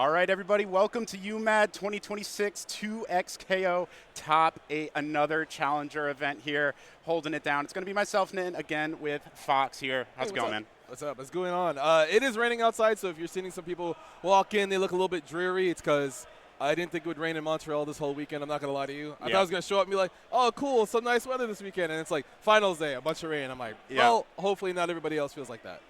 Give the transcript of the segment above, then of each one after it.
All right, everybody, welcome to UMAD 2026 2XKO Top 8, another challenger event here, holding it down. It's going to be myself, Nin, again with Fox here. How's it going, man? What's up? What's going on? It is raining outside, so if you're seeing some people walk in, they look a little bit dreary. It's because I didn't think it would rain in Montreal this whole weekend. I'm not going to lie to you. I thought I was going to show up and be like, oh, cool, some nice weather this weekend. And it's like finals day, a bunch of rain. I'm like, well, hopefully not everybody else feels like that.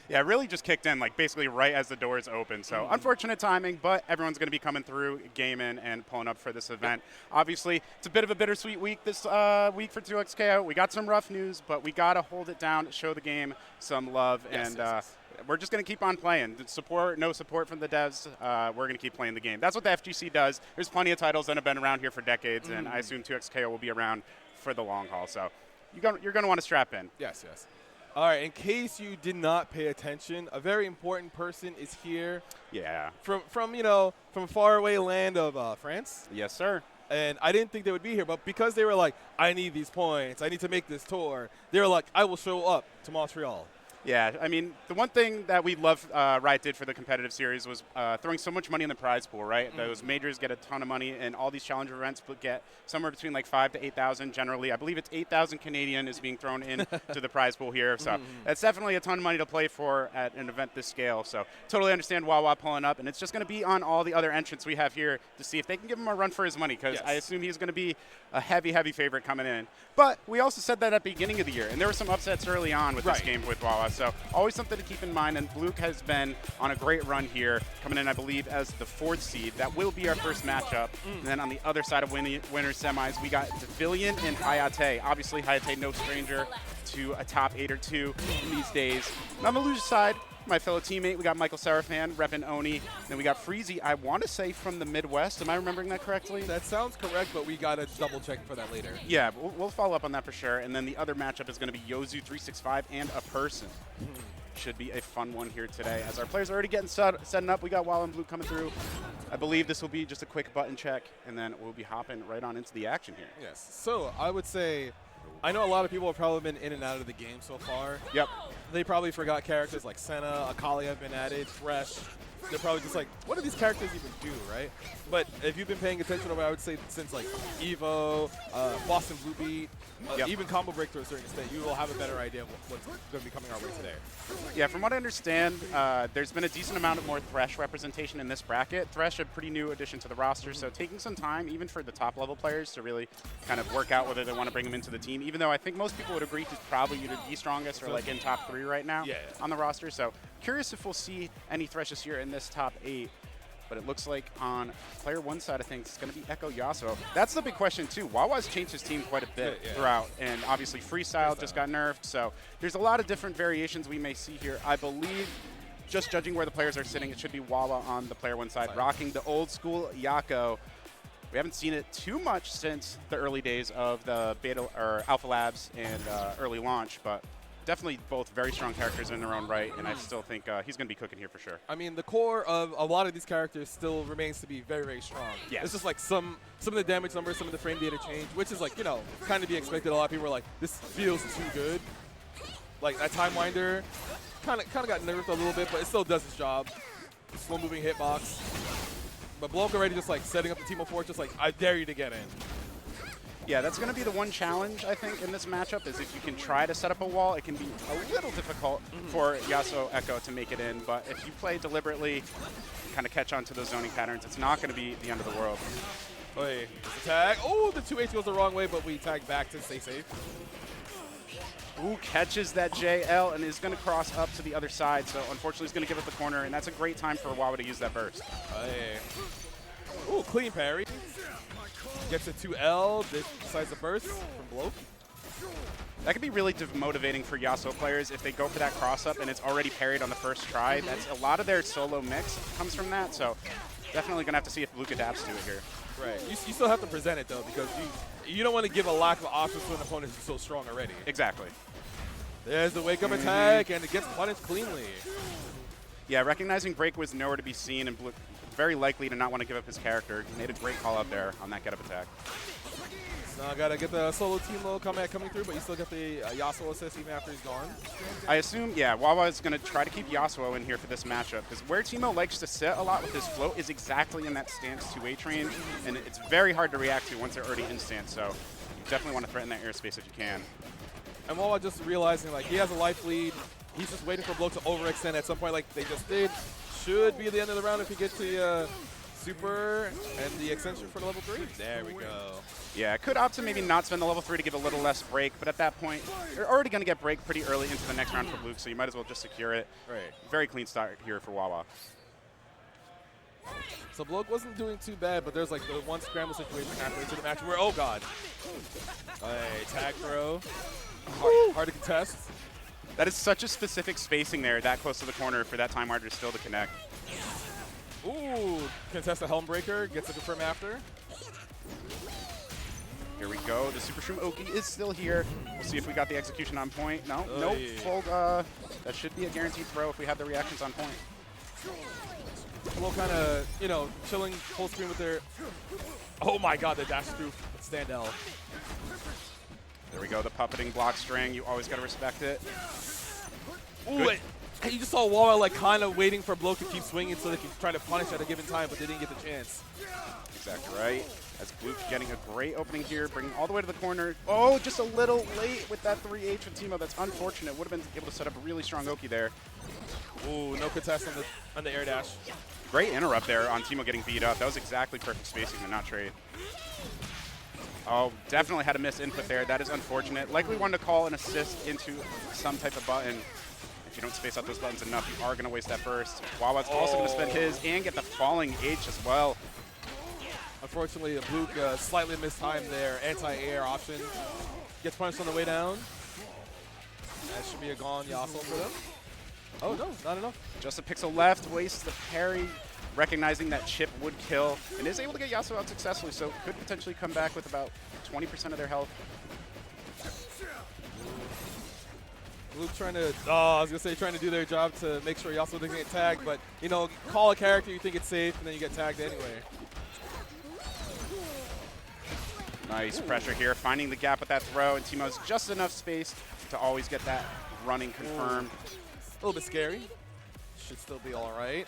Yeah, it really just kicked in, like basically right as the doors open. So unfortunate timing, but everyone's going to be coming through, gaming, and pulling up for this event. Obviously, it's a bit of a bittersweet week this week for 2XKO. We got some rough news, but we got to hold it down, show the game some love, we're just going to keep on playing. Support, no support from the devs. We're going to keep playing the game. That's what the FGC does. There's plenty of titles that have been around here for decades, and I assume 2XKO will be around for the long haul. So you're going to want to strap in. Yes. All right, in case you did not pay attention, a very important person is here. Yeah. From faraway land of France. Yes, sir. And I didn't think they would be here, but because they were like, I need these points, I need to make this tour, they were like, I will show up to Montreal. Yeah, I mean, the one thing that we love Riot did for the competitive series was throwing so much money in the prize pool, right? Those majors get a ton of money, and all these challenger events get somewhere between like 5,000 to 8,000 generally. I believe it's 8,000 Canadian is being thrown in to the prize pool here. So that's definitely a ton of money to play for at an event this scale. So totally understand Wawa pulling up, and it's just going to be on all the other entrants we have here to see if they can give him a run for his money, because I assume he's going to be a heavy, heavy favorite coming in. But we also said that at the beginning of the year, and there were some upsets early on with this game with Wawa. So always something to keep in mind, and Luke has been on a great run here, coming in, I believe, as the 4th seed. That will be our first matchup. And then on the other side of winners semis, we got Devillion and Hayate. Obviously, Hayate no stranger to a top 8 or 2 in these days. And on the loser side, my fellow teammate, we got Michael Seraphan, repping Oni. Then we got Freezy, I want to say from the Midwest. Am I remembering that correctly? That sounds correct, but we got to double check for that later. Yeah, we'll follow up on that for sure. And then the other matchup is going to be Yozu365 and a person. Should be a fun one here today. As our players are already getting setting up, we got Wild and Blue coming through. I believe this will be just a quick button check, and then we'll be hopping right on into the action here. Yes. So I would say, I know a lot of people have probably been in and out of the game so far. Yep. They probably forgot characters like Senna, Akali have been added, Thresh. They're probably just like, what do these characters even do, right? But if you've been paying attention over, I would say, since like Evo, Boston Blue Beat, even Combo Break to a certain extent, you will have a better idea of what's going to be coming our way today. Yeah, from what I understand, there's been a decent amount of more Thresh representation in this bracket. Thresh, a pretty new addition to the roster, so taking some time, even for the top-level players, to really kind of work out whether they want to bring him into the team, even though I think most people would agree he's probably either the strongest or like in top 3 right now on the roster. So curious if we'll see any Thresh this year in this top 8. But it looks like on player 1 side of things, it's going to be Echo Yasuo. That's the big question, too. Wawa's changed his team quite a bit throughout, and obviously Freestyle just got nerfed, so there's a lot of different variations we may see here. I believe, just judging where the players are sitting, it should be Wawa on the player 1 side, rocking the old school Yako. We haven't seen it too much since the early days of the beta or Alpha Labs and early launch, but definitely both very strong characters in their own right, and I still think he's going to be cooking here for sure. I mean, the core of a lot of these characters still remains to be very, very strong. Yes. It's just like some of the damage numbers, some of the frame data change, which is like, you know, kind of be expected. A lot of people are like, this feels too good. Like that Time Winder kind of got nerfed a little bit, but it still does its job. Slow moving hitbox. But Bloke already just like setting up the team of 4, just like, I dare you to get in. Yeah, that's going to be the one challenge, I think, in this matchup, is if you can try to set up a wall, it can be a little difficult for Yasuo Echo to make it in. But if you play deliberately, kind of catch on to those zoning patterns, it's not going to be the end of the world. Wait, tag. Oh, the 2H goes the wrong way, but we tag back to stay safe. Ooh, catches that JL and is going to cross up to the other side. So unfortunately, he's going to give up the corner, and that's a great time for Wawa to use that burst. Ooh, clean parry. Gets a 2L, decides the burst from Bloke. That could be really motivating for Yasuo players if they go for that cross-up and it's already parried on the first try. That's a lot of their solo mix comes from that, so definitely going to have to see if Luke adapts to it here. Right. You still have to present it, though, because you don't want to give a lack of options to an opponent who's so strong already. Exactly. There's the wake-up attack, and it gets punished cleanly. Yeah, recognizing Break was nowhere to be seen, and very likely to not want to give up his character. He made a great call out there on that get-up attack. Now I gotta get the solo Teemo coming through, but you still get the Yasuo assist even after he's gone. I assume, yeah, Wawa is going to try to keep Yasuo in here for this matchup, because where Teemo likes to sit a lot with his float is exactly in that stance 2H range, and it's very hard to react to once they're already in stance, so you definitely want to threaten that airspace if you can. And Wawa just realizing, like, he has a life lead. He's just waiting for Bloke to overextend at some point, like they just did. Should be the end of the round if we get to super and the extension for the level 3. There we go. Yeah, could opt to maybe not spend the level 3 to give a little less break, but at that point, you're already going to get break pretty early into the next round for Luke, so you might as well just secure it. Right. Very clean start here for Wawa. So Bloke wasn't doing too bad, but there's like the one scramble situation halfway into the match where, oh god. Hey, tag throw. Hard to contest. That is such a specific spacing there, that close to the corner for that Time Warder still to connect. Ooh, contest the Helm Breaker, gets a confirm after. Here we go. The Super Shroom Oki is still here. We'll see if we got the execution on point. No, Oh, nope. yeah. Fold, that should be a guaranteed throw if we have the reactions on point. Well, kind of, you know, chilling full screen with their. Oh my god, the dash through stand L. There we go. The puppeting block string. You always got to respect it. Ooh, you just saw Wawa like kind of waiting for Bloke to keep swinging so they can try to punish at a given time, but they didn't get the chance. Exactly right. As Luke getting a great opening here, bringing all the way to the corner. Oh, just a little late with that 3H with Teemo. That's unfortunate. Would have been able to set up a really strong Oki there. Ooh, no contest on the air dash. Great interrupt there on Teemo getting beat up. That was exactly perfect spacing to not trade. Oh, definitely had a miss input there. That is unfortunate. Likely wanted to call an assist into some type of button. If you don't space out those buttons enough, you are going to waste that burst. Wawa's also going to spend his and get the falling H as well. Unfortunately, Luke slightly mistimed their anti-air option. Gets punished on the way down. That should be a gone Yasuo for them. Oh no, not enough. Just a pixel left, wastes the parry, recognizing that chip would kill, and is able to get Yasuo out successfully, so could potentially come back with about 20% of their health. Luke trying to, I was going to say, trying to do their job to make sure Yasuo doesn't get tagged, but, you know, call a character, you think it's safe, and then you get tagged anyway. Nice pressure here, finding the gap with that throw, and Teemo's just enough space to always get that running confirmed. A little bit scary. Should still be all right.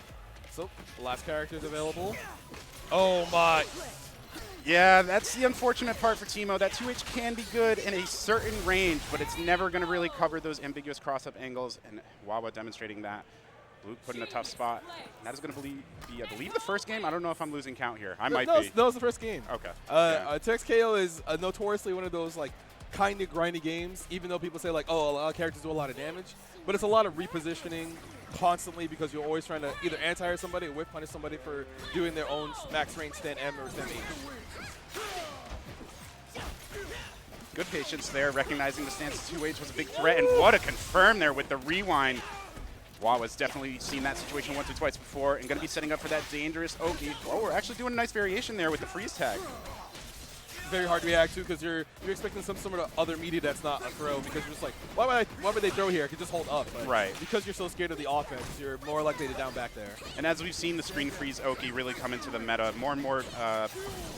So, the last character is available. Oh my. Yeah, that's the unfortunate part for Teemo. That 2H can be good in a certain range, but it's never going to really cover those ambiguous cross-up angles, and Wawa demonstrating that. Luke put in a tough spot. That is going to be, I believe, the first game. I don't know if I'm losing count here. I might be. That was the first game. Okay. Tex KO is notoriously one of those like kind of grindy games, even though people say like, oh, a lot of characters do a lot of damage, but it's a lot of repositioning constantly because you're always trying to either anti-air somebody or whip punish somebody for doing their own max range stand M or stand H. Good patience there, recognizing the stance of 2H was a big threat, and what a confirm there with the rewind. Wawa's definitely seen that situation once or twice before and going to be setting up for that dangerous Oki. Oh, we're actually doing a nice variation there with the freeze tag. Very hard to react to because you're expecting some sort of other media that's not a throw because you're just like, why would they throw here? I could just hold up. But right. Because you're so scared of the offense, you're more likely to down back there. And as we've seen the screen freeze Oki really come into the meta, more and more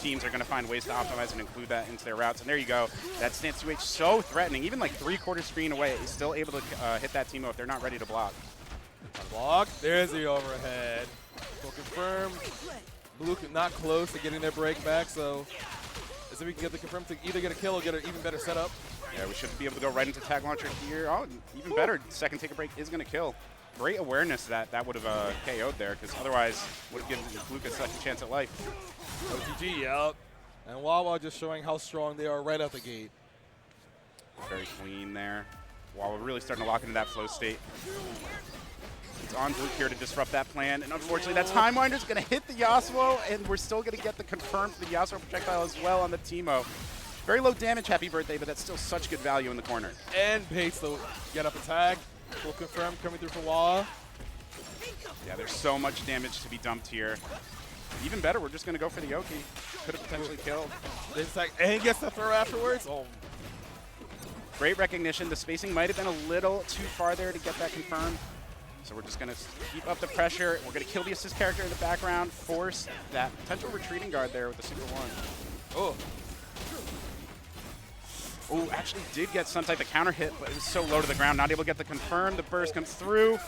teams are going to find ways to optimize and include that into their routes. And there you go. That stance 2H so threatening. Even like 3/4 screen away, is still able to hit that Teemo if they're not ready to block. Block. There's the overhead. Full confirm. Blue not close to getting their break back, so as if we can get the confirm to either get a kill or get an even better setup. Yeah, we should be able to go right into tag launcher here. Oh, even better. Second take a break is going to kill. Great awareness that would have KO'd there, because otherwise would have given Luke a second chance at life. OTG, yep. And Wawa just showing how strong they are right out the gate. Very clean there. Wawa really starting to lock into that flow state. It's on Luke here to disrupt that plan, and unfortunately that Time Winder's going to hit the Yasuo, and we're still going to get the confirm for the Yasuo projectile as well on the Teemo. Very low damage, happy birthday, but that's still such good value in the corner. And Bates, though, get up attack. Full confirm coming through for Wawa. Yeah, there's so much damage to be dumped here. Even better, we're just going to go for the Oki. Could have potentially killed. They attack, and he gets the throw afterwards. Oh. Great recognition. The spacing might have been a little too far there to get that confirmed. So we're just going to keep up the pressure. We're going to kill the assist character in the background, force that potential retreating guard there with the super one. Oh. Oh, actually did get some type of counter hit, but it was so low to the ground, not able to get the confirm. The burst comes through.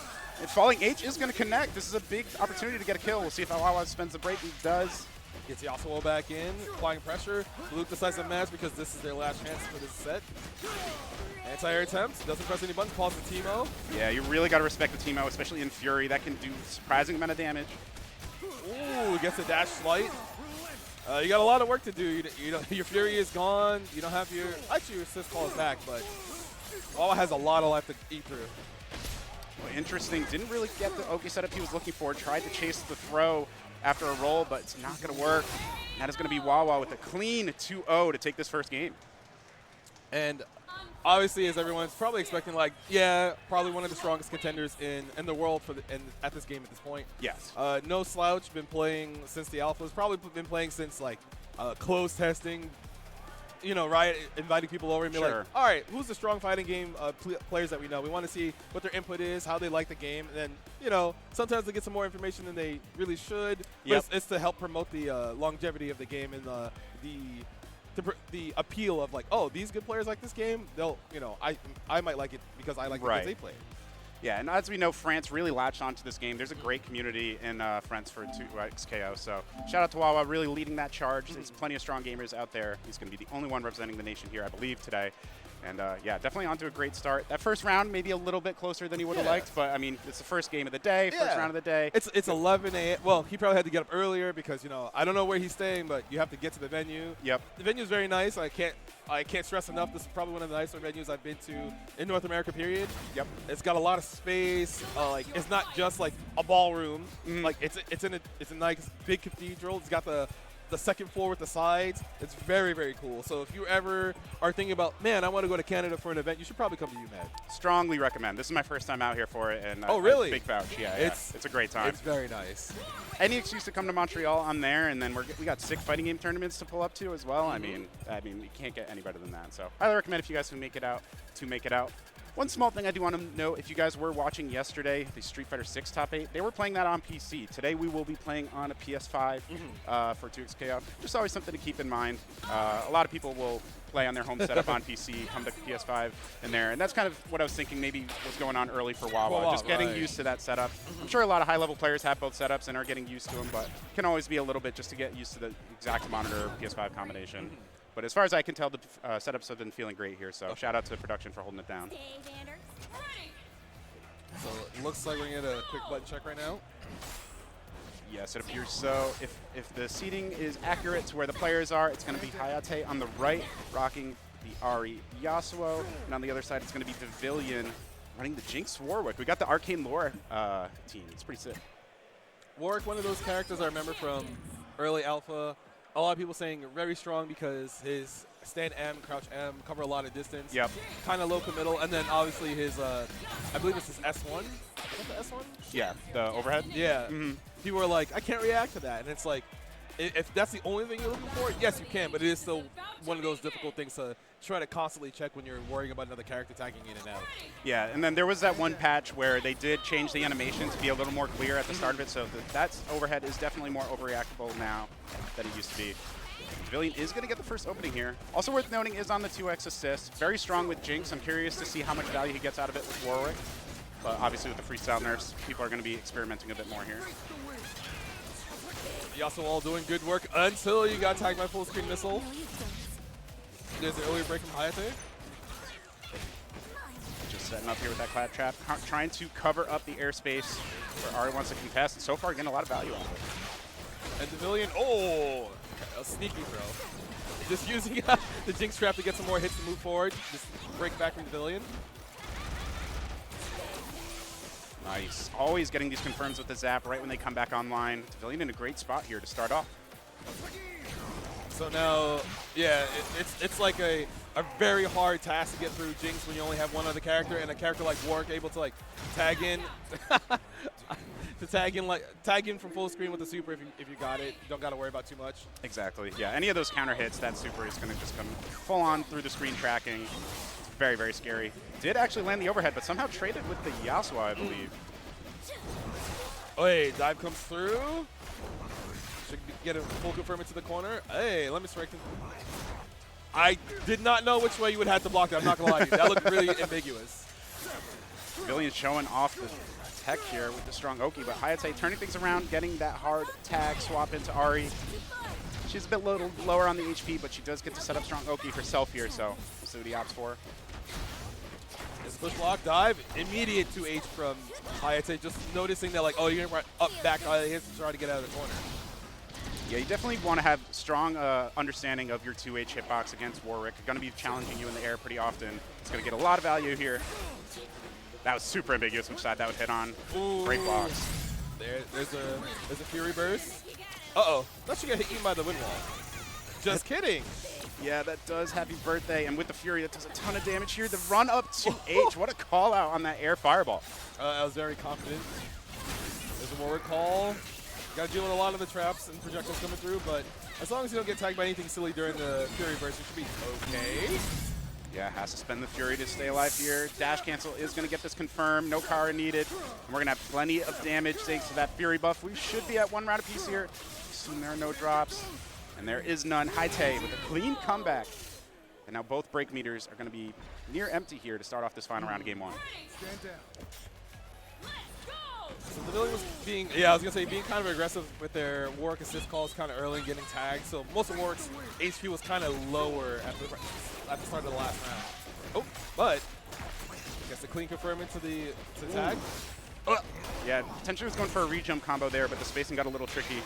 And Falling H is going to connect. This is a big opportunity to get a kill. We'll see if Wawa spends the break. He does. Gets Yasuo back in, applying pressure. Luke decides to match because this is their last chance for this set. Anti-air attempt, doesn't press any buttons, calls the Teemo. Yeah, you really got to respect the Teemo, especially in Fury. That can do surprising amount of damage. Ooh, gets a dash slight. You got a lot of work to do. You know, your Fury is gone. You don't have your, actually your assist call is back, but Wawa has a lot of life to eat through. Well, interesting, didn't really get the Oki setup he was looking for. Tried to chase the throw after a roll, but it's not going to work. And that is going to be Wawa with a clean 2-0 to take this first game. And obviously, as everyone's probably expecting, like, yeah, probably one of the strongest contenders in the world for at this game at this point. Yes. No slouch, been playing since the alphas, probably been playing since, like, closed testing. You know, Riot inviting people over and be like, all right, who's the strong fighting game players that we know? We want to see what their input is, how they like the game, and then, you know, sometimes they get some more information than they really should. Yep. But it's to help promote the longevity of the game and the appeal of, like, oh, these good players like this game, they'll, you know, I might like it because I like the games they play. Yeah, and as we know, France really latched onto this game. There's a great community in France for 2XKO, so shout out to Wawa, really leading that charge. There's plenty of strong gamers out there. He's going to be the only one representing the nation here, I believe, today. And yeah, definitely onto a great start. That first round maybe a little bit closer than he would have liked, but I mean, it's the first game of the day, first round of the day. It's 11 a.m. Well, he probably had to get up earlier because, you know, I don't know where he's staying, but you have to get to the venue. Yep. The venue's very nice. I can't stress enough. This is probably one of the nicer venues I've been to in North America, period. Yep. It's got a lot of space. Like, it's not just like a ballroom. Like, it's a nice big cathedral. It's got the second floor with the sides. It's very, very cool. So if you ever are thinking about, man, I want to go to Canada for an event, you should probably come to UMAD. Strongly recommend. This is my first time out here for it. And oh, really? Big vouch. Yeah, it's a great time. It's very nice. Any excuse to come to Montreal, I'm there. And then we got 6 fighting game tournaments to pull up to as well. I mean, you can't get any better than that. So highly recommend if you guys can make it out, to make it out. One small thing I do want to note, if you guys were watching yesterday, the Street Fighter 6 Top 8, they were playing that on PC. Today we will be playing on a PS5 for 2XKO. Just always something to keep in mind. A lot of people will play on their home setup on PC, come to PS5 in there. And that's kind of what I was thinking maybe was going on early for Wawa, just getting used to that setup. I'm sure a lot of high-level players have both setups and are getting used to them, but it can always be a little bit just to get used to the exact monitor PS5 combination. But as far as I can tell, the setups have been feeling great here, so shout out to production for holding it down. So it looks like we're going to get a quick button check right now. Yes, it appears so. If the seating is accurate to where the players are, it's going to be Hayate on the right, rocking the Ari Yasuo, and on the other side, it's going to be Pavilion running the Jinx Warwick. We got the Arcane Lore team. It's pretty sick. Warwick, one of those characters I remember from early alpha. A lot of people saying very strong because his stand M, crouch M, cover a lot of distance. Yep. Kind of low middle, and then obviously his, I believe it's his S1. Is that the S1? Yeah, the overhead? Yeah. People are like, I can't react to that. And it's like, if that's the only thing you're looking for, yes, you can, but it is still one of those difficult things to try to constantly check when you're worrying about another character tagging in and out. Yeah, and then there was that one patch where they did change the animation to be a little more clear at the start of it, so that overhead is definitely more overreactable now than it used to be. Pavilion is going to get the first opening here. Also worth noting is on the 2x assist. Very strong with Jinx. I'm curious to see how much value he gets out of it with Warwick. But obviously with the freestyle nurse, people are going to be experimenting a bit more here. Yasuo all doing good work until you got tagged by full screen missile. There's the earlier break from Hayate. Just setting up here with that clap trap, trying to cover up the airspace where Ari wants to contest, and so far getting a lot of value out of it. And Pavilion, a sneaky throw. Just using the Jinx trap to get some more hits to move forward. Just break back from Pavilion. Nice. Always getting these confirms with the zap right when they come back online. Pavilion in a great spot here to start off. So now, yeah, it's like a very hard task to get through Jinx when you only have one other character, and a character like Warwick able to like tag in, tag in from full screen with the super if you got it. You don't got to worry about too much. Exactly. Yeah. Any of those counter hits, that super is going to just come full on through the screen tracking. It's very, very scary. Did actually land the overhead, but somehow traded with the Yasuo, I believe. Oh, hey, dive comes through. Should get a full confirm into the corner. Hey, let me strike him. I did not know which way you would have to block that. I'm not going to lie to you. That looked really ambiguous. Devilian showing off the tech here with the strong Oki, but Hayate turning things around, getting that hard tag swap into Ari. She's a bit lower on the HP, but she does get to set up strong Oki herself here, so we'll see what he opts for. This push block dive, immediate 2H from Hayate, just noticing that, like, oh, you're going to run up back, he has to try to get out of the corner. Yeah, you definitely want to have strong understanding of your 2H hitbox against Warwick. Going to be challenging you in the air pretty often. It's going to get a lot of value here. That was super ambiguous which side that would hit on. Ooh. Great blocks. There's a Fury Burst. Uh-oh. Thought she got hit eaten by the wind wall. Just kidding. Yeah, that does Happy Birthday. And with the Fury, that does a ton of damage here. The run up to H. What a call out on that air fireball. I was very confident. There's a Warwick call. Got to deal with a lot of the traps and projectiles coming through, but as long as you don't get tagged by anything silly during the Fury Burst, it should be okay. Yeah, has to spend the Fury to stay alive here. Dash cancel is going to get this confirmed. No Kara needed. And we're going to have plenty of damage thanks to that Fury buff. We should be at 1 round apiece here. Assume there are no drops. And there is none. Hayate with a clean comeback. And now both break meters are going to be near empty here to start off this final round of game 1. So the Devilian was being, I was going to say, being kind of aggressive with their Warwick assist calls kind of early and getting tagged. So most of Warwick's HP was kind of lower at the start of the last round. Oh, but I guess a clean confirmation to the tag. Yeah, potentially was going for a re-jump combo there, but the spacing got a little tricky.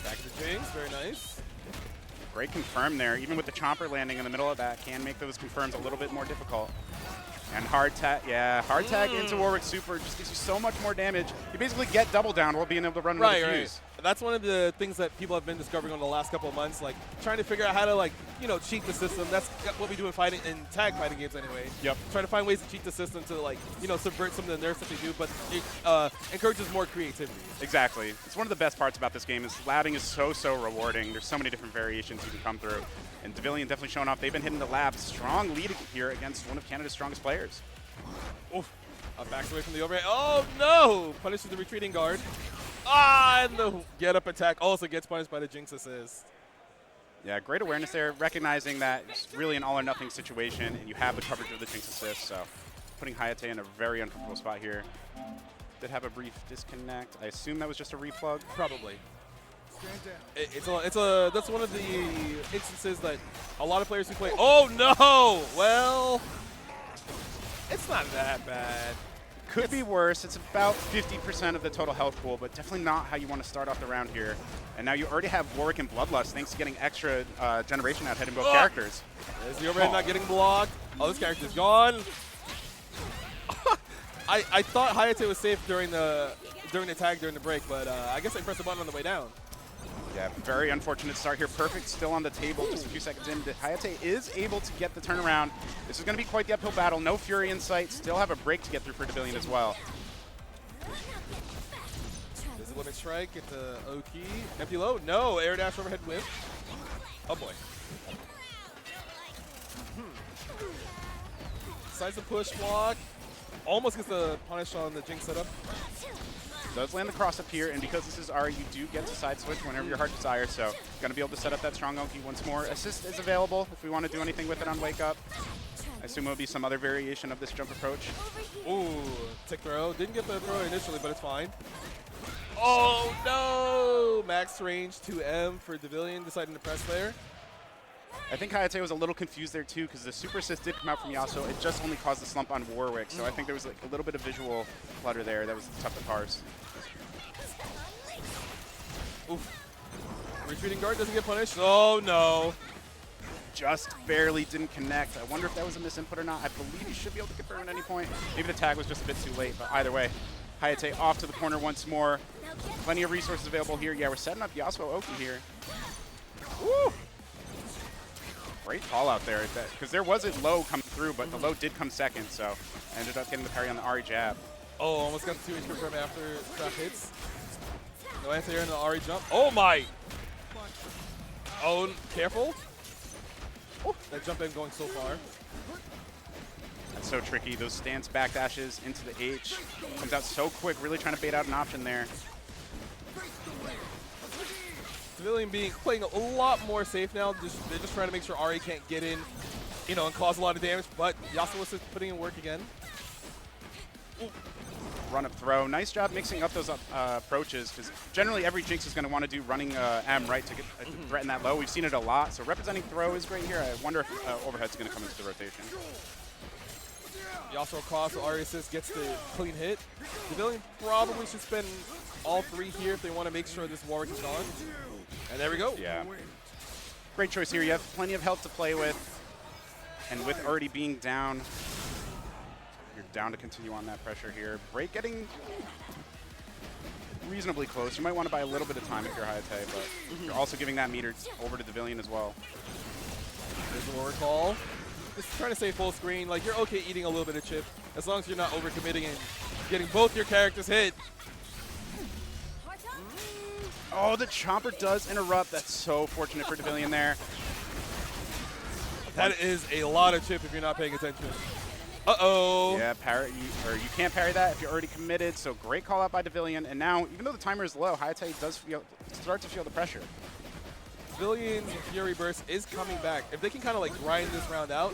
Back to Jinx, very nice. Great confirm there. Even with the chomper landing in the middle of that, can make those confirms a little bit more difficult. And hard tag, hard tag into Warwick Super just gives you so much more damage. You basically get double down while being able to run with the fuse. That's one of the things that people have been discovering over the last couple of months, like trying to figure out how to, like, cheat the system. That's what we do in tag fighting games anyway. Yep. Try to find ways to cheat the system to, like, subvert some of the nerfs that they do, but it encourages more creativity. Exactly. It's one of the best parts about this game is labbing is so rewarding. There's so many different variations you can come through. And Devilian definitely showing off. They've been hitting the lab. Strong lead here against one of Canada's strongest players. Oof. Backs away from the overhead. Oh, no! Punishes the retreating guard. And the get-up attack also gets punished by the Jinx assist. Yeah, great awareness there, recognizing that it's really an all-or-nothing situation, and you have the coverage of the Jinx assist, so putting Hayate in a very uncomfortable spot here. Did have a brief disconnect. I assume that was just a replug. Probably. That's one of the instances that a lot of players who play. Oh no! Well, it's not that bad. Could be worse. It's about 50% of the total health pool, but definitely not how you want to start off the round here. And now you already have Warwick and Bloodlust, thanks to getting extra generation out hitting both characters. There's the overhead not getting blocked. Oh, this character's gone. I thought Hayate was safe during the tag during the break, but I guess I pressed the button on the way down. Yeah, very unfortunate start here. Perfect still on the table just a few seconds in. Hayate is able to get the turnaround. This is going to be quite the uphill battle. No Fury in sight. Still have a break to get through for Devilian as well. Does it limit strike? Get the Oki. Empty low? No. Air dash overhead whip. Oh boy. Decides to push block. Almost gets the punish on the Jinx setup. Does land the cross up here, and because this is Ari, you do get to side switch whenever your heart desires, so going to be able to set up that strong Oki once more. Assist is available if we want to do anything with it on Wake Up. I assume it would be some other variation of this jump approach. Ooh, tick throw. Didn't get the throw initially, but it's fine. Oh no! Max range 2M for Devilian deciding to press there. I think Hayate was a little confused there too because the super assist did come out from Yasuo. It just only caused the slump on Warwick, so I think there was like a little bit of visual clutter there that was tough to parse. Oof. Retreating guard doesn't get punished. Oh no. Just barely didn't connect. I wonder if that was a misinput or not. I believe you should be able to confirm at any point. Maybe the tag was just a bit too late, but either way, Hayate off to the corner once more. Plenty of resources available here. Yeah, we're setting up Yasuo Oki here. Woo! Great call out there, because there was a low come through, but the low did come second, so I ended up getting the parry on the Ari jab. Oh, almost got the 2H confirm after trap hits. No anti-air in the Ari jump. Oh my! Oh, careful. Oh, that jump in going so far. That's so tricky. Those stance backdashes into the H. Comes out so quick, really trying to bait out an option there. Devilian playing a lot more safe now. They're just trying to make sure Ari can't get in, and cause a lot of damage. But Yasuo is putting in work again. Ooh. Run up throw. Nice job mixing up those approaches, because generally every Jinx is going to want to do running M right to get, to threaten that low. We've seen it a lot, so representing throw is great here. I wonder if overhead's going to come into the rotation. Yasuo cross, so Ari assist gets the clean hit. Devilian probably should spend all 3 here if they want to make sure this Warwick is gone. And there we go. Yeah. Great choice here. You have plenty of health to play with, and with already being down, you're down to continue on that pressure here. Break getting reasonably close. You might want to buy a little bit of time if you're Hayate, but you're also giving that meter over to Devilian as well. There's the Warwick call. Just trying to stay full screen. Like, you're okay eating a little bit of chip as long as you're not overcommitting and getting both your characters hit. Oh, the chomper does interrupt. That's so fortunate for Devilian there. That is a lot of chip if you're not paying attention. Uh-oh. Yeah, you can't parry that if you're already committed, so great call out by Devilian. And now, even though the timer is low, Hayate does start to feel the pressure. Devilian's Fury Burst is coming back. If they can kind of like grind this round out,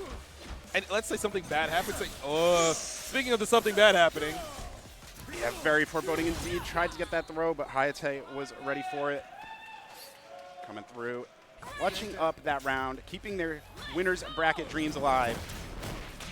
and let's say something bad happens, like, speaking of the something bad happening. Yeah, very foreboding indeed. Tried to get that throw, but Hayate was ready for it. Coming through, clutching up that round, keeping their winner's bracket dreams alive.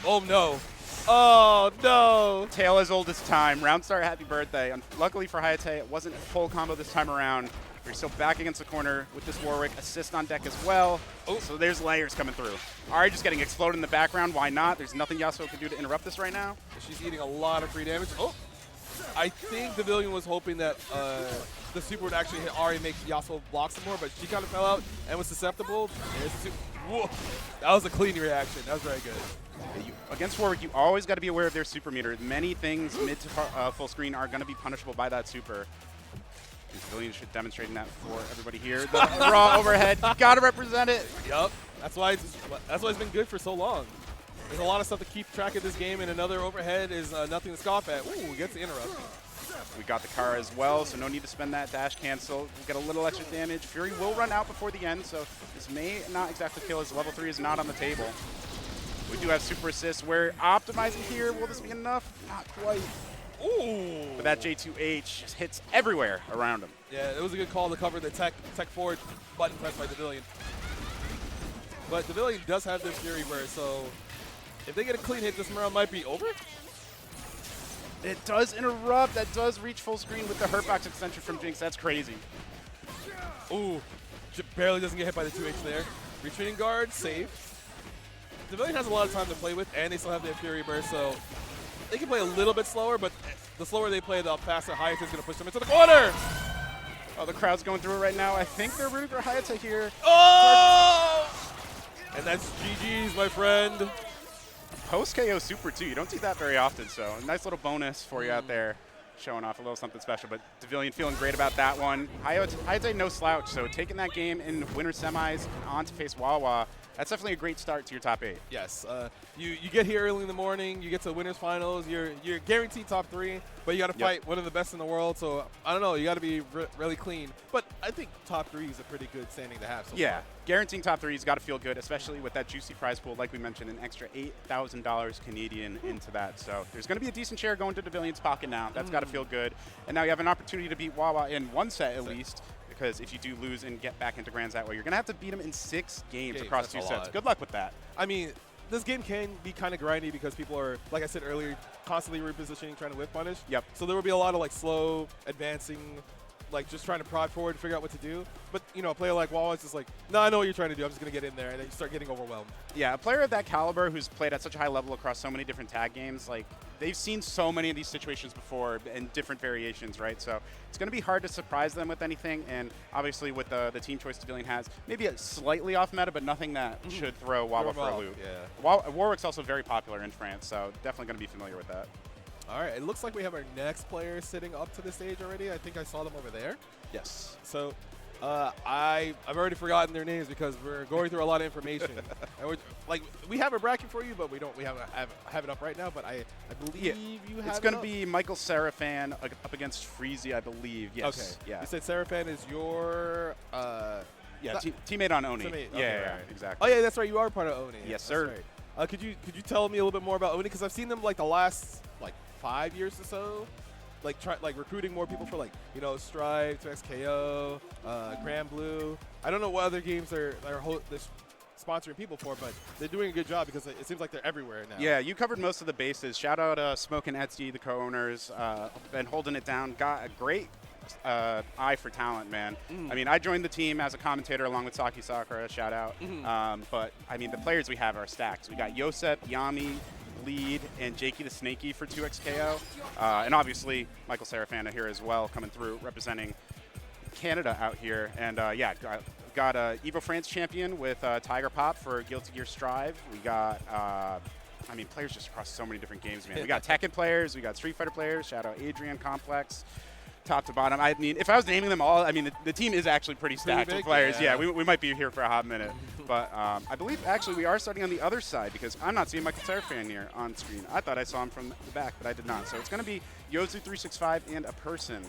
Oh no. Oh no. Tale as old as time. Round start, happy birthday. Luckily for Hayate, it wasn't a full combo this time around. You're still back against the corner with this Warwick. Assist on deck as well. Oh, so there's layers coming through. Ari just getting exploded in the background. Why not? There's nothing Yasuo can do to interrupt this right now. She's eating a lot of free damage. Oh, I think Devilian was hoping that the super would actually hit Ari and make Yasuo block some more, but she kind of fell out and was susceptible. Whoa. That was a clean reaction. That was very good. Against Warwick, you always got to be aware of their super meter. Many things mid to full screen are going to be punishable by that super. Devilian should demonstrating that for everybody here. The raw overhead, you got to represent it. Yup, that's why it's been good for so long. There's a lot of stuff to keep track of this game, and another overhead is nothing to scoff at. Ooh, gets the interrupt. We got the Kara as well, so no need to spend that dash cancel. We'll get a little extra damage. Fury will run out before the end, so this may not exactly kill as level 3 is not on the table. We do have super assists. We're optimizing here. Will this be enough? Not quite. Ooh. But that J2H just hits everywhere around him. Yeah, it was a good call to cover the tech forward button press by Devilian. But Devilian does have this Fury Burst, so if they get a clean hit, this round might be over. It does interrupt. That does reach full screen with the Hurtbox extension from Jinx. That's crazy. Ooh, barely doesn't get hit by the 2H there. Retreating guard, safe. Devilian has a lot of time to play with, and they still have their Fury Burst, so they can play a little bit slower, but the slower they play, the faster Hayate is going to push them into the corner. Oh, the crowd's going through it right now. I think they're rooting for Hayate here. Oh! And that's GG's, my friend. Post KO super too. You don't see that very often, so a nice little bonus for you out there, showing off a little something special. But Devilian feeling great about that one. Hayate no slouch, so taking that game in winter semis and on to face Wawa. That's definitely a great start to your top 8. Yes, you get here early in the morning, you get to winners finals, you're guaranteed top 3, but you got to fight one of the best in the world. So I don't know, you got to be really clean. But I think top 3 is a pretty good standing to have. So far. Guaranteeing top 3's got to feel good, especially with that juicy prize pool. Like we mentioned, an extra $8,000 Canadian into that. So there's going to be a decent share going to Devilian's pocket now. That's got to feel good. And now you have an opportunity to beat Wawa in one set at least. Because if you do lose and get back into grands that way, you're going to have to beat them in 6 games across 2 sets. Good luck with that. I mean, this game can be kind of grindy because people are, like I said earlier, constantly repositioning, trying to whip punish. Yep. So there will be a lot of like slow advancing, like just trying to prod forward and figure out what to do. But, you know, a player like Wawa is just like, no, I know what you're trying to do. I'm just going to get in there. And then you start getting overwhelmed. Yeah, a player of that caliber who's played at such a high level across so many different tag games, like, they've seen so many of these situations before and different variations, right? So it's going to be hard to surprise them with anything. And obviously with the team choice Devilian has, maybe a slightly off meta, but nothing that should throw Wawa for a loop. Yeah. Warwick's also very popular in France, so definitely going to be familiar with that. All right, it looks like we have our next player sitting up to the stage already. I think I saw them over there. Yes. So I've already forgotten their names because we're going through a lot of information. And we have a bracket for you, but we have it up right now. But I believe you have. It's going to be Michael Seraphan up against Freezy, I believe. Yes. Okay. Yeah. You said Seraphan is your. Teammate on Oni. Teammate. Yeah, Okay, right. exactly. Oh yeah, that's right. You are part of Oni. Yes, That's sir. right. Could you tell me a little bit more about Oni? Because I've seen them like the last 5 years or so, like recruiting more people for Stripe, 2XKO, Grand Blue. I don't know what other games they're sponsoring people for, but they're doing a good job because it seems like they're everywhere now. Yeah, you covered most of the bases. Shout out Smoke and Etsy, the co-owners, been holding it down. Got a great eye for talent, man. I mean, I joined the team as a commentator along with Saki Sakura, shout out. But I mean, the players we have are stacked. We got Yosep, Yami, Lead, and Jakey the Snakey for 2XKO. And obviously, Michael Serafana here as well, coming through, representing Canada out here. And yeah, got a Evo France champion with Tiger Pop for Guilty Gear Strive. We got, I mean, players just across so many different games, man. We got Tekken players, we got Street Fighter players, shout out Adrian, Complex, top to bottom. I mean, if I was naming them all, I mean, the team is actually pretty stacked with players. Yeah, we might be here for a hot minute. But I believe, actually, we are starting on the other side because I'm not seeing Michael Serafan here on screen. I thought I saw him from the back, but I did not. So it's going to be Yozu365 and a person,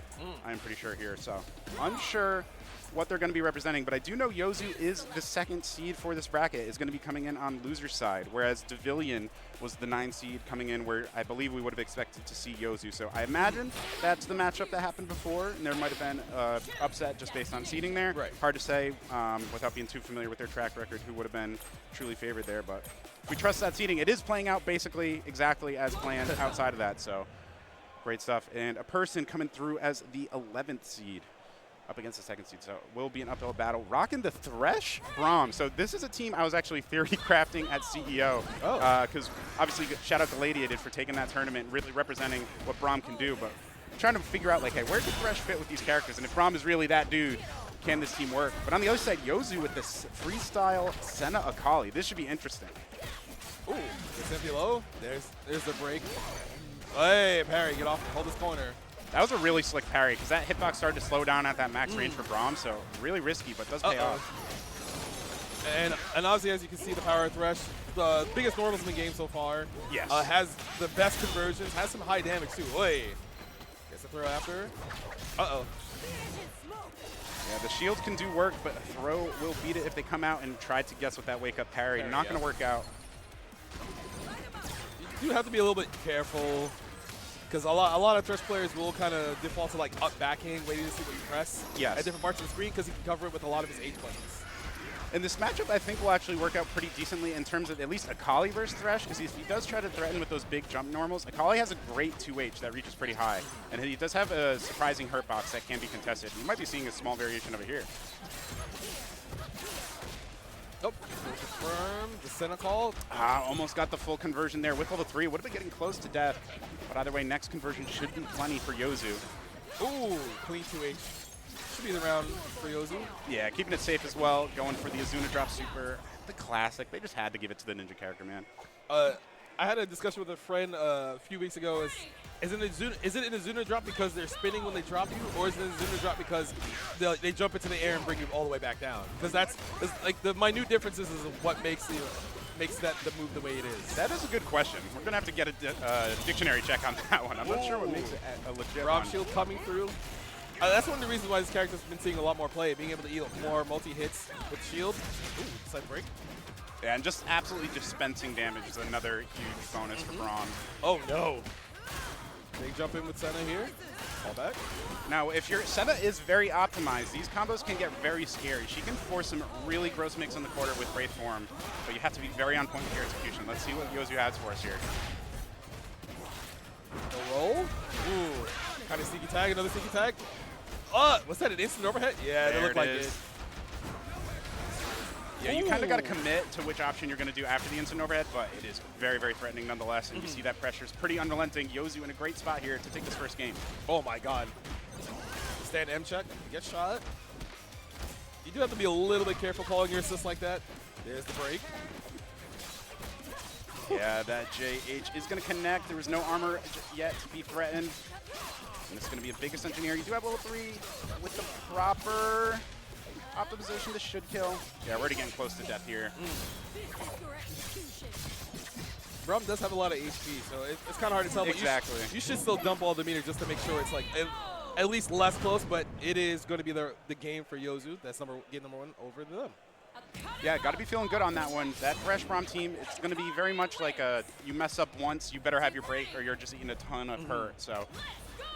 I'm pretty sure here. So unsure what they're going to be representing, but I do know Yozu is the 2nd seed for this bracket, is going to be coming in on loser's side, whereas Devillion was the 9 seed coming in where I believe we would have expected to see Yozu. So I imagine that's the matchup that happened before, and there might have been upset just based on seeding there. Right. Hard to say without being too familiar with their track record who would have been truly favored there, but if we trust that seeding, it is playing out basically exactly as planned outside of that, so great stuff. And a person coming through as the 11th seed up against the 2nd seed, so it will be an uphill battle. Rocking the Thresh Braum. So this is a team I was actually theory crafting at CEO, because obviously shout out to Lady I did for taking that tournament, really representing what Braum can do, but I'm trying to figure out, like, hey, where does Thresh fit with these characters, and if Braum is really that dude, can this team work? But on the other side, Yozu with this freestyle Senna Akali. This should be interesting. Ooh, gets empty low. There's the break. Hey, parry, get off, hold this corner. That was a really slick parry because that hitbox started to slow down at that max range for Braum, so really risky, but does pay off. And obviously, as you can see, the power of Thresh, the biggest normals in the game so far. Yes. Has the best conversions, has some high damage too. Oi. Gets a throw after. Uh-oh. Yeah, the shield can do work, but a throw will beat it if they come out and try to guess with that wake-up parry. Not going to work out. You do have to be a little bit careful, because a lot of Thresh players will kind of default to like up backhand, waiting to see what you press at different parts of the screen, because he can cover it with a lot of his H buttons. And this matchup, I think, will actually work out pretty decently in terms of at least Akali versus Thresh, because he does try to threaten with those big jump normals. Akali has a great 2H that reaches pretty high, and he does have a surprising hurt box that can be contested. You might be seeing a small variation over here. Nope. Confirm the Senna call. Almost got the full conversion there with level 3. Would have been getting close to death, but either way, next conversion should be plenty for Yozu. Ooh, clean 2H. Should be the round for Yozu. Yeah, keeping it safe as well. Going for the Azuna drop super. The classic. They just had to give it to the ninja character, man. I had a discussion with a friend a few weeks ago. Is it an Azuna drop because they're spinning when they drop you, or is it an Azuna drop because they jump into the air and bring you all the way back down? Because that's like the minute differences is what makes the move the way it is. That is a good question. We're gonna have to get a dictionary check on that one. I'm not sure what makes it a legit Rob one. shield coming through. That's one of the reasons why this character's been seeing a lot more play, being able to eat more multi-hits with shield. Ooh, side break. Yeah, and just absolutely dispensing damage is another huge bonus for Braum. Oh no. Big jump in with Senna here. Fall back. Now, if your Senna is very optimized, these combos can get very scary. She can force some really gross mix on the quarter with Wraith Form, but you have to be very on point with your execution. Let's see what Yozu has for us here. The roll. Ooh. Kind of sneaky tag, another sneaky tag. Was that an instant overhead? Yeah, there it looked like it. Yeah, you kind of got to commit to which option you're going to do after the instant overhead, but it is very, very threatening nonetheless, and you see that pressure is pretty unrelenting. Yozu in a great spot here to take this first game. Oh my god. Stand M check, get shot. You do have to be a little bit careful calling your assist like that. There's the break. Yeah, that JH is going to connect. There was no armor yet to be threatened. And this is going to be a biggest engineer. You do have level 3 with the proper Optimization, this should kill. Yeah, we're already getting close to death here. Braum does have a lot of HP, so it's kind of hard to tell. Exactly. But you should still dump all the meter just to make sure it's like at least less close, but it is going to be the game for Yozu. That's game number 1 over them. Yeah, got to be feeling good on that one. That Thresh Braum team, it's going to be very much like you mess up once, you better have your break or you're just eating a ton of hurt. So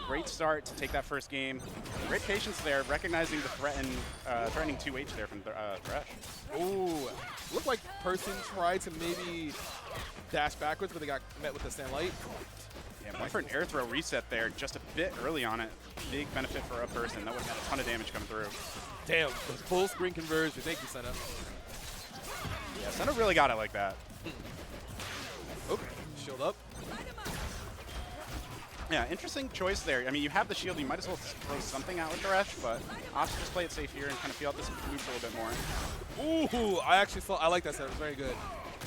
great start to take that first game. Great patience there, recognizing the threatening 2H there from Thresh. Ooh, looked like Person tried to maybe dash backwards, but they got met with the stand light. Yeah, went for an air throw reset there just a bit early on it. Big benefit for a Person. That would have had a ton of damage coming through. Damn, the full screen conversion. Thank you, Senna. Yeah, Senna really got it like that. Oh, shield up. Yeah, interesting choice there. I mean, you have the shield. You might as well throw something out with the Thresh, but Ops just play it safe here and kind of feel out this neutral a bit more. Ooh, I like that set. It was very good.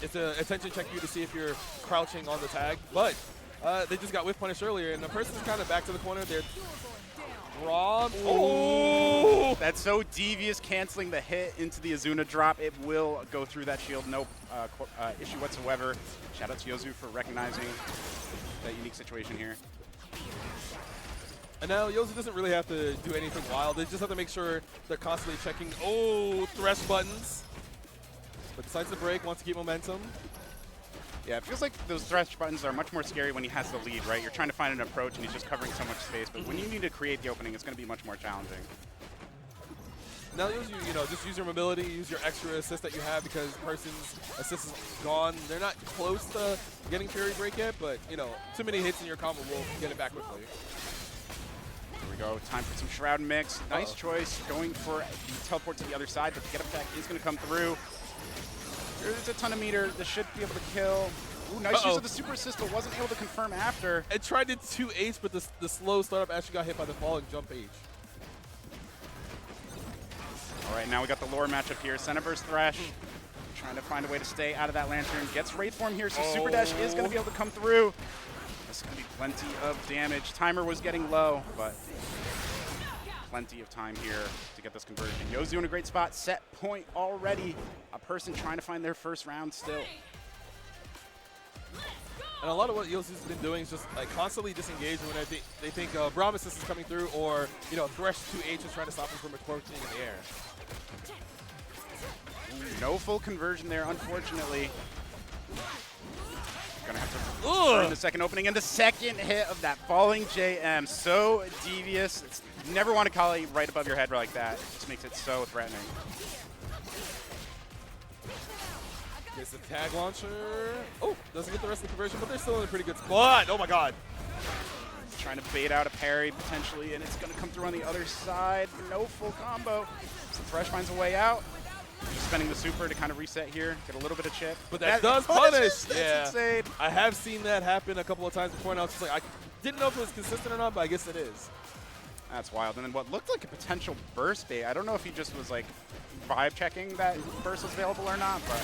It's an attention check for you to see if you're crouching on the tag, but they just got whiff punished earlier, and the person's kind of back to the corner. They're Braum. Oh, that's so devious, canceling the hit into the Azuna drop. It will go through that shield. No issue whatsoever. Shout out to Yozu for recognizing that unique situation here. And now Yozu doesn't really have to do anything wild. They just have to make sure they're constantly checking. Oh, Thresh buttons. But decides to break, wants to keep momentum. Yeah, it feels like those Thresh buttons are much more scary when he has the lead, right? You're trying to find an approach and he's just covering so much space. But when you need to create the opening, it's going to be much more challenging. Now, just use your mobility, use your extra assist that you have because Person's assist is gone. They're not close to getting Fury Break yet, but, too many hits in your combo will get it back quickly. Here we go. Time for some Shroud mix. Nice choice going for the teleport to the other side, but the get attack is going to come through. There's a ton of meter. This should be able to kill. Ooh, nice use of the super assist, but wasn't able to confirm after. It tried to 2H, but the slow startup actually got hit by the falling jump H. All right, now we got the lore matchup here. Senna versus Thresh. Trying to find a way to stay out of that Lantern. Gets Wraith Form here, so Super Dash is going to be able to come through. This is going to be plenty of damage. Timer was getting low, but plenty of time here to get this conversion. Yozu in a great spot. Set point already. A Person trying to find their first round still. And a lot of what Yozu's been doing is just constantly disengaging when they think Braum assist is coming through, or Thresh 2H is trying to stop him from approaching in the air. Ooh, no full conversion there, unfortunately. Gonna have to earn the second opening, and the second hit of that falling JM. So devious. You never want to call it right above your head like that. It just makes it so threatening. Gets the tag launcher. Oh, doesn't get the rest of the conversion, but they're still in a pretty good spot. Oh my god. Trying to bait out a parry potentially, and it's going to come through on the other side. No full combo. So Thresh finds a way out. Just spending the super to kind of reset here, get a little bit of chip. But that does punish. That's insane. I have seen that happen a couple of times before, and I was just like, I didn't know if it was consistent or not, but I guess it is. That's wild. And then what looked like a potential burst bait. I don't know if he just was like vibe checking that burst was available or not, but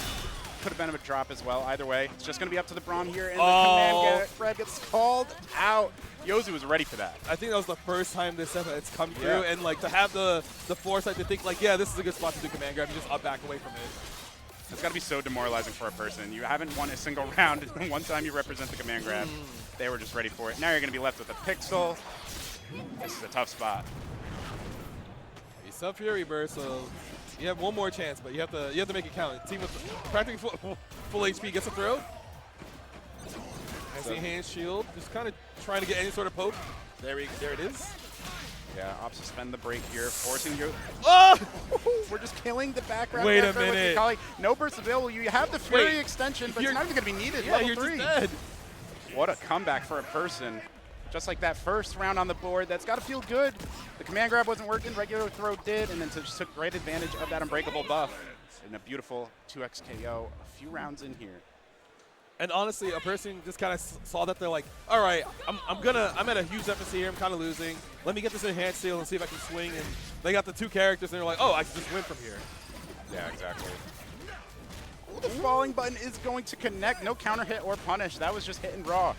could have been a drop as well. Either way, it's just going to be up to the Braum here, and the command Fred gets called out. Yozu was ready for that. I think that was the first time this set it's come through, and to have the foresight to think this is a good spot to do command grab and just back away from it. It's got to be so demoralizing for a Person. You haven't won a single round one time you represent the command grab. They were just ready for it. Now you're going to be left with a pixel. This is a tough spot. He's sub Fury Burst, so you have one more chance, but you have to make it count. Team with practically full HP gets a throw. Has the hand shield, just kind of trying to get any sort of poke. There it is. Yeah, Ops suspend the break here, forcing you. Oh! We're just killing the background. Wait a minute. No burst available. You have the Fury extension, but it's not even going to be needed. Yeah, Level you're 3. just dead. What a comeback for a Person. Just like that first round on the board, that's got to feel good. The command grab wasn't working, regular throw did, and then just took great advantage of that unbreakable buff. And a beautiful 2x KO a few rounds in here. And honestly, a Person just kind of saw that. They're like, all right, I'm at a huge deficit here. I'm kind of losing. Let me get this enhanced seal and see if I can swing. And they got the two characters, and they're like, oh, I can just win from here. Yeah, exactly. Ooh, the falling button is going to connect. No counter hit or punish. That was just hitting raw.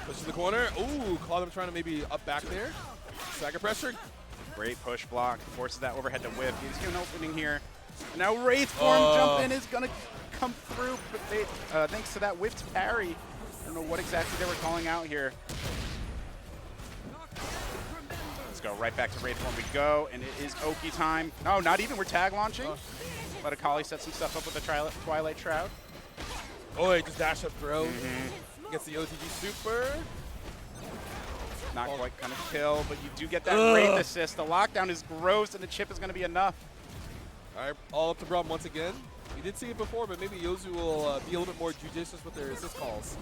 Push to the corner. Ooh, caught him trying to maybe up back there. Stagger pressure. Great push block. Forces that overhead to whip. Gives you an opening here. And now Wraith form jump in is going to come through, but they, thanks to that whipped parry. I don't know what exactly they were calling out here. Let's go right back to Wraith form we go, and it is Oki time. No, not even. We're tag launching. Let Akali set some stuff up with the Twilight Shroud. Oh, he just dash up throw. Gets the OTG super. Not quite kind of kill, but you do get that Wraith assist. The lockdown is gross, and the chip is going to be enough. All right, all up to Braum once again. We did see it before, but maybe Yozu will be a little bit more judicious with their assist calls.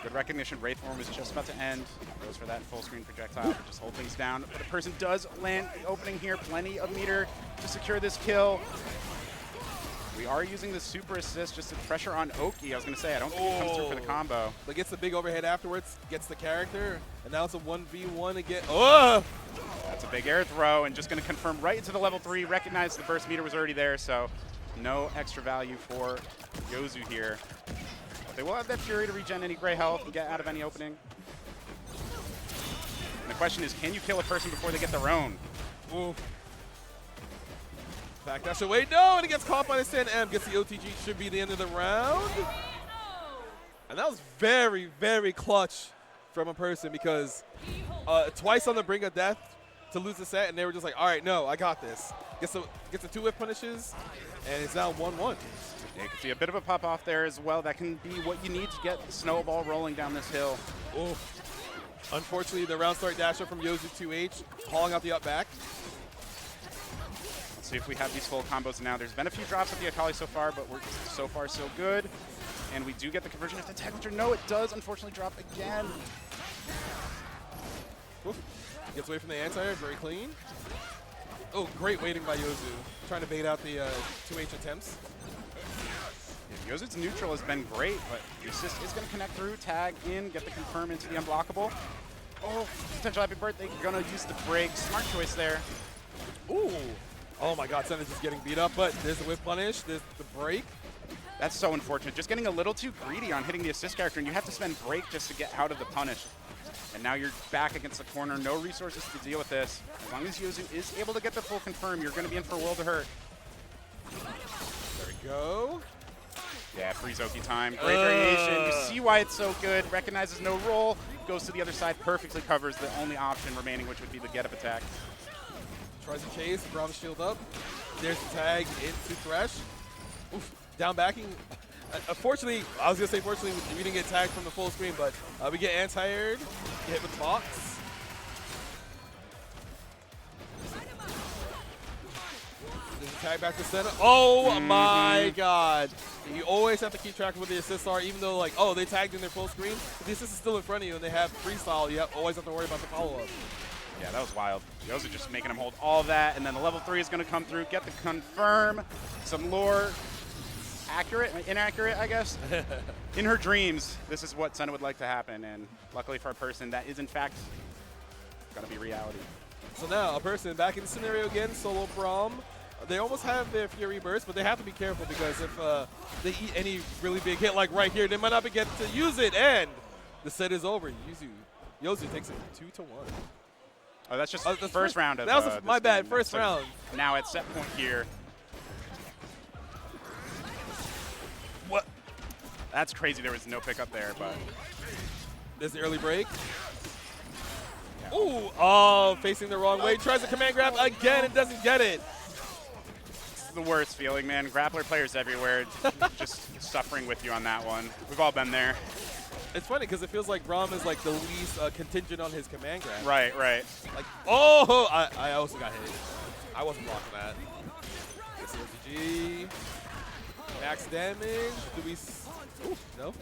Good recognition. Wraith form is just about to end. Goes for that full screen projectile. Just hold things down. But the person does land the opening here. Plenty of meter to secure this kill. We are using the super assist just to pressure on Oki. I was going to say, I don't think it comes through for the combo. But gets the big overhead afterwards, gets the character, and now it's a 1v1 again. Oh! That's a big air throw, and just going to confirm right into the level 3. Recognize the burst meter was already there, so no extra value for Yozu here. But they will have that Fury to regen any gray health and get out of any opening. And the question is, can you kill a person before they get their own? Ooh. Back dash away, no, and he gets caught by the stand M, gets the OTG, should be the end of the round. And that was very, very clutch from a person because twice on the brink of death to lose the set, and they were just like, all right, no, I got this. Gets the 2-whip punishes, and it's now 1-1. Yeah, you can see a bit of a pop off there as well. That can be what you need to get the snowball rolling down this hill. Ooh. Unfortunately, the round start dasher from Yozu 2H, hauling out the up back. See if we have these full combos now. There's been a few drops at the Akali so far, but we're so far so good. And we do get the conversion of the tech launcher. No, it does unfortunately drop again. Oof. Gets away from the anti-air, very clean. Oh, great waiting by Yozu. Trying to bait out the 2H attempts. Yeah, Yozu's neutral has been great, but the assist is going to connect through, tag in, get the confirm into the unblockable. Oh, potential happy birthday. Going to use the break. Smart choice there. Ooh. Oh my god, Senna's just getting beat up, but there's the whip punish, there's the break. That's so unfortunate. Just getting a little too greedy on hitting the assist character, and you have to spend break just to get out of the punish. And now you're back against the corner, no resources to deal with this. As long as Yozu is able to get the full confirm, you're going to be in for a world of hurt. There we go. Yeah, freeze Oki time. Great variation. You see why it's so good. Recognizes no roll, goes to the other side, perfectly covers the only option remaining, which would be the get-up attack. Tries to chase, Braum shield up. There's the tag into Thresh. Oof, down backing. Unfortunately, I was going to say fortunately, we didn't get tagged from the full screen, but we get anti-aired, hit with the box. There's a tag back to center. Oh my god. You always have to keep track of what the assists are, even though, like, oh, they tagged in their full screen. But the assist is still in front of you, and they have freestyle. You always have to worry about the follow-up. Yeah, that was wild. Yozu just making him hold all that, and then the level 3 is going to come through, get the confirm, some lore, accurate, inaccurate, I guess. In her dreams, this is what Senna would like to happen, and luckily for a person, that is in fact going to be reality. So now, a person back in the scenario again, solo Braum. They almost have their Fury Burst, but they have to be careful because if they eat any really big hit, like right here, they might not be get to use it, and the set is over. Yozu takes it 2-1. Oh, that's just the first round of that was my bad, first round. Now at set point here. What? That's crazy. There was no pickup there, but there's the early break. Yeah. Ooh, oh, facing the wrong way. Tries the command grab again and doesn't get it. This is the worst feeling, man. Grappler players everywhere just suffering with you on that one. We've all been there. It's funny because it feels like Braum is like the least contingent on his command grab. Right, right. Like, oh, I also got hit. I wasn't blocking that. This is OTG. Max damage. Do we? Ooh, no.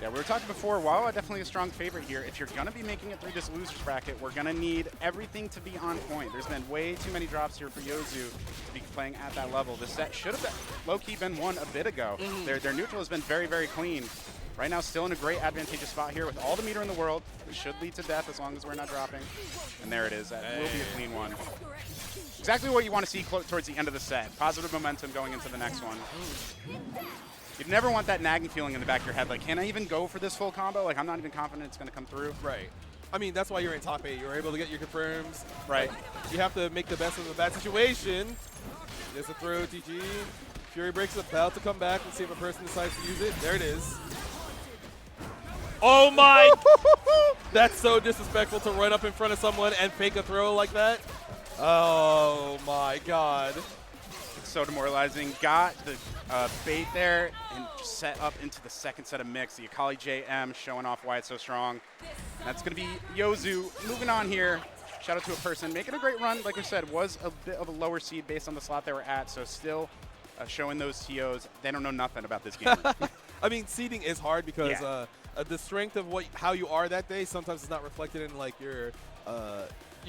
Yeah, we were talking before, Wawa definitely a strong favorite here. If you're going to be making it through this losers bracket, we're going to need everything to be on point. There's been way too many drops here for Yozu to be playing at that level. This set should have low-key been won a bit ago. Their neutral has been very, very clean. Right now, still in a great advantageous spot here with all the meter in the world. This should lead to death as long as we're not dropping. And there it is. That will be a clean one. Exactly what you want to see towards the end of the set. Positive momentum going into the next one. you'd never want that nagging feeling in the back of your head, like, can I even go for this full combo? Like, I'm not even confident it's going to come through. Right. I mean, that's why you're in top 8. You're able to get your confirms. Right. You have to make the best of a bad situation. There's a throw, TG. Fury Break's about to come back and see if a person decides to use it. There it is. Oh my! That's so disrespectful to run up in front of someone and fake a throw like that. Oh my god. It's so demoralizing. Got the bait there and just set up into the second set of mix. The Akali JM showing off why it's so strong. And that's going to be Yozu moving on here. Shout out to a person making a great run. Like we said, was a bit of a lower seed based on the slot they were at. So still showing those TOs. They don't know nothing about this game. I mean, seeding is hard because the strength of how you are that day sometimes is not reflected in like your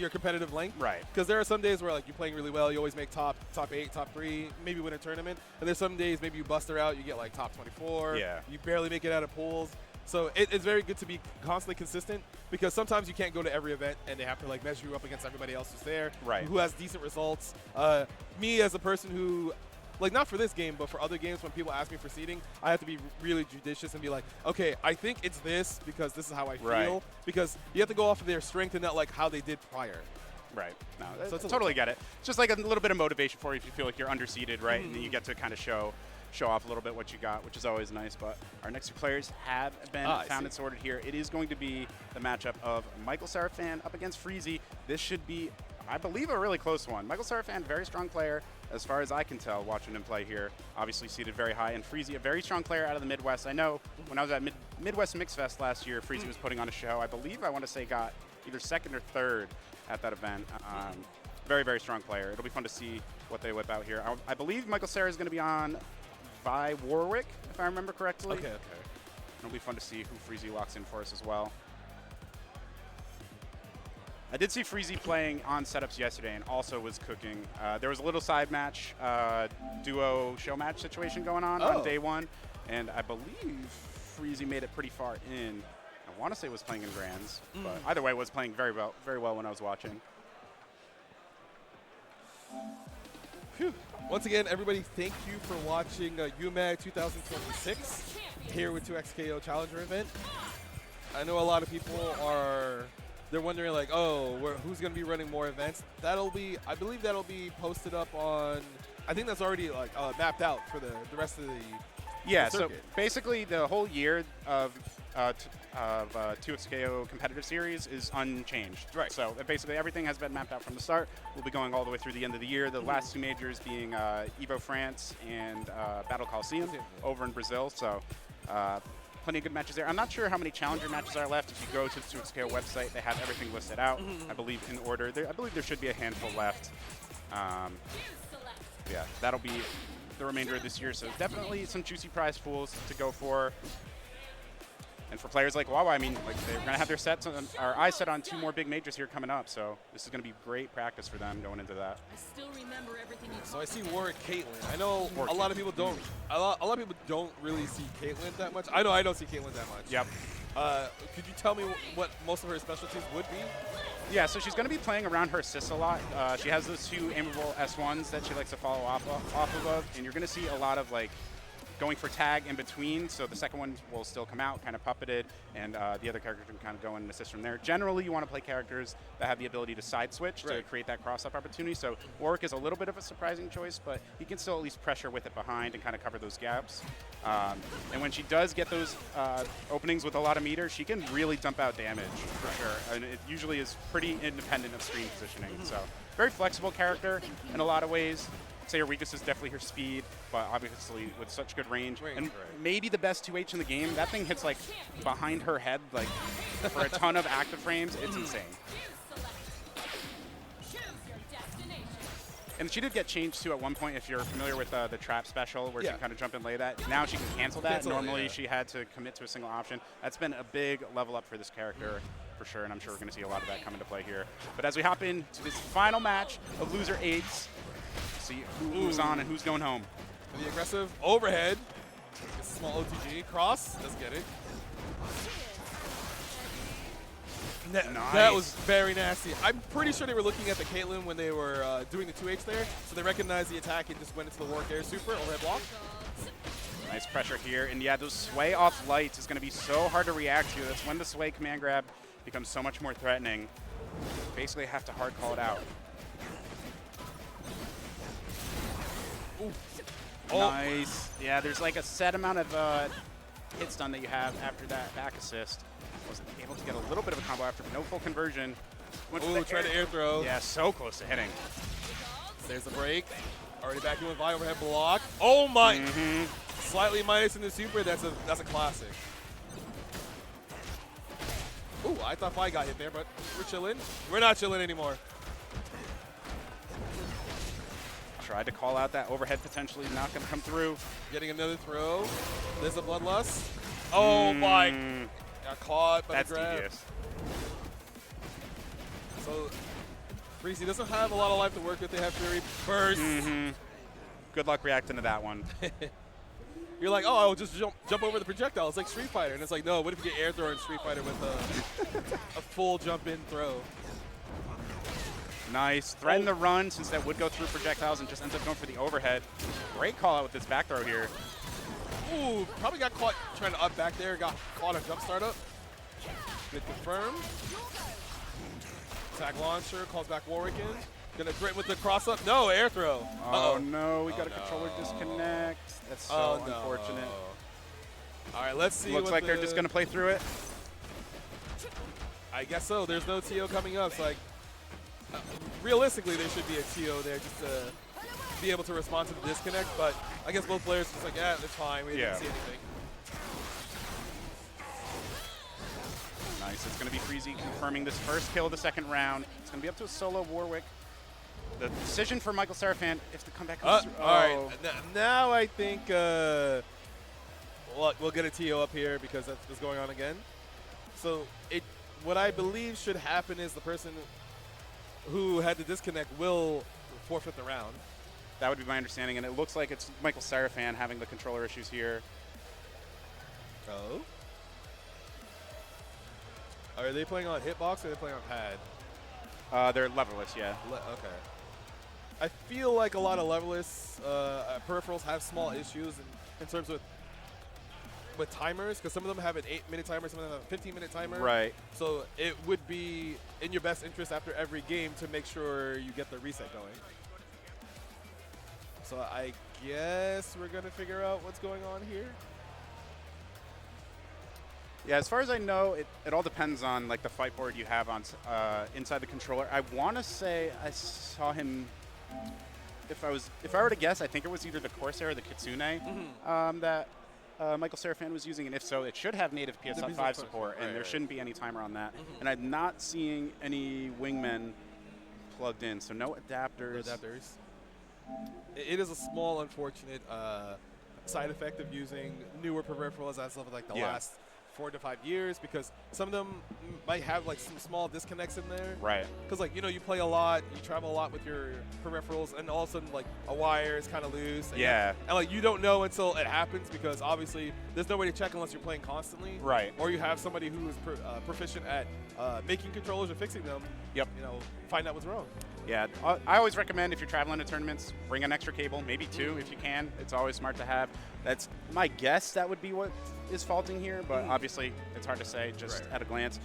competitive length. Right. Because there are some days where like you're playing really well, you always make top 8, top 3, maybe win a tournament. And there's some days maybe you bust her out, you get like top 24. Yeah. You barely make it out of pools. So it's very good to be constantly consistent because sometimes you can't go to every event and they have to like measure you up against everybody else who's there, right, who has decent results. Me as a person who, like not for this game, but for other games when people ask me for seeding, I have to be really judicious and be like, okay, I think it's this because this is how I feel. Right. Because you have to go off of their strength and not like how they did prior. Right. No, So I totally get it. It's just like a little bit of motivation for you if you feel like you're underseeded, right? And then you get to kind of show off a little bit what you got, which is always nice. But our next 2 players have been found and sorted here. It is going to be the matchup of Michael Sarafan up against Freezy. This should be, I believe, a really close one. Michael Sarafan, very strong player, as far as I can tell, watching him play here. Obviously seated very high. And Freezy, a very strong player out of the Midwest. I know when I was at Midwest Mix Fest last year, Freezy was putting on a show. I believe, I want to say, got either 2nd or 3rd at that event. Very, very strong player. It'll be fun to see what they whip out here. I believe Michael Sarah is going to be on Vi Warwick, if I remember correctly. Okay. It'll be fun to see who Freezy locks in for us as well. I did see Freezy playing on setups yesterday and also was cooking. There was a little side match, duo show match situation going on day 1, and I believe Freezy made it pretty far in. I want to say was playing in Grands, but either way was playing very well when I was watching. Phew. Once again, everybody, thank you for watching UMAD 2026 here with 2XKO Challenger event. I know a lot of people they're wondering like, oh, who's going to be running more events? I believe that'll be posted up on, I think that's already like mapped out for the rest of the so basically the whole year of 2XKO competitive series is unchanged. Right. So basically everything has been mapped out from the start. We'll be going all the way through the end of the year. The last 2 majors being Evo France and Battle Coliseum over in Brazil. So plenty of good matches there. I'm not sure how many challenger matches are left. If you go to the 2XKO website, they have everything listed out, I believe, in order. I believe there should be a handful left. Yeah, that'll be the remainder of this year. So definitely some juicy prize pools to go for. And for players like Wawa, I mean, like they're going to have their sets on, or eyes set on 2 more big majors here coming up. So this is going to be great practice for them going into that. So I see Warwick Caitlyn. I know a lot of people don't. A lot of people don't really see Caitlyn that much. I know I don't see Caitlyn that much. Yep. Could you tell me what most of her specialties would be? Yeah, so she's going to be playing around her assists a lot. She has those 2 aimable S1s that she likes to follow off of, and you're going to see a lot of like going for tag in between, so the second one will still come out, kind of puppeted, and the other character can kind of go in and assist from there. Generally, you want to play characters that have the ability to side switch to create that cross-up opportunity, so Warwick is a little bit of a surprising choice, but he can still at least pressure with it behind and kind of cover those gaps. And when she does get those openings with a lot of meter, she can really dump out damage, for sure, and it usually is pretty independent of screen positioning, so very flexible character in a lot of ways. Say her weakness is definitely her speed, but obviously with such good range. And maybe the best 2H in the game. That thing hits like behind her head, like for a ton of active frames. It's insane. And she did get changed too at one point, if you're familiar with the trap special, where she can kind of jump and lay that. Now she can cancel that. Normally she had to commit to a single option. That's been a big level up for this character, for sure, and I'm sure we're going to see a lot of that come into play here. But as we hop into this final match of loser 8s, see who's on and who's going home. The aggressive overhead. It's a small OTG. Cross. Let's get it. Nice. That was very nasty. I'm pretty sure they were looking at the Caitlyn when they were doing the 2H there, so they recognized the attack and just went into the Warwick Air Super overhead block. Nice pressure here. And yeah, those sway off lights is going to be so hard to react to. That's when the sway command grab becomes so much more threatening. Basically have to hard call it out. Ooh. Nice. Yeah, there's like a set amount of hit stun that you have after that back assist. Wasn't able to get a little bit of a combo after, but no full conversion. Ooh, try to air throw. Yeah, so close to hitting. There's the break. Already back in with Vi overhead block. Oh my! Slightly minus in the super. That's a classic. Ooh, I thought Vi got hit there, but we're chilling. We're not chilling anymore. Tried to call out that overhead, potentially not going to come through. Getting another throw. There's a bloodlust. Oh my! Got caught by the grab. That's devious. So, Freezy doesn't have a lot of life to work with. They have Fury burst. Good luck reacting to that one. You're like, oh, I'll just jump over the projectile. It's like Street Fighter. And it's like, no, what if you get air throw in Street Fighter with a full jump in throw? Nice. Threaten the run since that would go through projectiles and just ends up going for the overhead. Great call out with this back throw here. Ooh, probably got caught trying to up back there. Got caught on jump startup. Good confirm. Attack launcher, calls back Warwick in. Gonna threaten with the cross up. No, air throw. Oh no, we got a controller disconnect. That's so unfortunate. All right, let's see. Looks like they're just gonna play through it. I guess so. There's no TO coming up. So like, realistically, there should be a TO there just to be able to respond to the disconnect. But I guess both players just like, yeah, it's fine. We didn't see anything. Nice. It's going to be Freezy confirming this first kill of the second round. It's going to be up to a solo Warwick. The decision for Michael Seraphan if the comeback comes through. All right. Now I think we'll get a TO up here because that's what's going on again. So what I believe should happen is the person who had the disconnect will forfeit the round. That would be my understanding, and it looks like it's Michael Seraphan having the controller issues here. Oh. Are they playing on hitbox or are they playing on pad? They're leverless, yeah. Okay. I feel like a lot of leverless peripherals have small issues in terms with timers, because some of them have an 8-minute timer, some of them have a 15-minute timer. Right. So it would be in your best interest after every game to make sure you get the reset going. So I guess we're going to figure out what's going on here. Yeah, as far as I know, it all depends on like the fight board you have on inside the controller. I want to say I saw him. If I were to guess, I think it was either the Corsair or the Kitsune that Michael Seraphan was using, and if so, it should have native PS5 support, and there shouldn't be any timer on that. And I'm not seeing any wingmen plugged in, so no adapters. No adapters. It is a small, unfortunate side effect of using newer peripherals as of like the last 4 to 5 years, because some of them might have like some small disconnects in there. Right. Because like, you know, you play a lot, you travel a lot with your peripherals, and all of a sudden like a wire is kind of loose. And and like you don't know until it happens, because obviously there's no way to check unless you're playing constantly. Right. Or you have somebody who is proficient at making controllers or fixing them. Yep. You know, find out what's wrong. Yeah, I always recommend if you're traveling to tournaments, bring an extra cable, maybe 2 if you can. It's always smart to have. That's my guess. That would be what is faulting here, but obviously it's hard to say just at a glance.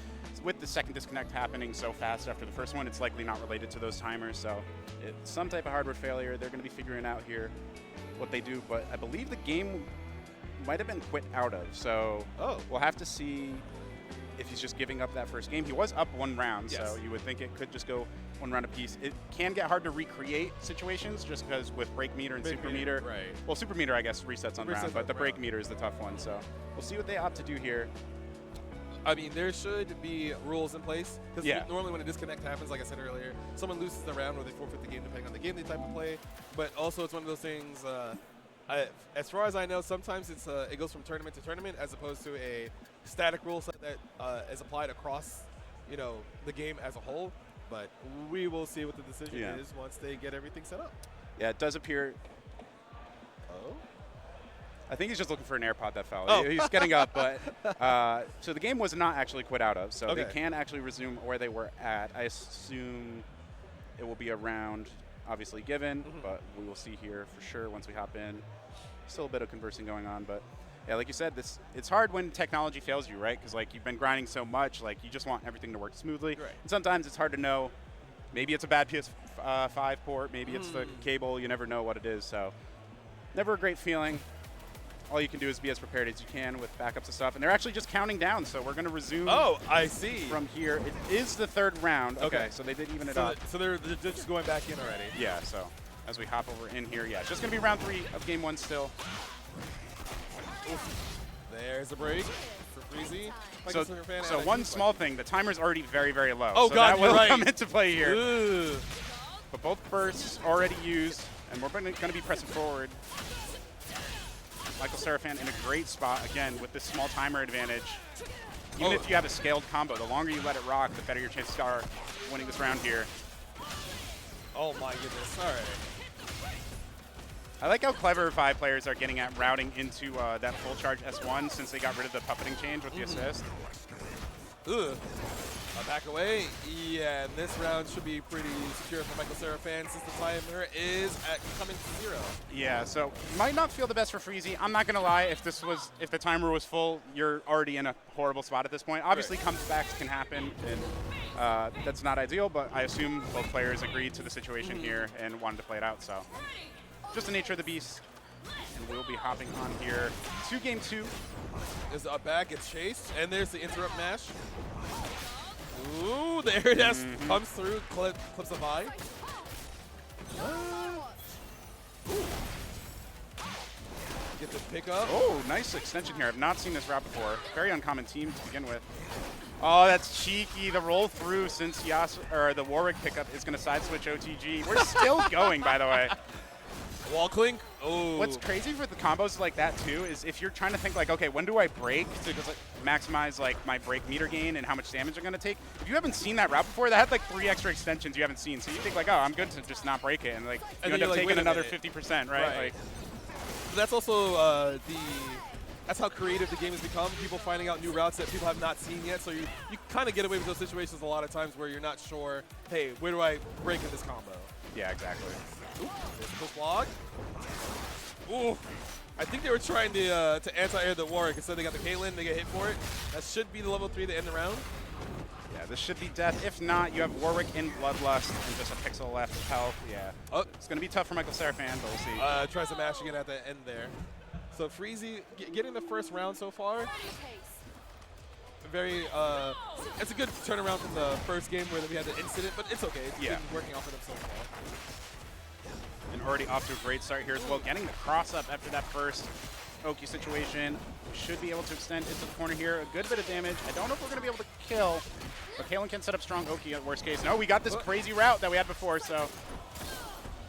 With the second disconnect happening so fast after the first one, it's likely not related to those timers, so it's some type of hardware failure. They're going to be figuring out here what they do, but I believe the game might have been quit out of, so we'll have to see if he's just giving up that first game. He was up 1 round, so you would think it could just go 1 round apiece. It can get hard to recreate situations just because with break meter and super meter. Right. Well, super meter, I guess, resets on round, but the break meter is the tough one. So we'll see what they opt to do here. I mean, there should be rules in place, because normally when a disconnect happens, like I said earlier, someone loses the round or they forfeit the game depending on the game they type of play. But also it's one of those things, as far as I know, sometimes it goes from tournament to tournament as opposed to a static rule set that is applied across, you know, the game as a whole. But we will see what the decision is once they get everything set up. Yeah, it does appear. I think he's just looking for an AirPod that fell. He's getting up, but so the game was not actually quit out of, so they can actually resume where they were at. I assume it will be a round, obviously given, but we will see here for sure once we hop in. Still a bit of conversing going on, but yeah, like you said, it's hard when technology fails you, right? Because like you've been grinding so much, like you just want everything to work smoothly. Right. And sometimes it's hard to know. Maybe it's a bad PS5 port. Maybe it's the cable. You never know what it is. So never a great feeling. All you can do is be as prepared as you can with backups and stuff. And they're actually just counting down, so we're going to resume. Oh, I see. From here. It is the third round. Okay, so they did even it up. So they're just going back in already. Yeah, so as we hop over in here, yeah, it's just going to be round 3 of game 1 still. Oof. There's a break for Freezy. So one small thing, the timer's already very, very low. Oh, so God, that will right. come into play here. Ugh. But both bursts already used, and we're going to be pressing forward. Michael Seraphan in a great spot, again, with this small timer advantage. Even if you have a scaled combo, the longer you let it rock, the better your chances are winning this round here. Oh, my goodness. All right. I like how clever Vive players are getting at routing into that full charge S1 since they got rid of the puppeting change with the assist. Ugh. Back away. Yeah, and this round should be pretty secure for Michael Seraphan since the timer is coming to 0. Yeah, so might not feel the best for Freezy. I'm not gonna lie, if the timer was full, you're already in a horrible spot at this point. Obviously, comebacks can happen, and that's not ideal. But I assume both players agreed to the situation here and wanted to play it out. So just the nature of the beast. And we'll be hopping on here to game 2. Is up back, gets chased, and there's the interrupt mash. Ooh, the Airdash comes through, clips of eye. Get the pick up. Oh, nice extension here. I've not seen this route before. Very uncommon team to begin with. Oh, that's cheeky. The roll through since the Warwick pickup is going to side switch OTG. We're still going, by the way. Wall clink. Oh. What's crazy with the combos like that too is if you're trying to think like, okay, when do I break to just like maximize like my break meter gain and how much damage I'm gonna take? If you haven't seen that route before, that had like 3 extra extensions you haven't seen. So you think like, oh, I'm good to just not break it, and like you end up taking another 50%, right? Like, that's also that's how creative the game has become. People finding out new routes that people have not seen yet. So you kind of get away with those situations a lot of times where you're not sure, hey, where do I break in this combo? Yeah, exactly. Ooh, there's a push block. Ooh, I think they were trying to anti-air the Warwick. Instead they got the Caitlyn, they get hit for it. That should be the level 3 to end the round. Yeah, this should be death. If not, you have Warwick in Bloodlust and just a pixel left of health. Yeah. Oh. It's going to be tough for Michael Seraphan, but we'll see. Tries to mash again at the end there. So Freezy getting the first round so far. Very, it's a good turnaround from the first game where we had the incident, but it's okay. It's been working out for them so far. And already off to a great start here as well. Getting the cross up after that first Oki situation. Should be able to extend into the corner here. A good bit of damage. I don't know if we're going to be able to kill, but Kalen can set up strong Oki at worst case. No, we got this crazy route that we had before, so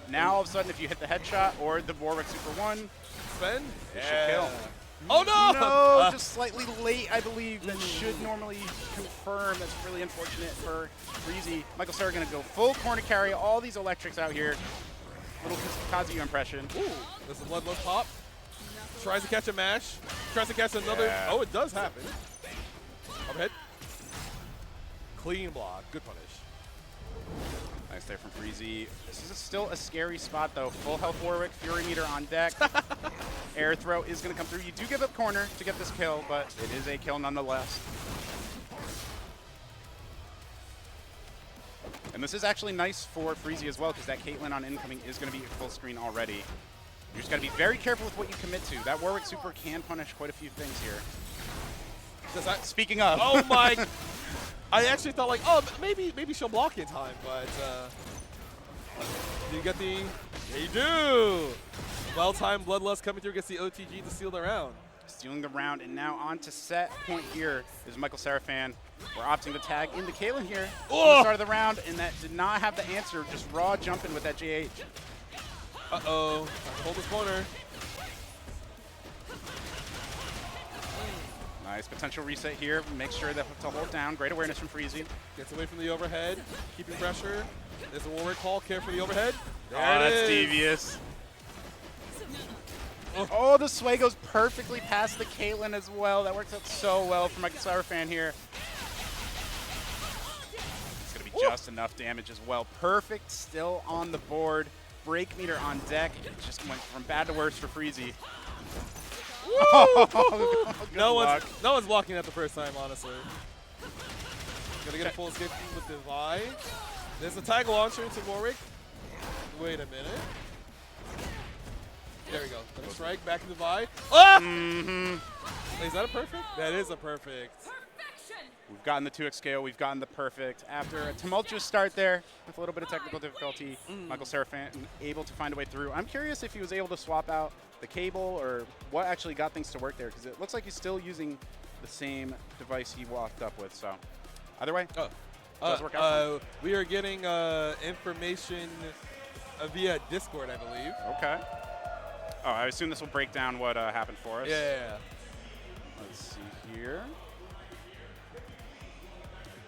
now all of a sudden if you hit the headshot or the Warwick Super 1, spend, it should kill. Oh no! No, just slightly late, I believe. That should normally confirm. That's really unfortunate for Freezy. Michael Serra going to go full corner carry, all these electrics out here. Little Kazuya impression. Ooh, there's a bloodlust pop. Tries to catch a mash. Tries to catch another. Yeah. Oh, it does happen. Overhead. Clean block. Good punish. Nice there from Freezy. This is still a scary spot, though. Full health Warwick, Fury meter on deck. Air throw is going to come through. You do give up corner to get this kill, but it is a kill nonetheless. And this is actually nice for Freezy as well, because that Caitlyn on incoming is going to be full screen already. You just got to be very careful with what you commit to. That Warwick Super can punish quite a few things here. Speaking of. Oh my! I actually thought like, oh, maybe she'll block in time, but you get the. Yeah, you do. Well-timed Bloodlust coming through, gets the OTG to seal the round. Stealing the round, and now on to set point here is Michael Seraphan. We're opting to tag into Kalen here at the start of the round, and that did not have the answer. Just raw jumping with that JH. Uh-oh. Hold this corner. Nice potential reset here. Make sure that to hold down. Great awareness from Freezy. Gets away from the overhead. Keeping pressure. There's a Warwick call. Care for the overhead. There that's devious. Oh, the sway goes perfectly past the Caitlyn as well. That works out so well for Michael Seraphan here. It's going to be just enough damage as well. Perfect still on the board. break meter on deck. It just went from bad to worse for Freezy. No one's blocking that the first time, honestly. Gonna get a full escape with the Vi. There's a tag launcher into Warwick. Wait a minute. There we go. Gonna strike back into Vi. Ah! Wait, is that a perfect? That is a perfect. We've gotten the 2x scale. We've gotten the perfect. After a tumultuous start there with a little bit of technical difficulty, Michael Seraphin able to find a way through. I'm curious if he was able to swap out the cable or what actually got things to work there, because it looks like he's still using the same device he walked up with. So either way, does work out. We are getting information via Discord, I believe. Okay. Oh, I assume this will break down what happened for us. Yeah. Let's see here.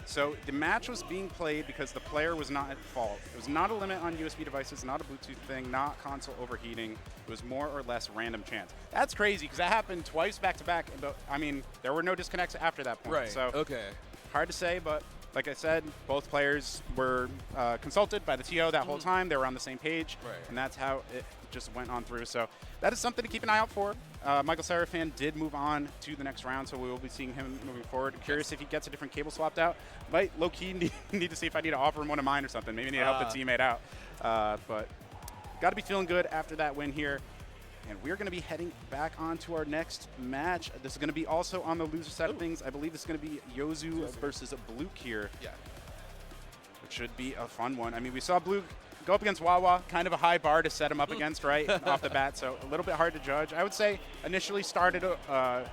So the match was being played because the player was not at fault. It was not a limit on USB devices, not a Bluetooth thing, not console overheating. It was more or less random chance. That's crazy because that happened twice back to back. But I mean, there were no disconnects after that point. Right. So okay. Hard to say, but like I said, both players were consulted by the TO that whole time. They were on the same page, and that's how it just went on through. So that is something to keep an eye out for. Michael Seraphin did move on to the next round, so we will be seeing him moving forward. Curious if he gets a different cable swapped out. Might low-key need to see if I need to offer him one of mine or something. Maybe need to help the teammate out. But got to be feeling good after that win here. And we're going to be heading back on to our next match. This is going to be also on the loser side of things. I believe this is going to be Yozu versus Blue here. Yeah. Which should be a fun one. I mean, we saw Blue go up against Wawa, kind of a high bar to set him up against, right, off the bat. So a little bit hard to judge. I would say initially started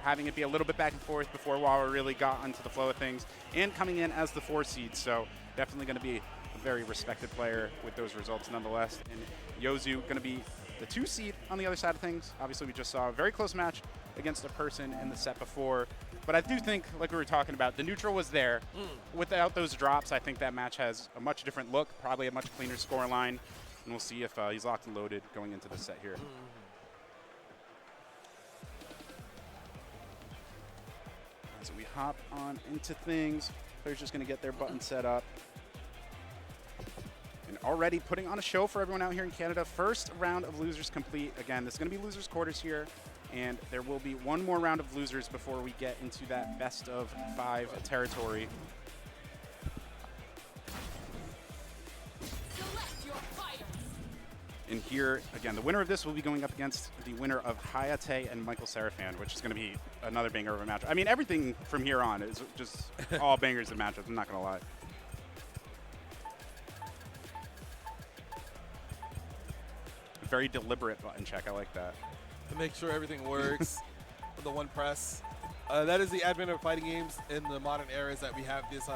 having it be a little bit back and forth before Wawa really got into the flow of things, and coming in as the 4 seed. So definitely going to be a very respected player with those results nonetheless. And Yozu going to be the 2 seed on the other side of things. Obviously, we just saw a very close match against a person in the set before. But I do think, like we were talking about, the neutral was there. Without those drops, I think that match has a much different look, probably a much cleaner score line. And we'll see if he's locked and loaded going into the set here. So we hop on into things. Players just going to get their button set up. And already putting on a show for everyone out here in Canada. First round of losers complete. Again, this is going to be losers quarters here. And there will be one more round of losers before we get into that best of 5 territory. And here, again, the winner of this will be going up against the winner of Hayate and Michael Seraphin, which is going to be another banger of a match. I mean, everything from here on is just all bangers of matchups, I'm not going to lie. Very deliberate button check, I like that. To make sure everything works with the one press. That is the advent of fighting games in the modern era, is that we have this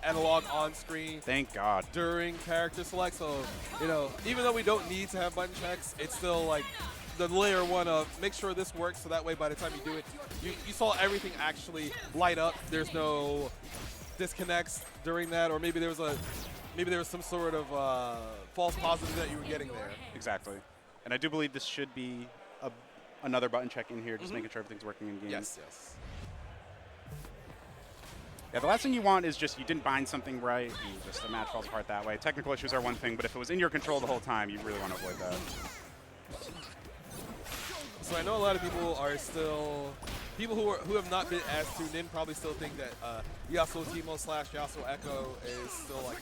analog on screen. Thank God. During character select, so you know, even though we don't need to have button checks, it's still like the layer one of make sure this works, so that way by the time you do it, you saw everything actually light up. There's no disconnects during that, or maybe there was some sort of false positive that you were getting there. Exactly. And I do believe this should be another button check in here, just making sure everything's working in game. Yes, yes. Yeah, the last thing you want is just you didn't bind something right and just the match falls apart that way. Technical issues are one thing, but if it was in your control the whole time, you really want to avoid that. So I know a lot of people are still, who have not been as tuned in probably still think that Yasuo Teemo / Yasuo Echo is still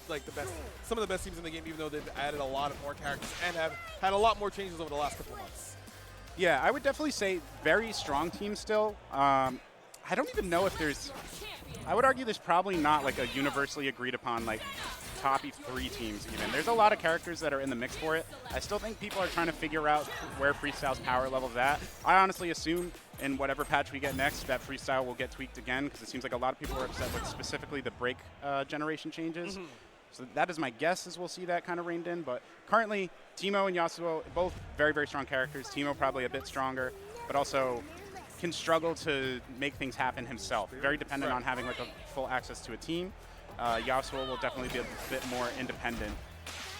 like the best, some of the best teams in the game, even though they've added a lot of more characters and have had a lot more changes over the last couple of months. Yeah, I would definitely say very strong team still. I don't even know if there's, I would argue there's probably not like a universally agreed upon like top 3 teams even. There's a lot of characters that are in the mix for it. I still think people are trying to figure out where Freestyle's power level's at. I honestly assume in whatever patch we get next that Freestyle will get tweaked again, because it seems like a lot of people are upset with specifically the break generation changes. So that is my guess, is we'll see that kind of reined in. But currently, Teemo and Yasuo, both very, very strong characters. Teemo probably a bit stronger, but also can struggle to make things happen himself. Very dependent on having like a full access to a team. Yasuo will definitely be a bit more independent.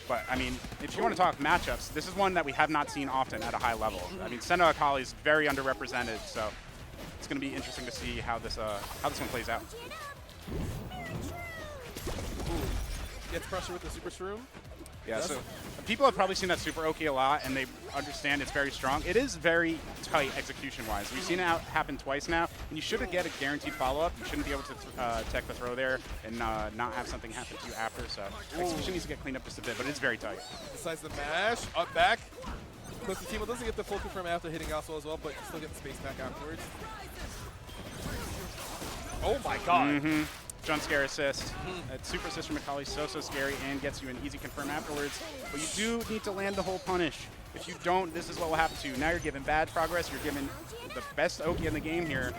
But I mean, if you want to talk matchups, this is one that we have not seen often at a high level. I mean, Senna Akali is very underrepresented, so it's going to be interesting to see how this one plays out. Gets pressure with the Super Shroom. Yeah, so people have probably seen that Super Oki a lot, and they understand it's very strong. It is very tight execution-wise. We've seen it happen twice now, and you shouldn't get a guaranteed follow-up. You shouldn't be able to tech the throw there and not have something happen to you after. So execution needs to get cleaned up just a bit, but it's very tight. Besides the mash, up back. Close to Timo doesn't get the full confirm after hitting Yasuo as well, but you still get the space back afterwards. Oh my god. Jump scare assist. That super assist from Akali is so scary and gets you an easy confirm afterwards. But you do need to land the whole punish. If you don't, this is what will happen to you. Now you're giving bad progress. You're giving the best Oki in the game here.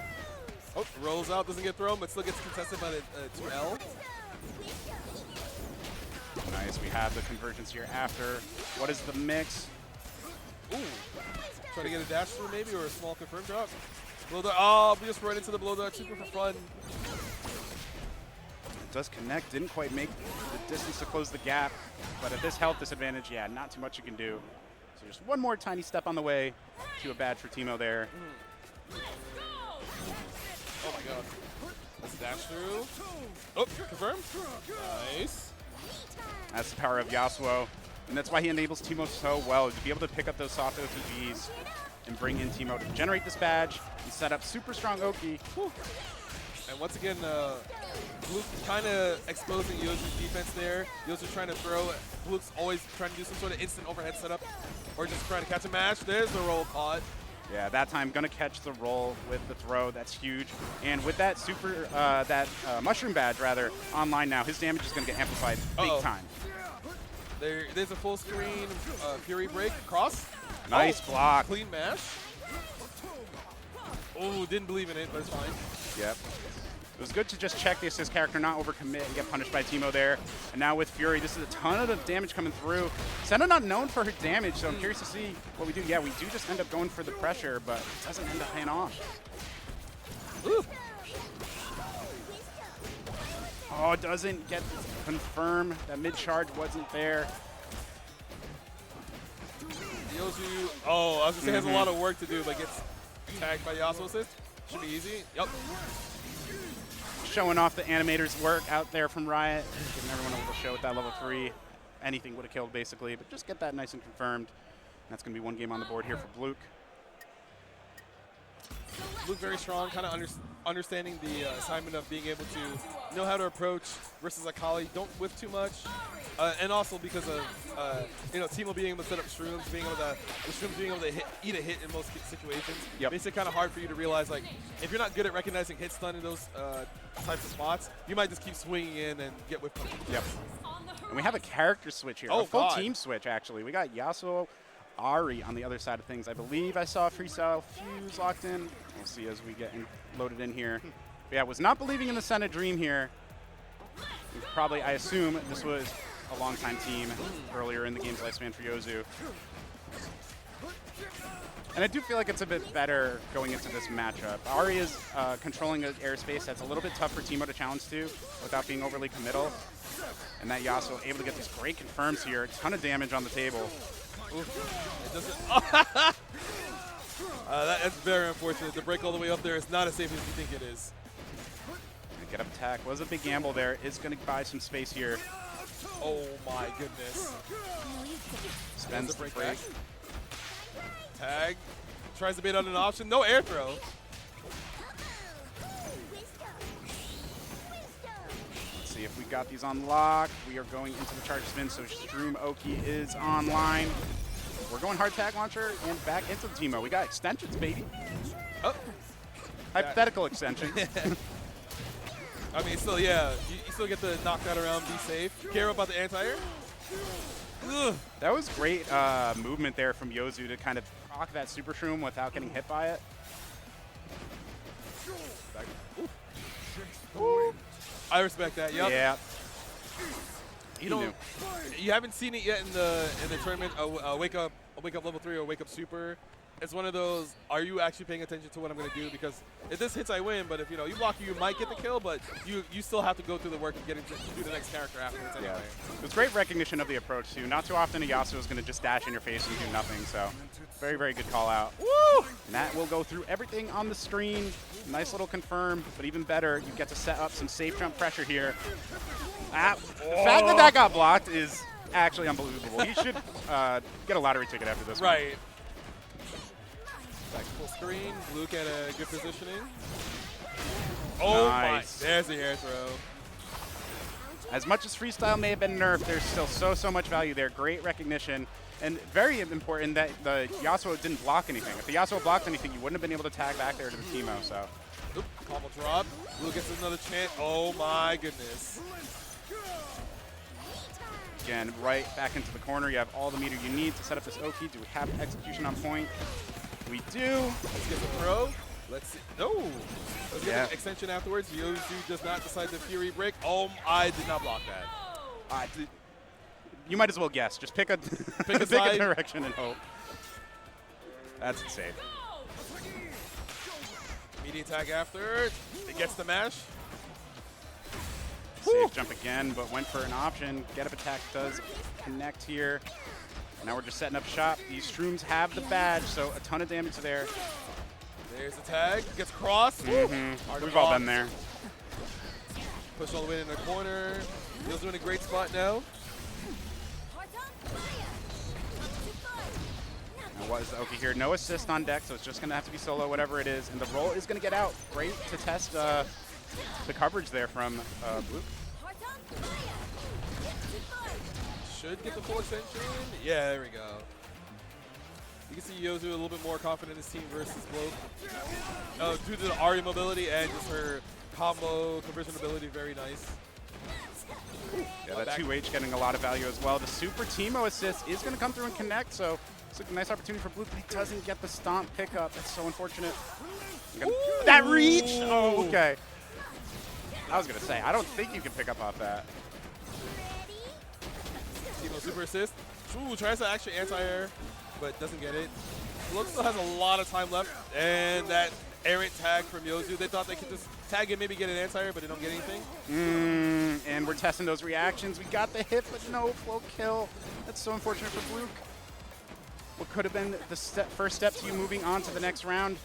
Oh, rolls out, doesn't get thrown, but still gets contested by the 2L. Nice. We have the convergence here after. What is the mix? Ooh. Try to get a dash through maybe or a small confirm drop. Blow dart. Oh, we just run into the blow dart super for fun. Does connect, didn't quite make the distance to close the gap, but at this health disadvantage, yeah, not too much you can do. So just one more tiny step on the way to a badge for Timo there. Oh my god. Let's dash through. Oh, confirm. Nice. That's the power of Yasuo, and that's why he enables Timo so well, to be able to pick up those soft OTGs and bring in Timo to generate this badge and set up super strong Oki. Whew. And once again, Luke kind of exposing Yozu's defense there. Yozu's trying to throw. Luke's always trying to do some sort of instant overhead setup or just trying to catch a match. There's the roll caught. Yeah, that time gonna catch the roll with the throw. That's huge. And with that mushroom badge rather online now, his damage is gonna get amplified big time. There's a full screen Fury break cross. Nice block. Clean mash. Oh, didn't believe in it, but it's fine. Yep. It was good to just check the assist character, not overcommit and get punished by Timo there. And now with Fury, this is a ton of damage coming through. Senna not known for her damage, so I'm curious to see what we do. Yeah, we do just end up going for the pressure, but it doesn't end up paying off. Ooh. Oh, it doesn't get confirmed. That mid-charge wasn't there. Yozu, I was gonna say has a lot of work to do, but gets tagged by Yasuo assist. Should be easy. Yep. Showing off the animator's work out there from Riot, giving everyone a little show with that level 3. Anything would have killed, basically, but just get that nice and confirmed. That's going to be one game on the board here for Bluke. Luke very strong, kind of understanding the assignment of being able to know how to approach versus Akali. Don't whiff too much, and also because of Timo being able to set up shrooms, the shrooms being able to eat a hit in most situations. Yep. Makes it kind of hard for you to realize, like, if you're not good at recognizing hit stun in those types of spots, you might just keep swinging in and get whipped. Yep. And we have a character switch here, a full team switch actually. We got Yasuo, Ari on the other side of things. I believe I saw Freestyle Fuse locked in. We'll see as we get loaded in here. But yeah, was not believing in the Senna Dream here. Probably, I assume this was a long-time team earlier in the game's lifespan for Yozu. And I do feel like it's a bit better going into this matchup. Ari is controlling an airspace that's a little bit tough for Timo to challenge to without being overly committal. And that Yasuo able to get these great confirms here. A ton of damage on the table. It doesn't. That's very unfortunate. To break all the way up there is not as safe as you think it is. Get up attack. Was a big gamble there. Is going to buy some space here. Oh my goodness. Spends the break. Tag. Tries to bait on an option. No air throw. Let's see if we got these on lock. We are going into the charge spin, so Shroom Oki is online. We're going hard tag launcher and back into the Timo. We got extensions, baby. Oh. Hypothetical extensions. I mean, still, yeah, you still get to knock that around, be safe. Care about the anti-air? That was great movement there from Yozu to kind of proc that Super Shroom without getting hit by it. Ooh. I respect that. Yep. Yeah. You haven't seen it yet in the tournament. Wake up level 3 or wake up super. It's one of those. Are you actually paying attention to what I'm going to do? Because if this hits, I win. But if you block, you might get the kill. But you still have to go through the work and get into do the next character afterwards. Anyway. Yeah. It was great recognition of the approach too. Not too often a Yasuo is going to just dash in your face and do nothing. So very, very good call out. Woo! And that will go through everything on the screen. Nice little confirm, but even better, you get to set up some safe jump pressure here. The fact that got blocked is actually unbelievable. He should get a lottery ticket after this one. Right. Back to full screen. Luke at a good positioning. Oh Nice. my! There's the air throw. As much as freestyle may have been nerfed, there's still so much value there. Great recognition. And very important that the Yasuo didn't block anything. If the Yasuo blocked anything, you wouldn't have been able to tag back there to the Teemo. So. Oop, combo drop. Luke gets another chance. Oh my goodness. Again, right back into the corner. You have all the meter you need to set up this Oki. Do we have execution on point? We do. Let's get the throw. Let's see. No. Let's get an extension afterwards. Yozu does not decide to Fury break. Oh, I did not block that. You might as well guess. Just pick a pick a direction and hope. That's safe. Media tag after. It gets the mash. Safe jump again, but went for an option. Get up attack does connect here. Now we're just setting up shop. These shrooms have the badge, so a ton of damage there. There's the tag. Gets crossed. We've all been there. Push all the way in the corner. Yozu in a great spot now. What is Oki here? No assist on deck, so it's just going to have to be solo, whatever it is. And the roll is going to get out. Great to test the coverage there from Blue. Should get the full extension. Yeah, there we go. You can see Yozu a little bit more confident in his team versus Bloke. Due to the Ari mobility and just her combo conversion ability, very nice. Yeah, that 2H getting a lot of value as well. The super Teemo assist is going to come through and connect, so it's a nice opportunity for Blue, but he doesn't get the stomp pickup. That's so unfortunate. That reach! Oh, okay. I was going to say, I don't think you can pick up off that. Teemo super assist. Ooh, tries to actually anti-air, but doesn't get it. Bloke still has a lot of time left, and that errant tag from Yozu. They thought they could just tag it, maybe get an anti-air, but they don't get anything. And we're testing those reactions. We got the hit, but no flow kill. That's so unfortunate for Blue. What could have been the first step to you moving on to the next round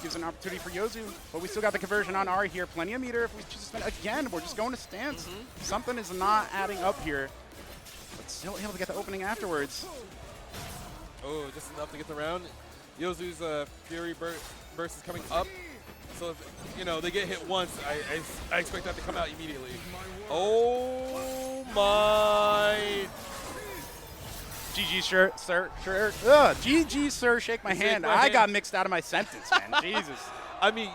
gives an opportunity for Yozu, but we still got the conversion on Ari here. Plenty of meter if we just spend, again, we're just going to stance. Something is not adding up here, but still able to get the opening afterwards. Oh, just enough to get the round. Yozu's Fury burst is coming up, so if they get hit once, I expect that to come out immediately. Oh my! GG, sir. GG, sir. Shake my hand. I got mixed out of my sentence, man. Jesus. I mean,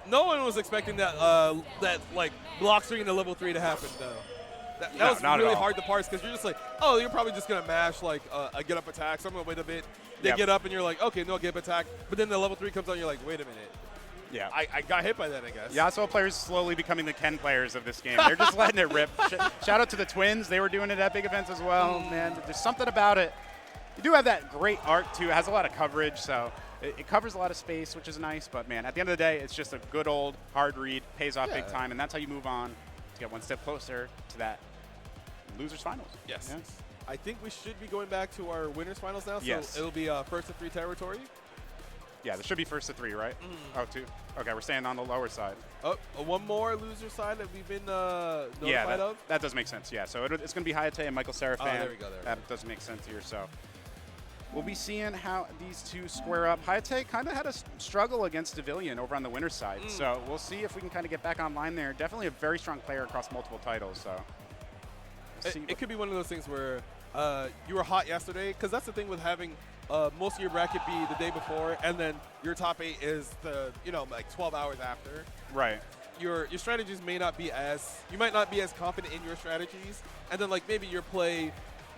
no one was expecting that like block 3 into level 3 to happen though. That was really hard to parse because you're just like, oh, you're probably just gonna mash like a get up attack. So I'm gonna wait a bit. They get up and you're like, okay, no get up attack. But then the level 3 comes on, you're like, wait a minute. Yeah. I got hit by that, I guess. Yasuo players slowly becoming the Ken players of this game. They're just letting it rip. Shout out to the Twins. They were doing it at big events as well. Man, there's something about it. You do have that great arc, too. It has a lot of coverage, so it covers a lot of space, which is nice. But, man, at the end of the day, it's just a good old hard read. Pays off big time, and that's how you move on to get one step closer to that losers finals. Yes. I think we should be going back to our winners finals now. So it'll be first to 3 territory. Yeah, there should be first to 3, right? Oh, 2. Okay, we're staying on the lower side. Oh, one more loser side that we've been notified of? That does make sense, yeah. So it's going to be Hayate and Michael Seraphin. Oh, there we go. That does make sense here. So we'll be seeing how these two square up. Hayate kind of had a struggle against Devillion over on the winner's side. So we'll see if we can kind of get back online there. Definitely a very strong player across multiple titles. So it could be one of those things where you were hot yesterday, because that's the thing with having most of your bracket be the day before, and then your top 8 is like 12 hours after. Right. Your strategies may not be you might not be as confident in your strategies, and then like maybe your play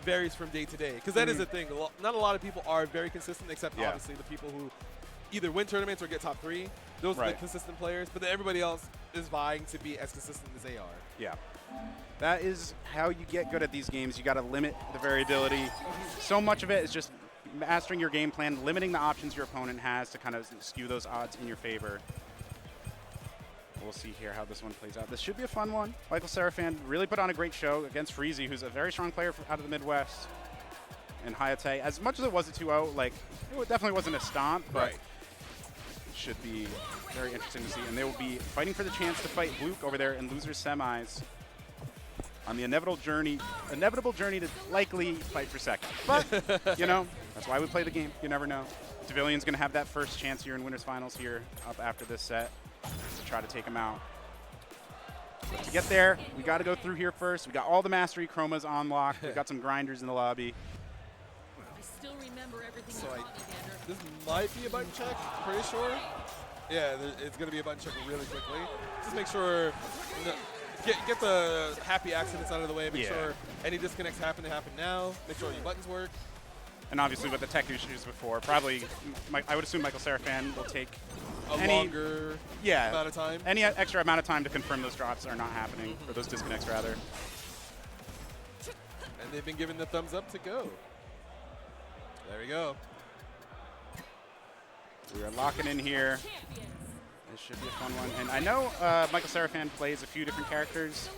varies from day to day, because that is the thing. Not a lot of people are very consistent, except obviously the people who either win tournaments or get top 3. Those are the consistent players, but then everybody else is vying to be as consistent as they are. Yeah. That is how you get good at these games. You got to limit the variability. So much of it is just mastering your game plan, limiting the options your opponent has to kind of skew those odds in your favor. We'll see here how this one plays out. This should be a fun one. Michael Seraphin really put on a great show against Freezy, who's a very strong player out of the Midwest. And Hayate, as much as it was a 2-0, like, it definitely wasn't a stomp, but it should be very interesting to see. And they will be fighting for the chance to fight Luke over there in losers semis. on the inevitable journey to likely fight for second. But, you know, that's why we play the game. You never know. Devillian's going to have that first chance here in Winners Finals here up after this set to try to take him out. But to get there, we got to go through here first. We got all the Mastery Chromas on lock. We've got some grinders in the lobby. I still remember everything So you taught me, Xander. this might be a button check, pretty sure. Yeah, it's going to be a button check really quickly. Just make sure, get the happy accidents out of the way. Make sure any disconnects happen to happen now. Make sure your buttons work. And obviously with the tech issues before, probably, I would assume Michael Seraphan will take A longer amount of time. Any extra amount of time to confirm those drops are not happening, or those disconnects rather. And they've been given the thumbs up to go. There we go. We are locking in here. This should be a fun one. And I know Michael Seraphan plays a few different characters.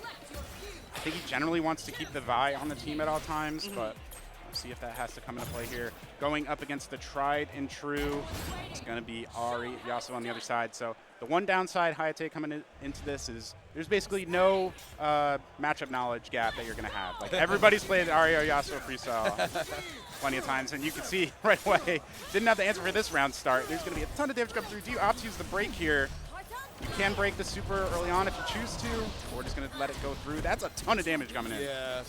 I think he generally wants to keep the Vi on the team at all times, but we'll see if that has to come into play here. Going up against the tried and true, it's going to be Ari Yasuo on the other side. So the one downside Hayate coming into this is there's basically no matchup knowledge gap that you're going to have. Like everybody's played Ari Yasuo freestyle plenty of times, and you can see right away, didn't have the answer for this round start. There's going to be a ton of damage coming through. Do you opt to use the break here? You can break the super early on if you choose to, or we're just going to let it go through. That's a ton of damage coming in. Yeah.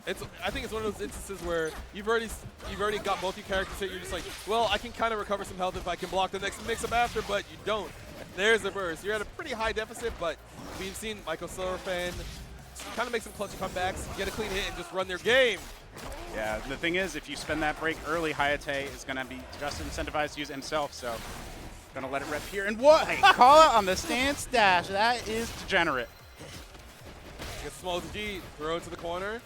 I think it's one of those instances where you've already got both your characters hit. You're just like, well, I can kind of recover some health if I can block the next mix-up after, but you don't. There's a burst. You're at a pretty high deficit, but we've seen Michael Seraphan kind of make some clutch comebacks, get a clean hit, and just run their game. Yeah, the thing is, if you spend that break early, Hayate is going to be just incentivized to use it himself, so going to let it rep here. And what? A call out on the stance dash. That is degenerate. Gets small to G, throw it to the corner.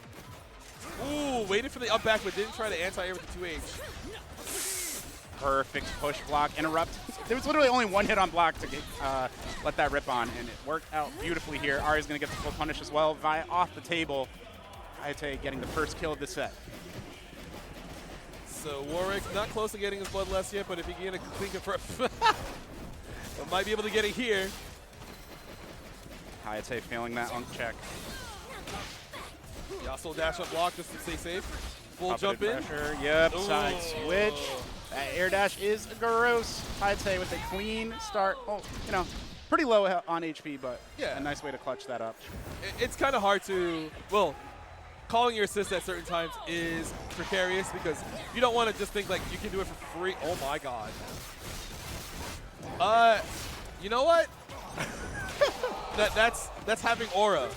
Ooh, waited for the up back, but didn't try to anti-air with the 2H. Perfect push block, interrupt. There was literally only one hit on block to get, let that rip on, and it worked out beautifully here. Ari's going to get the full punish as well. Vi off the table. Hayate getting the first kill of the set. So Warwick not close to getting his bloodlust yet, but if he can get a clean confirm, but might be able to get it here. Hayate failing that unk check. Yasuo dash up block just to stay safe. Full Puppeted jump in. Pressure. Yep, Ooh. side switch. That air dash is gross. Hayate with a clean start. Oh, you know, pretty low on HP, but Yeah. a nice way to clutch that up. It's kind of hard to, well, calling your assist at certain times is precarious because you don't want to just think like you can do it for free. Oh my god. You know what? that's having aura.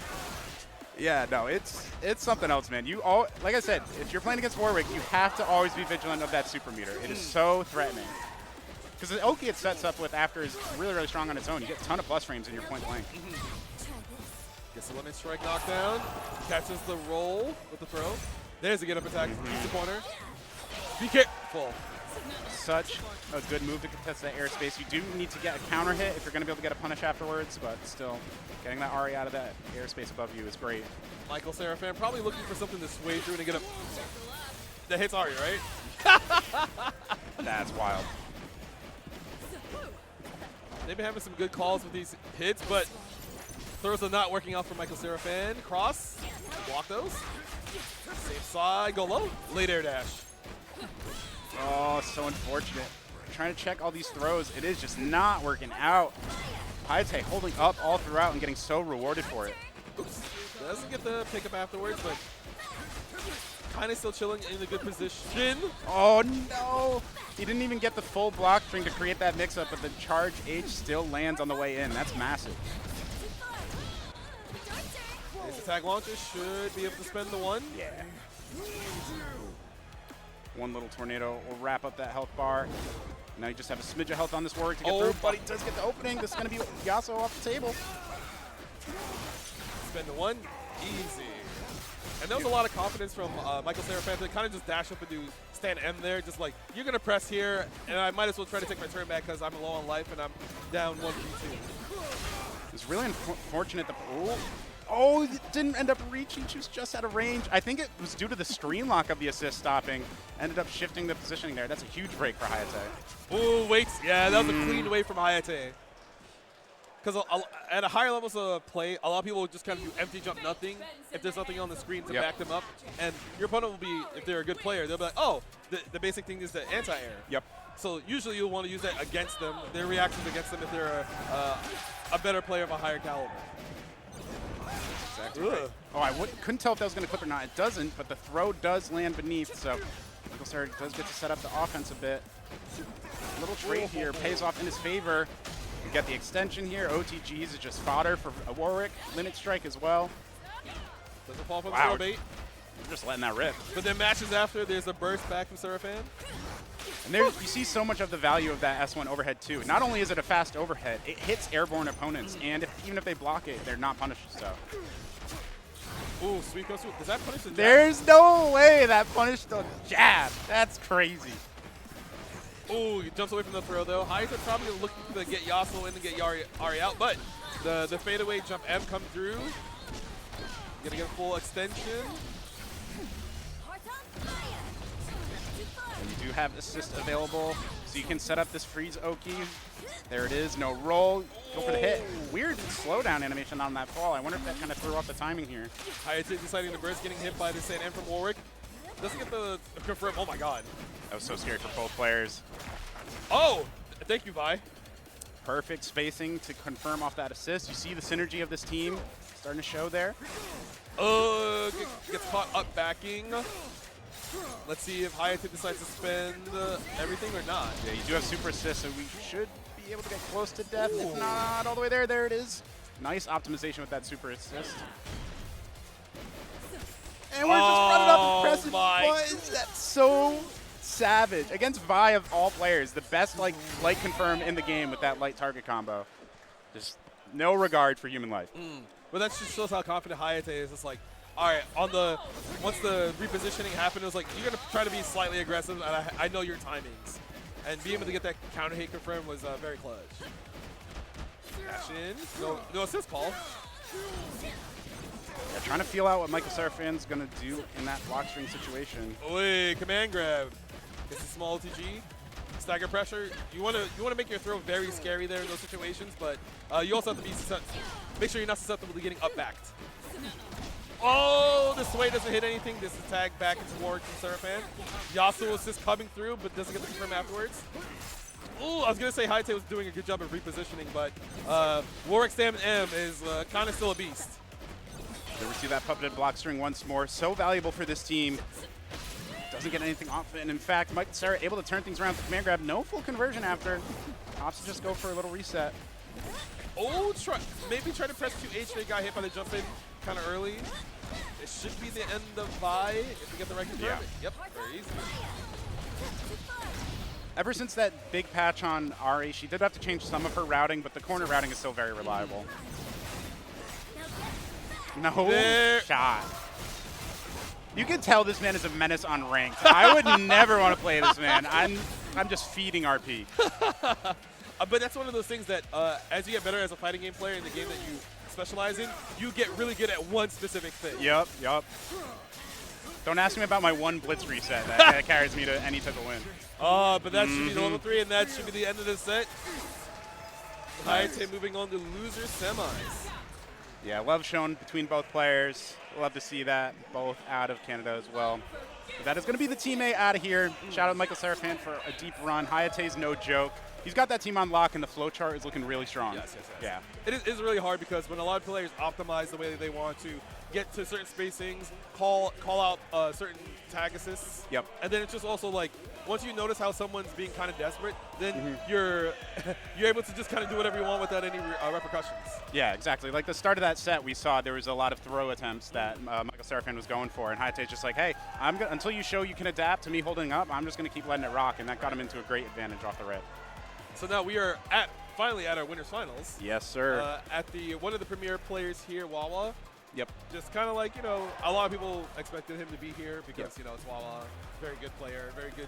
Yeah, no, it's something else, man. Like I said, if you're playing against Warwick, you have to always be vigilant of that super meter. It is so threatening. Because the Oki it sets up with after is really, really strong on its own. You get a ton of plus frames in your point blank. Gets the limit strike knockdown. Catches the roll with the throw. There's a get up attack. Keeps the corner. Be careful. Such a good move to contest that airspace. You do need to get a counter hit if you're going to be able to get a punish afterwards, but still, getting that Ari out of that airspace above you is great. Michael Seraphan probably looking for something to sway through to get up. That hits Ari, right? That's wild. They've been having some good calls with these hits, but throws are not working out for Michael Seraphan. Cross, block those. Same side, go low. Late air dash. Oh, so unfortunate. Trying to check all these throws. It is just not working out. Hayate holding up all throughout and getting so rewarded for it. Oops. Doesn't get the pickup afterwards, but kind of still chilling in a good position. Oh, no. He didn't even get the full block string to create that mix-up, but the charge H still lands on the way in. That's massive. His attack launcher should be able to spend the one. Yeah. One little tornado will wrap up that health bar. Now you just have a smidge of health on this Warwick to get through, but he does get the opening. This is going to be Yasuo off the table. Spend the one. Easy. And there was a lot of confidence from Michael Seraphan to kind of just dash up and do stand M there. Just like, you're going to press here, and I might as well try to take my turn back because I'm low on life and I'm down 1v2. It's really unfortunate that oh, it didn't end up reaching. She was just out of range. I think it was due to the screen lock of the assist stopping. Ended up shifting the positioning there. That's a huge break for Hayate. Ooh, wait. Yeah, that was a clean way from Hayate. because at a higher levels of play, a lot of people just kind of do empty jump nothing if there's nothing on the screen to back them up. And your opponent will be, if they're a good player, they'll be like, oh, the basic thing is the anti-air. Yep. So usually you'll want to use that against them, their reactions against them if they're a better player of a higher caliber. Exactly right. Oh, I couldn't tell if that was going to clip or not. It doesn't, but the throw does land beneath, so Michael Sarah does get to set up the offense a bit. A little trade here pays off in his favor. We get the extension here. OTGs is just fodder for a Warwick. Limit strike as well. Doesn't fall for the Wow. throw bait. We're just letting that rip. But then matches after, there's a burst back from Seraphan. And there you see so much of the value of that S1 overhead too. Not only is it a fast overhead, it hits airborne opponents, and even if they block it, they're not punished. So. Ooh, sweet goes through. Does that punish the jab? There's no way that punished the jab. That's crazy. Ooh, he jumps away from the throw though. Hayate probably looking to get Yasuo in and get Ari out, but the fadeaway jump M come through. Gonna get a full extension. And you do have assist available, so you can set up this freeze Oki. There it is, no roll. Go for the hit. Weird slowdown animation on that fall. I wonder if that kind of threw off the timing here. Hayate deciding the burst, getting hit by the St. M from Warwick. Doesn't get the confirm. Oh my god. That was so scary for both players. Oh, thank you, Vi. Perfect spacing to confirm off that assist. You see the synergy of this team starting to show there. Gets caught up backing. Let's see if Hayate decides to spend everything or not. Yeah, you do have super assist, so we should be able to get close to death. If not all the way there, there it is. Nice optimization with that super assist. And we're just running up and pressing buttons. That's so savage. Against Vi of all players, the best light confirm in the game with that light target combo. Just no regard for human life. But that just shows how confident Hayate is. It's like, all right, once the repositioning happened, it was like, you're going to try to be slightly aggressive, and I know your timings. And being able to get that counter hit confirmed was very clutch. Dash in. No assist call. Yeah, trying to feel out what Michael Seraphan's going to do in that block string situation. Wait, command grab. It's a small TG. Stagger pressure. You want to make your throw very scary there in those situations, but you also have to be make sure you're not susceptible to getting up backed. Oh, the sway doesn't hit anything. This is tagged back into Warwick from Seraphan. Yasuo assist coming through, but doesn't get the confirm afterwards. Ooh, I was going to say Hayate was doing a good job of repositioning, but Warwick's Stam M is kind of still a beast. There we see that puppeted block string once more. So valuable for this team. Doesn't get anything off it. And in fact, Mike Sarah able to turn things around with the command grab. No full conversion after. Opts to just go for a little reset. Oh, maybe try to press 2H. They got hit by the jump in kind of early. It should be the end of Vi if we get the right confirm. Yeah. Yep, very easy. Ever since that big patch on Ari, she did have to change some of her routing, but the corner routing is still very reliable. No shot. You can tell this man is a menace on ranked. I would never want to play this man. I'm just feeding RP. But that's one of those things that as you get better as a fighting game player in the game that you specialize in, you get really good at one specific thing. Yep. Don't ask me about my one blitz reset. That carries me to any type of win. But that should be the level 3, and that should be the end of the set. Hayate moving on to loser semis. Yeah, love shown between both players. Love to see that, both out of Canada as well. But that is going to be the teammate out of here. Shout out to Michael Seraphan for a deep run. Hayate's no joke. He's got that team on lock, and the flow chart is looking really strong. Yes. Yeah. It is really hard because when a lot of players optimize the way that they want to get to certain spacings, call out certain tag assists. Yep. And then it's just also like, once you notice how someone's being kind of desperate, then you're able to just kind of do whatever you want without any repercussions. Yeah, exactly. Like the start of that set, we saw there was a lot of throw attempts that Michael Seraphan was going for, and Hayate's just like, hey, until you show you can adapt to me holding up, I'm just going to keep letting it rock, and that got him into a great advantage off the rip. So now we are finally at our winners finals. Yes, sir. At one of the premier players here, Wawa. Yep. Just kind of like, a lot of people expected him to be here because, it's Wawa. Very good player, very good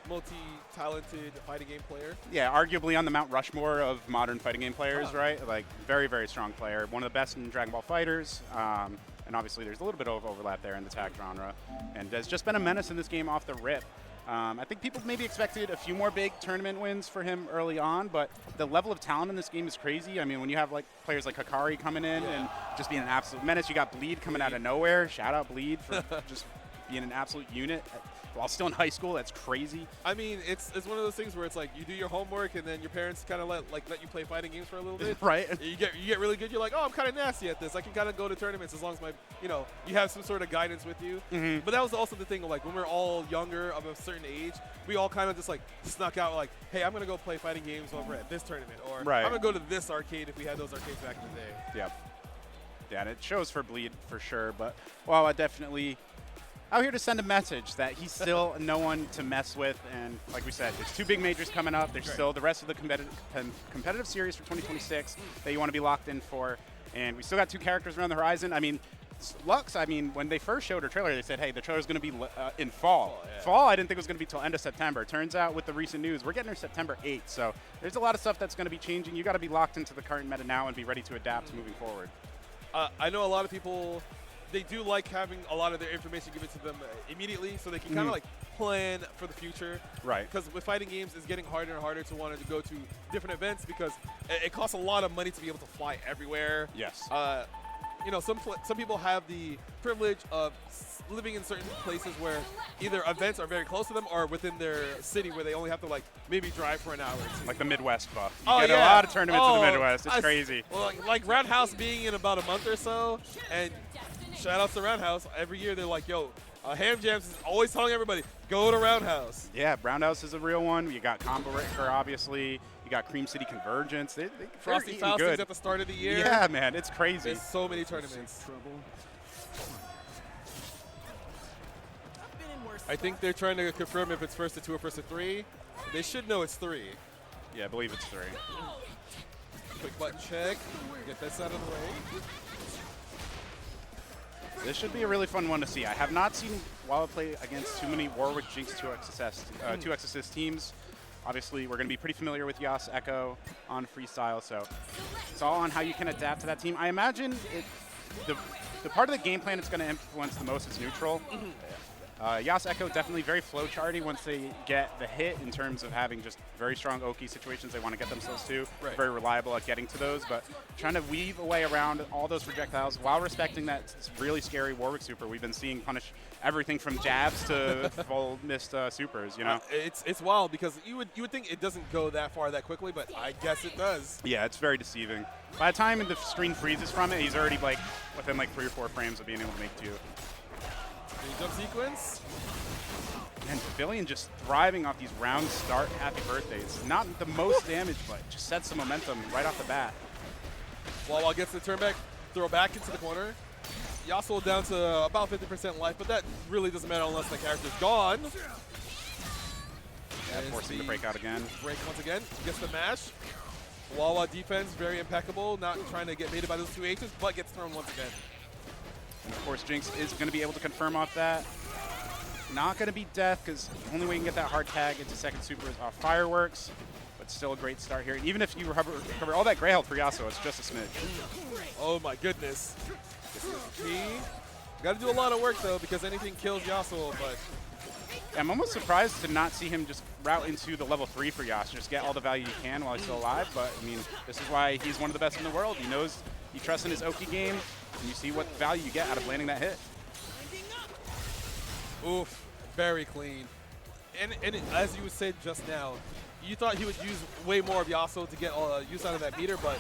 multi-talented fighting game player. Yeah, arguably on the Mount Rushmore of modern fighting game players, right? Like, very, very strong player. One of the best in Dragon Ball Fighters. And obviously there's a little bit of overlap there in the tag genre. And has just been a menace in this game off the rip. I think people maybe expected a few more big tournament wins for him early on, but the level of talent in this game is crazy. I mean, when you have like players like Hikari coming in and just being an absolute menace, you got Bleed coming out of nowhere. Shout out Bleed for just being an absolute unit while still in high school. That's crazy. I mean, it's one of those things where it's like you do your homework and then your parents kind of let you play fighting games for a little bit. Right. You get really good. You're like, oh, I'm kind of nasty at this. I can kind of go to tournaments as long as you have some sort of guidance with you. But that was also the thing. Like when we're all younger of a certain age, we all kind of just like snuck out like, hey, I'm gonna go play fighting games over at this tournament, or I'm gonna go to this arcade if we had those arcades back in the day. Yeah, and it shows for Bleed for sure. But well, I definitely out here to send a message that he's still no one to mess with. And like we said, there's 2 big majors coming up. There's still the rest of the competitive series for 2026 that you want to be locked in for. And we still got 2 characters around the horizon. I mean, Lux, when they first showed her trailer, they said, hey, the trailer's going to be in fall. Fall, I didn't think it was going to be till end of September. Turns out with the recent news, we're getting her September 8th. So there's a lot of stuff that's going to be changing. You got to be locked into the current meta now and be ready to adapt moving forward. I know a lot of people, they do like having a lot of their information given to them immediately so they can kind of like plan for the future. Right. Because with fighting games, it's getting harder and harder to want to go to different events because it costs a lot of money to be able to fly everywhere. Yes. Some people have the privilege of living in certain places where either events are very close to them or within their city where they only have to like maybe drive for an hour or 2. Like the Midwest buff. You get a lot of tournaments in the Midwest. It's crazy. Well, like Roundhouse being in about a month or so, and shout out to Roundhouse. Every year they're like, yo, Ham Jams is always telling everybody, go to Roundhouse. Yeah, Roundhouse is a real one. You got Combo Breaker, obviously. You got Cream City Convergence. Frosty Faustings at the start of the year. Yeah, man, it's crazy. There's so many tournaments. I think they're trying to confirm if it's first to 2 or first to 3. They should know it's 3. Yeah, I believe it's 3. Quick button check. Get this out of the way. This should be a really fun one to see. I have not seen Wawa play against too many Warwick Jinx 2XSS teams. Obviously, we're going to be pretty familiar with Yas Echo on Freestyle, so it's all on how you can adapt to that team. I imagine the part of the game plan it's going to influence the most is neutral. Yas Echo definitely very flowcharty once they get the hit in terms of having just very strong Oki situations they want to get themselves to. Right. Very reliable at getting to those, but trying to weave a way around all those projectiles while respecting that really scary Warwick super we've been seeing punish everything from jabs to full missed supers, you know? It's wild because you would think it doesn't go that far that quickly, but I guess it does. Yeah, it's very deceiving. By the time the screen freezes from it, he's already like within like 3 or 4 frames of being able to make 2. Jump sequence. And Pavilion just thriving off these round start happy birthdays. Not the most damage, but just sets some momentum right off the bat. Wawa gets the turn back, throw back into the corner. Yasuo down to about 50% life, but that really doesn't matter unless the character's gone. Yeah, forcing the break out again. Break once again, gets the mash. Wawa defense, very impeccable, not trying to get baited by those 2 H's, but gets thrown once again. And of course, Jinx is going to be able to confirm off that. Not going to be death, because the only way you can get that hard tag into second super is off Fireworks, but still a great start here. Even if you recover all that gray health for Yasuo, it's just a smidge. Oh my goodness. This is key. Got to do a lot of work, though, because anything kills Yasuo, but... I'm almost surprised to not see him just route into the level 3 for Yasuo, just get all the value he can while he's still alive, but, I mean, this is why he's one of the best in the world. He knows, he trusts in his Oki game, and you see what value you get out of landing that hit. Oof, very clean. And as you said just now, you thought he would use way more of Yasuo to get use out of that meter, but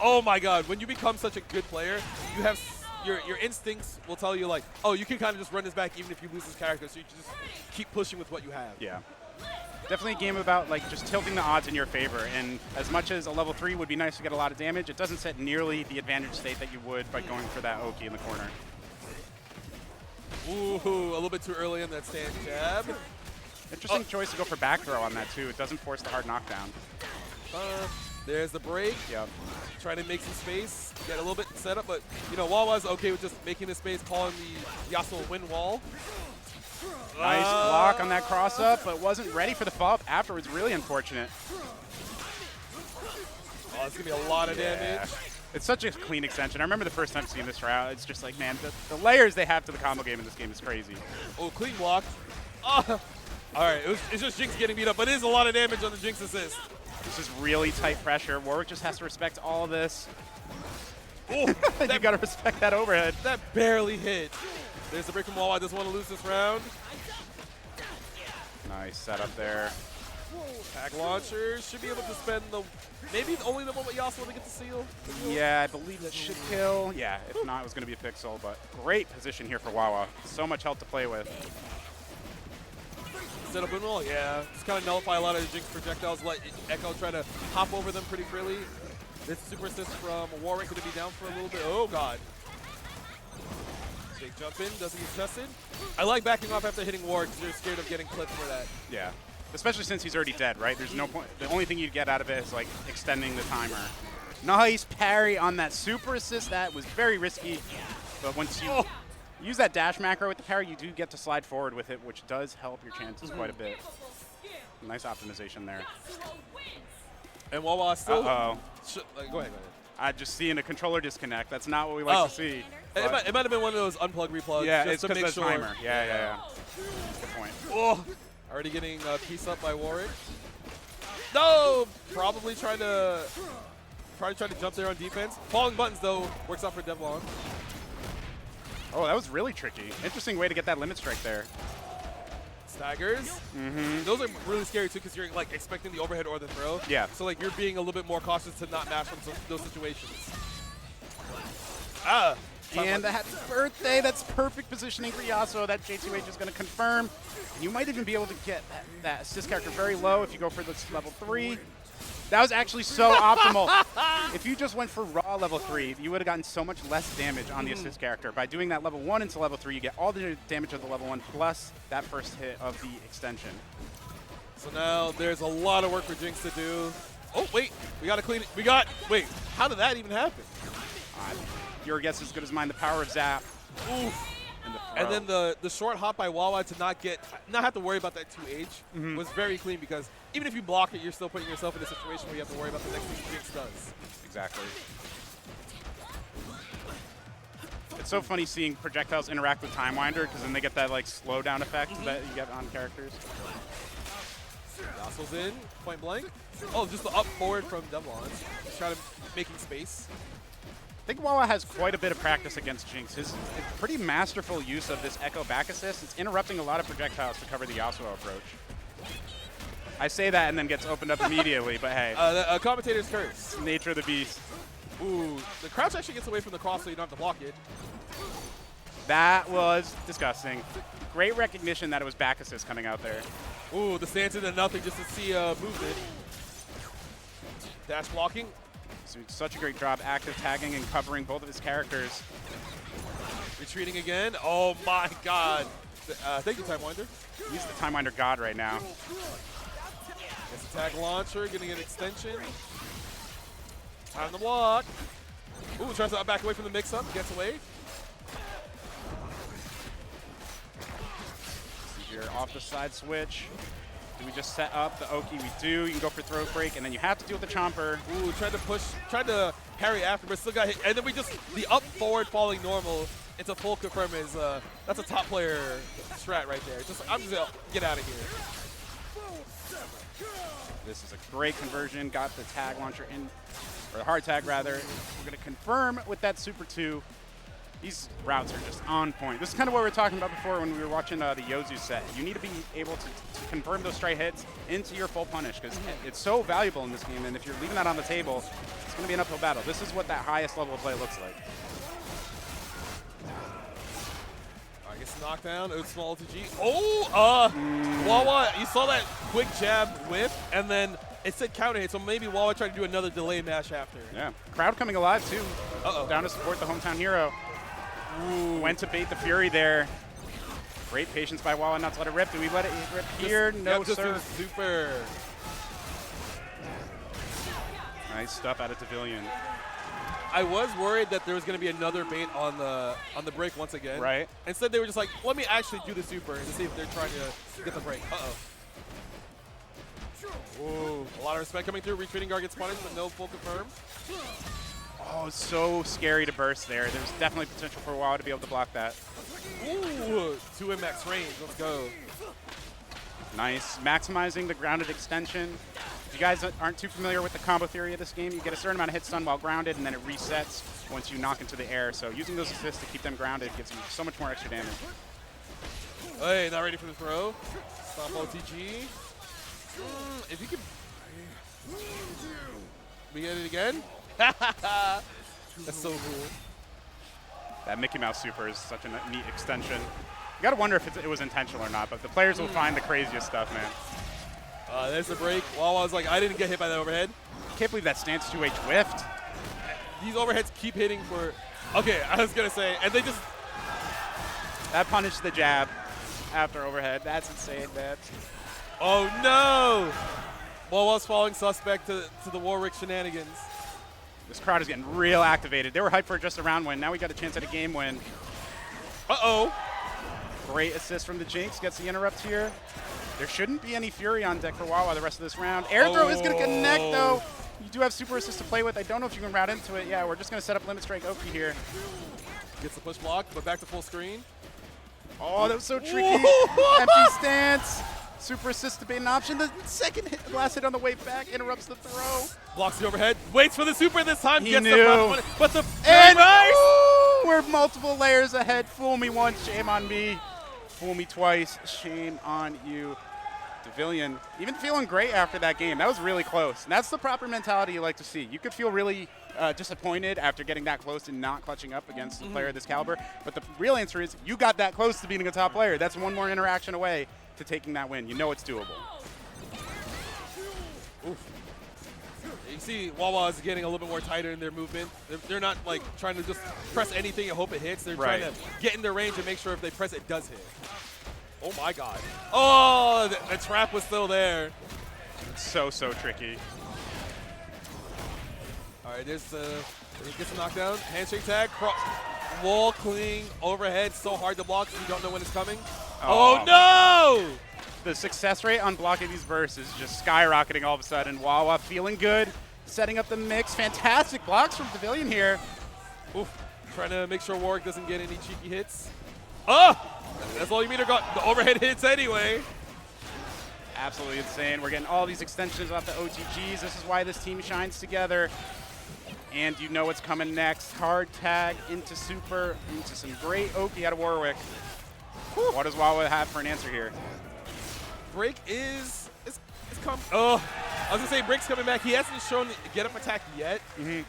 oh my god, when you become such a good player, you have your instincts will tell you like, oh, you can kind of just run this back even if you lose this character, so you just keep pushing with what you have. Yeah. Definitely a game about like just tilting the odds in your favor, and as much as a level 3 would be nice to get a lot of damage, it doesn't set nearly the advantage state that you would by going for that Oki in the corner. Ooh, a little bit too early in that stand jab. Interesting choice to go for back throw on that too. It doesn't force the hard knockdown. There's the break. Yep. Trying to make some space, get a little bit set up, but you know, Wawa's okay with just making the space, calling the Yasuo win wall. Nice block on that cross up, but wasn't ready for the follow-up afterwards. Really unfortunate. Oh, it's gonna be a lot of damage. It's such a clean extension. I remember the first time seeing this route. It's just like, man, the layers they have to the combo game in this game is crazy. Oh, clean block. All right, it's just Jinx getting beat up, but it is a lot of damage on the Jinx assist. This is really tight pressure. Warwick just has to respect all of this. Oh, You got to respect that overhead. that barely hit. There's the break from Wawa. Doesn't want to lose this round. Nice setup there. Tag launcher should be able to spend the maybe only the one with Yasuo to get the seal. Yeah, I believe that should kill. Yeah, if not, it was going to be a pixel, but great position here for Wawa. So much health to play with. Set up windmill, yeah. Just kind of nullify a lot of the Jinx projectiles. Let Echo try to hop over them pretty freely. This super assist from Warwick going to be down for a little bit. Oh god. Big jump in, doesn't get tested. I like backing off after hitting Warwick because you're scared of getting clipped for that. Yeah, especially since he's already dead, right? There's no point. The only thing you get out of it is like extending the timer. Nice parry on that super assist. That was very risky, but once you use that dash macro with the parry, you do get to slide forward with it, which does help your chances quite a bit. Nice optimization there. And Wawa still. Uh-oh. Go ahead. I'm just seeing a controller disconnect. That's not what we like to see. It might have been one of those unplug replugs. Yeah, just it's to because make of the sure. timer. Yeah. Good point. Oh, already getting piece up by Warwick. No, probably trying to jump there on defense. Falling buttons though works out for Devlon. Oh, that was really tricky. Interesting way to get that limit strike there. Staggers. Those are really scary too because you're like expecting the overhead or the throw. Yeah. So like you're being a little bit more cautious to not mash from those situations. And the happy birthday, that's perfect positioning for Yasuo. That J2H is going to confirm. You might even be able to get that assist character very low if you go for this level 3. That was actually so optimal. If you just went for raw level 3, you would have gotten so much less damage on the assist character. By doing that level 1 into level 3, you get all the damage of the level 1 plus that first hit of the extension. So now there's a lot of work for Jinx to do. Oh, wait. We got to clean it. Wait, how did that even happen? Your guess is as good as mine. The power of Zap. Oof. And then the short hop by Wawa to not have to worry about that 2H was very clean because even if you block it, you're still putting yourself in a situation where you have to worry about the next thing Jinx does. Exactly. It's so funny seeing projectiles interact with Time Winder because then they get that like slowdown effect that you get on characters. Yasuo's in, point blank. Oh, just the up forward from Devlon. Just trying to making space. I think Wawa has quite a bit of practice against Jinx. His pretty masterful use of this Echo back assist, it's interrupting a lot of projectiles to cover the Yasuo approach. I say that and then gets opened up immediately, but hey. The commentator's curse. Nature of the beast. Ooh, the crouch actually gets away from the cross so you don't have to block it. That was disgusting. Great recognition that it was back assist coming out there. Ooh, the stance into nothing just to see movement. Dash blocking. So such a great job active tagging and covering both of his characters. Retreating again. Oh my god. Thank you, Time Winder. He's the Time Winder god right now. Gets a tag launcher, getting an extension. Time to block. Ooh, tries to back away from the mix-up, gets away. Here off the side switch. Do we just set up the Oki? We do. You can go for throw break, and then you have to deal with the Chomper. Ooh, tried to parry after, but still got hit. And then the up forward falling normal into full confirm is, that's a top player strat right there. I'm just gonna get out of here. This is a great conversion. Got the tag launcher in, or the hard tag rather. We're gonna confirm with that Super 2. These routes are just on point. This is kind of what we were talking about before when we were watching the Yozu set. You need to be able to confirm those straight hits into your full punish because it's so valuable in this game, and if you're leaving that on the table, it's going to be an uphill battle. This is what that highest level of play looks like. I guess knockdown, small to G. Oh, Wawa, you saw that quick jab whip, and then it said counter hit, so maybe Wawa tried to do another delay mash after. Yeah, crowd coming alive too. Down to support the hometown hero. Ooh. Went to bait the Fury there. Great patience by Wawa not to let it rip. Do we let it rip here? No, sir. Super. Nice stuff out of Pavilion. I was worried that there was going to be another bait on the break once again. Right. Instead, they were just like, let me actually do the super and see if they're trying to get the break. Ooh, a lot of respect coming through. Retreating guard gets punished, but no full confirm. Oh, so scary to burst there. There's definitely potential for Wawa to be able to block that. Ooh, 2 max range. Let's go. Nice. Maximizing the grounded extension. If you guys aren't too familiar with the combo theory of this game, you get a certain amount of hit stun while grounded, and then it resets once you knock into the air. So using those assists to keep them grounded gives you so much more extra damage. Hey, not ready for the throw. Stop OTG. If you could... We get it again? That's so cool. That Mickey Mouse super is such a neat extension. You gotta wonder if it was intentional or not, but the players will find the craziest stuff, man. There's the break. Wawa's like, I didn't get hit by that overhead. Can't believe that stance 2H whiffed. These overheads keep hitting for... Okay, I was gonna say, and they just... That punished the jab after overhead. That's insane, man. Oh no! Wawa's falling suspect to the Warwick shenanigans. This crowd is getting real activated. They were hyped for just a round win. Now we got a chance at a game win. Uh-oh. Great assist from the Jinx. Gets the interrupt here. There shouldn't be any Fury on deck for Wawa the rest of this round. Air throw is going to connect, though. You do have super assist to play with. I don't know if you can route into it. Yeah, we're just going to set up Limit Strike Oki here. Gets the push block, but back to full screen. Oh, that was so tricky. Empty stance. Super assist to be an option. The second hit, last hit on the way back interrupts the throw. Blocks the overhead. Waits for the super this time. He gets knew. The but the and nice. We're multiple layers ahead. Fool me once, shame on me. Fool me twice, shame on you. Devillion, even feeling great after that game. That was really close. And that's the proper mentality you like to see. You could feel really disappointed after getting that close and not clutching up against a player of this caliber. But the real answer is you got that close to beating a top player. That's one more interaction away to taking that win. You know it's doable. Oof. You see Wawa is getting a little bit more tighter in their movement. They're not like trying to just press anything and hope it hits. They're trying to get in their range and make sure if they press it does hit. Oh my god. Oh, the trap was still there. So tricky. All right, there's gets a knockdown. Handshake tag. Wall cling overhead. So hard to block if you don't know when it's coming. Oh no! The success rate on blocking these bursts is just skyrocketing all of a sudden. Wawa feeling good, setting up the mix. Fantastic blocks from Devillion here. Oof. Trying to make sure Warwick doesn't get any cheeky hits. Oh! That's all you meter got. The overhead hits anyway. Absolutely insane. We're getting all these extensions off the OTGs. This is why this team shines together. And you know what's coming next. Hard tag into super, into some great Oki out of Warwick. Whew. What does Wawa have for an answer here? Break is coming. Oh, I was gonna say Break's coming back. He hasn't shown get up attack yet.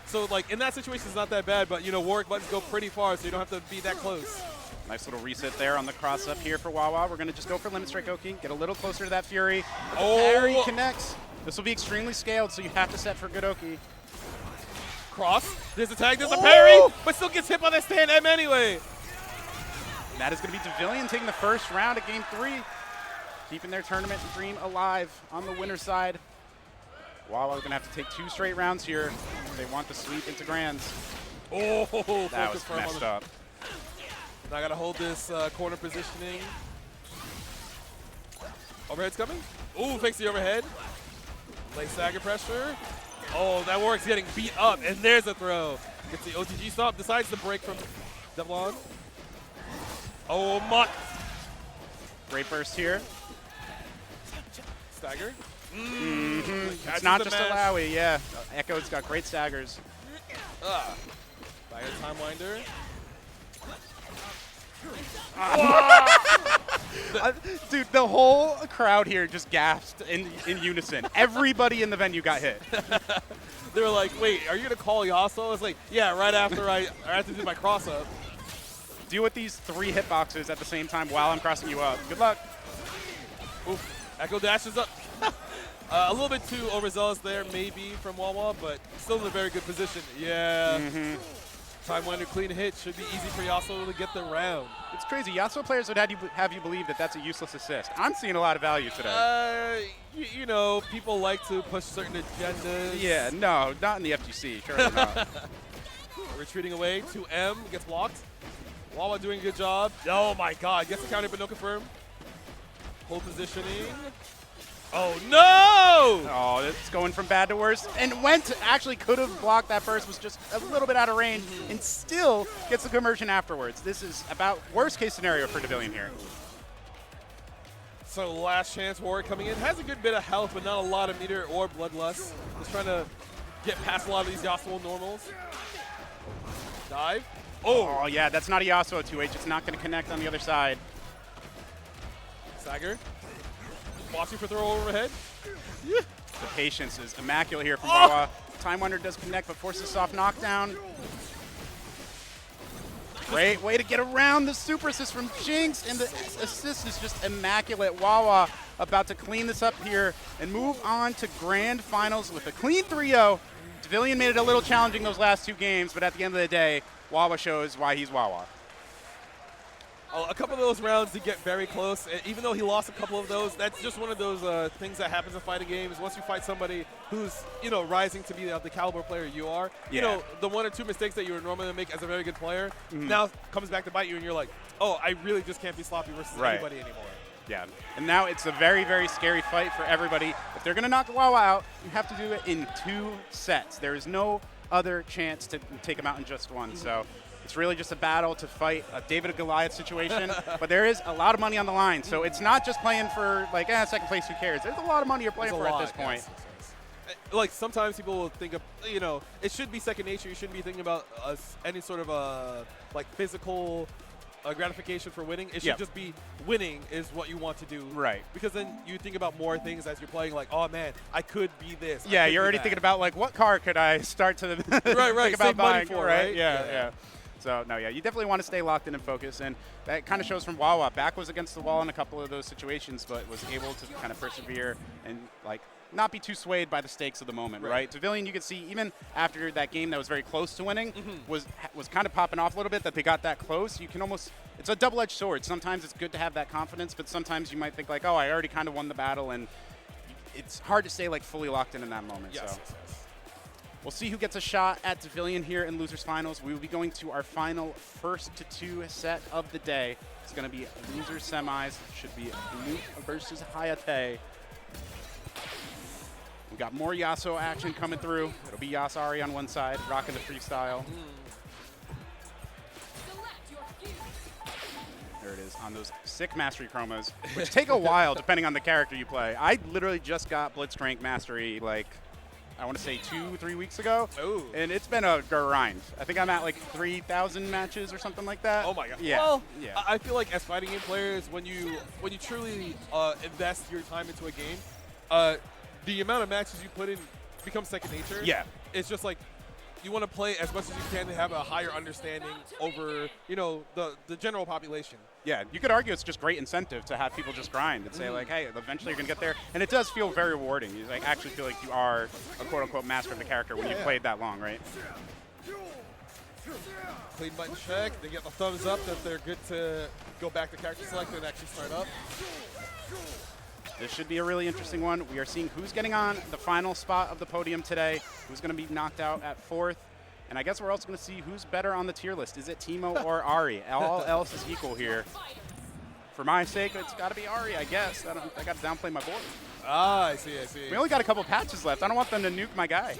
So like in that situation, it's not that bad. But you know Warwick buttons go pretty far, so you don't have to be that close. Nice little reset there on the cross up here for Wawa. We're gonna just go for Limit Strike Oki, get a little closer to that Fury. But the parry connects. This will be extremely scaled, so you have to set for good Oki. Cross. There's a tag. There's a parry, but still gets hit by that stand M anyway. And that is going to be Devillion taking the first round of Game 3, keeping their tournament dream alive on the winner's side. Wawa's going to have to take 2 straight rounds here if they want the sweep into Grands. Oh, that was messed up. Now I got to hold this corner positioning. Overhead's coming. Ooh, fakes the overhead. Late stagger pressure. Oh, that Warwick's getting beat up, and there's a throw. Gets the OTG stop, decides to break from Devlon. Oh, my. Great burst here. Stagger. It's not just a Lowy, yeah. Echo's got great staggers. Fire time winder. Dude, the whole crowd here just gasped in unison. Everybody in the venue got hit. They were like, wait, are you going to call Yasuo? I was like, yeah, right after I have to do my cross up. Deal with these 3 hitboxes at the same time while I'm crossing you up. Good luck. Oof. Echo dashes up. A little bit too overzealous there, maybe, from Wawa, but still in a very good position. Yeah. Time winder clean hit. Should be easy for Yasuo to get the round. It's crazy. Yasuo players would have you believe that that's a useless assist. I'm seeing a lot of value today. You know, people like to push certain agendas. Yeah, no, not in the FGC. Surely not. Retreating away. 2M gets blocked. Wawa doing a good job. Oh my god. Gets the counter, but no confirm. Hold positioning. Oh no! Oh, it's going from bad to worse. And Went actually could have blocked that burst, was just a little bit out of range, and still gets the conversion afterwards. This is about worst case scenario for Devillion here. So last chance Warrior coming in. Has a good bit of health, but not a lot of meter or bloodlust. Just trying to get past a lot of these Yasuo normals. Dive. Oh, yeah, that's not a Yasuo 2H. It's not going to connect on the other side. Stagger. Watching for throw overhead. The patience is immaculate here from Wawa. Time Wonder does connect, but forces soft knockdown. Great way to get around the super assist from Jinx, and the assist is just immaculate. Wawa about to clean this up here and move on to grand finals with a clean 3-0. Devilian made it a little challenging those last 2 games, but at the end of the day, Wawa shows why he's Wawa. A couple of those rounds to get very close. Even though he lost a couple of those, that's just one of those things that happens in fighting games. Once you fight somebody who's, rising to be the caliber player you are, the 1 or 2 mistakes that you would normally make as a very good player now comes back to bite you, and you're like, oh, I really just can't be sloppy versus anybody anymore. Yeah, and now it's a very, very scary fight for everybody. If they're going to knock Wawa out, you have to do it in 2 sets. There is no other chance to take him out in just one. So it's really just a battle to fight a David and Goliath situation. But there is a lot of money on the line. So it's not just playing for, like, second place, who cares? There's a lot of money you're playing for at this point. Yes. Like, sometimes people will think of, it should be second nature. You shouldn't be thinking about any sort of, physical gratification for winning. It should just be winning is what you want to do. Right. Because then you think about more things as you're playing, like, oh, man, I could be this. Yeah, you're already thinking about, like, what car could I start to think about buying, for, right? Yeah. So, no, you definitely want to stay locked in and focused, and that kind of shows from Wawa. Back was against the wall in a couple of those situations, but was able to kind of persevere and, like, not be too swayed by the stakes of the moment, right? Devilian, you could see even after that game that was very close to winning, was kind of popping off a little bit that they got that close. You can almost, it's a double-edged sword. Sometimes it's good to have that confidence, but sometimes you might think like, oh, I already kind of won the battle, and it's hard to stay like fully locked in that moment. Yes. We'll see who gets a shot at Devilian here in Losers Finals. We will be going to our final 1st-to-2 set of the day. It's going to be Losers Semis. Should be Luke versus Hayate. We got more Yasuo action coming through. It'll be Yasari on one side, rocking the freestyle. There it is on those sick mastery chromos, which take a while depending on the character you play. I literally just got Blitzcrank Mastery, like, I want to say 2-3 weeks ago. Ooh. And it's been a grind. I think I'm at like 3,000 matches or something like that. Oh my god. Yeah. Well, yeah. I feel like as fighting game players, when you truly invest your time into a game, the amount of matches you put in becomes second nature. Yeah. It's just like you want to play as much as you can to have a higher understanding over, the general population. Yeah, you could argue it's just great incentive to have people just grind and say like, hey, eventually you're gonna get there. And it does feel very rewarding. You like actually feel like you are a quote unquote master of the character when you've played that long, right? Clean button check. They get the thumbs up that they're good to go back to character select and actually start up. This should be a really interesting one. We are seeing who's getting on the final spot of the podium today, who's going to be knocked out at 4th. And I guess we're also going to see who's better on the tier list. Is it Teemo or Ari? All else is equal here. For my sake, it's got to be Ari, I guess. I got to downplay my board. Ah, I see. We only got a couple patches left. I don't want them to nuke my guy.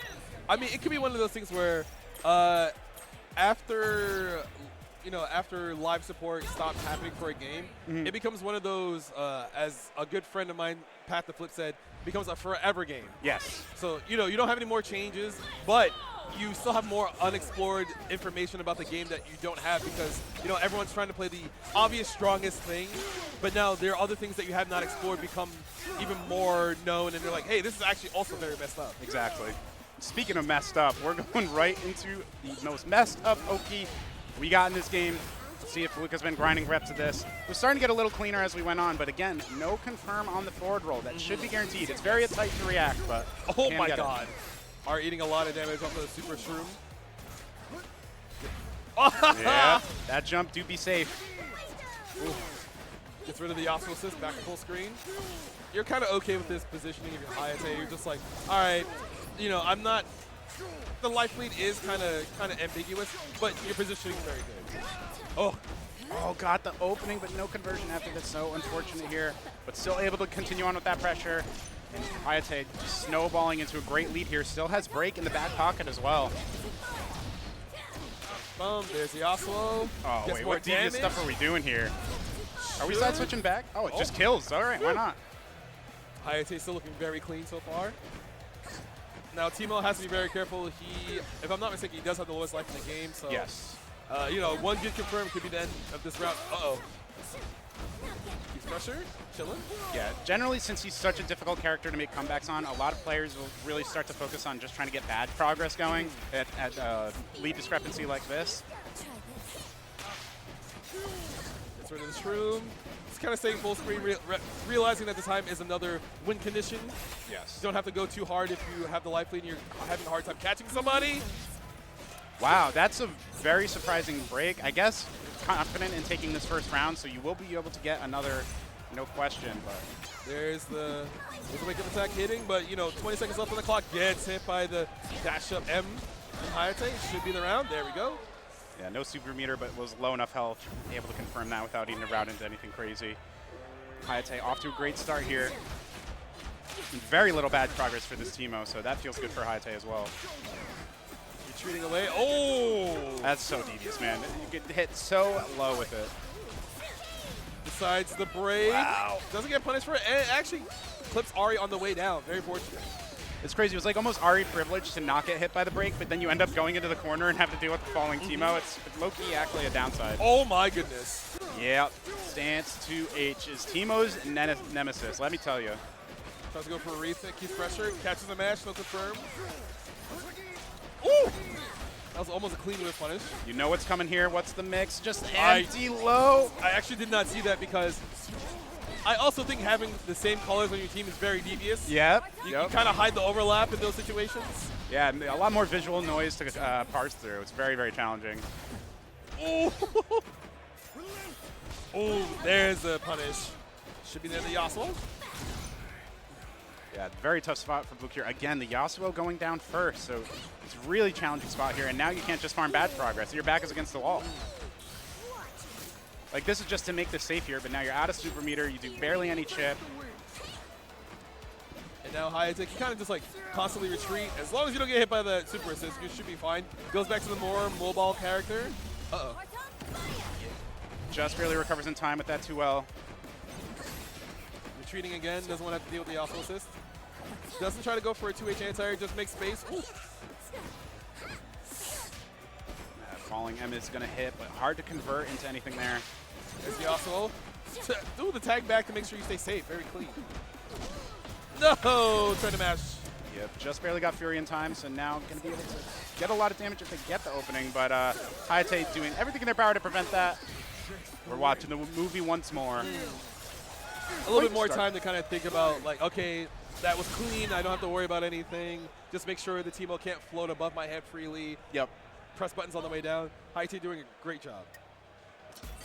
I mean, it could be one of those things where after live support stops happening for a game, it becomes one of those, as a good friend of mine, Pat the Flip said, becomes a forever game. Yes. So, you don't have any more changes, but you still have more unexplored information about the game that you don't have because, everyone's trying to play the obvious strongest thing, but now there are other things that you have not explored become even more known, and they're like, hey, this is actually also very messed up. Exactly. Speaking of messed up, we're going right into the most messed up Oki we got in this game. Let's see if Luca's been grinding reps of this. We're starting to get a little cleaner as we went on, but again, no confirm on the forward roll. That should be guaranteed. It's very tight to react, but oh my god. Are eating a lot of damage off of the super shroom. Yeah, that jump do be safe. Ooh. Gets rid of the Yasuo assist, back to full screen. You're kind of okay with this positioning if you're Hayate. You're just like, all right, I'm not. The life lead is kind of ambiguous, but your positioning is very good. Oh, got the opening, but no conversion after this. So unfortunate here, but still able to continue on with that pressure. And Hayate just snowballing into a great lead here. Still has break in the back pocket as well. Boom, there's the Yasuo. Oh, wait, what devious stuff are we doing here? Are we side switching back? Oh, it just kills. All right, why not? Hayate still looking very clean so far. Now, Timo has to be very careful. He, if I'm not mistaken, he does have the lowest life in the game. So, Yes. you know, one good confirm could be the end of this round. Uh-oh. Keeps pressure, chilling. Yeah, generally, since he's such a difficult character to make comebacks on, a lot of players will really start to focus on just trying to get bad progress going at lead discrepancy like this. Gets rid of the shroom. Just kind of staying full screen, realizing that the time is another win condition. Yes. You don't have to go too hard if you have the life lead and you're having a hard time catching somebody. Wow, that's a very surprising break. I guess confident in taking this first round, so you will be able to get another, no question. But there's the wake-up attack hitting, but, you know, 20 seconds left on the clock. Gets hit by the dash-up M from Hayate. Should be the round. There we go. yeah, no super meter, but was low enough health, able to confirm that without eating a route into anything crazy. Hayate off to a great start here. Very little bad progress for this Timo, so that feels good for Hayate as well. Retreating away. Oh! That's so devious, man. You get hit so low with it. Decides the break. Wow. Doesn't get punished for it. And it actually clips Ari on the way down. Very fortunate. It's crazy. It was like almost Ari privileged to not get hit by the break, but then you end up going into the corner and have to deal with the falling Timo. It's low-key actually a downside. Oh my goodness. Yeah, stance 2H is Timo's nemesis, let me tell you. Tries to go for a rethink, keeps pressure, catches the match, no confirm. Ooh! That was almost a clean whip punish. You know what's coming here. What's the mix? Just empty low. I actually did not see that because I also think having the same colors on your team is very devious. Yep. You kind of hide the overlap in those situations. Yeah, a lot more visual noise to parse through. It's very, very challenging. Ooh! Ooh, there's a punish. Should be there the Yasuo. Yeah, very tough spot for Blue here. Again, the Yasuo going down first, so it's a really challenging spot here. And now you can't just farm bad progress. Your back is against the wall. Like, this is just to make this safe here, but now you're out of super meter. You do barely any chip. And now Hayate can kind of just like constantly retreat. As long as you don't get hit by the super assist, you should be fine. Goes back to the more mobile character. Uh-oh. Just barely recovers in time with that 2L. Retreating again, doesn't want to have to deal with the Yasuo assist. Doesn't try to go for a 2H anti-air, just makes space. Ooh. Falling M is going to hit, but hard to convert into anything there. There's Yasuo. Do the tag back to make sure you stay safe. Very clean. No! Trying to mash. Yep, just barely got Fury in time, so now going to be able to get a lot of damage if they get the opening, but Hayate doing everything in their power to prevent that. We're watching the movie once more. A little bit more time to kind of think about, like, okay, that was clean. I don't have to worry about anything. Just make sure the Timo can't float above my head freely. Yep. Press buttons on the way down. Hayate doing a great job.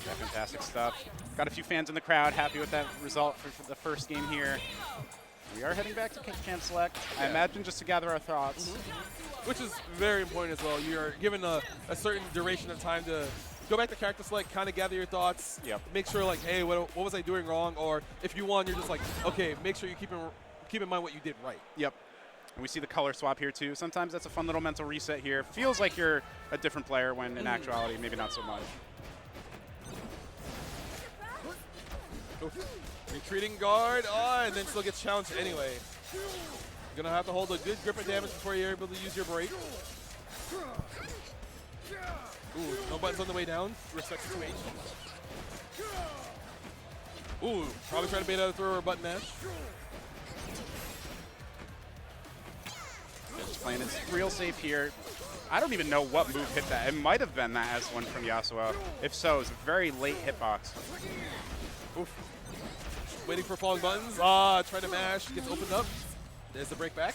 Yeah, fantastic stuff. Got a few fans in the crowd happy with that result for the first game here. We are heading back to Camp Select, I imagine, just to gather our thoughts. Which is very important as well. You're given a certain duration of time to go back to character select, kind of gather your thoughts. Yep. Make sure, like, hey, what was I doing wrong? Or if you won, you're just like, okay, make sure you keep in mind what you did right. Yep. And we see the color swap here too. Sometimes that's a fun little mental reset here. Feels like you're a different player when in actuality, maybe not so much. Oof. Retreating guard, and then still gets challenged anyway. You're gonna have to hold a good grip of damage before you're able to use your break. Ooh, no buttons on the way down. Respect situation. Ooh, probably trying to bait out a throw or a button mash. Just playing it real safe here. I don't even know what move hit that. It might have been that S1 from Yasuo. If so, it's a very late hitbox. Oof. Waiting for falling buttons. Trying to mash. Gets opened up. There's the break back.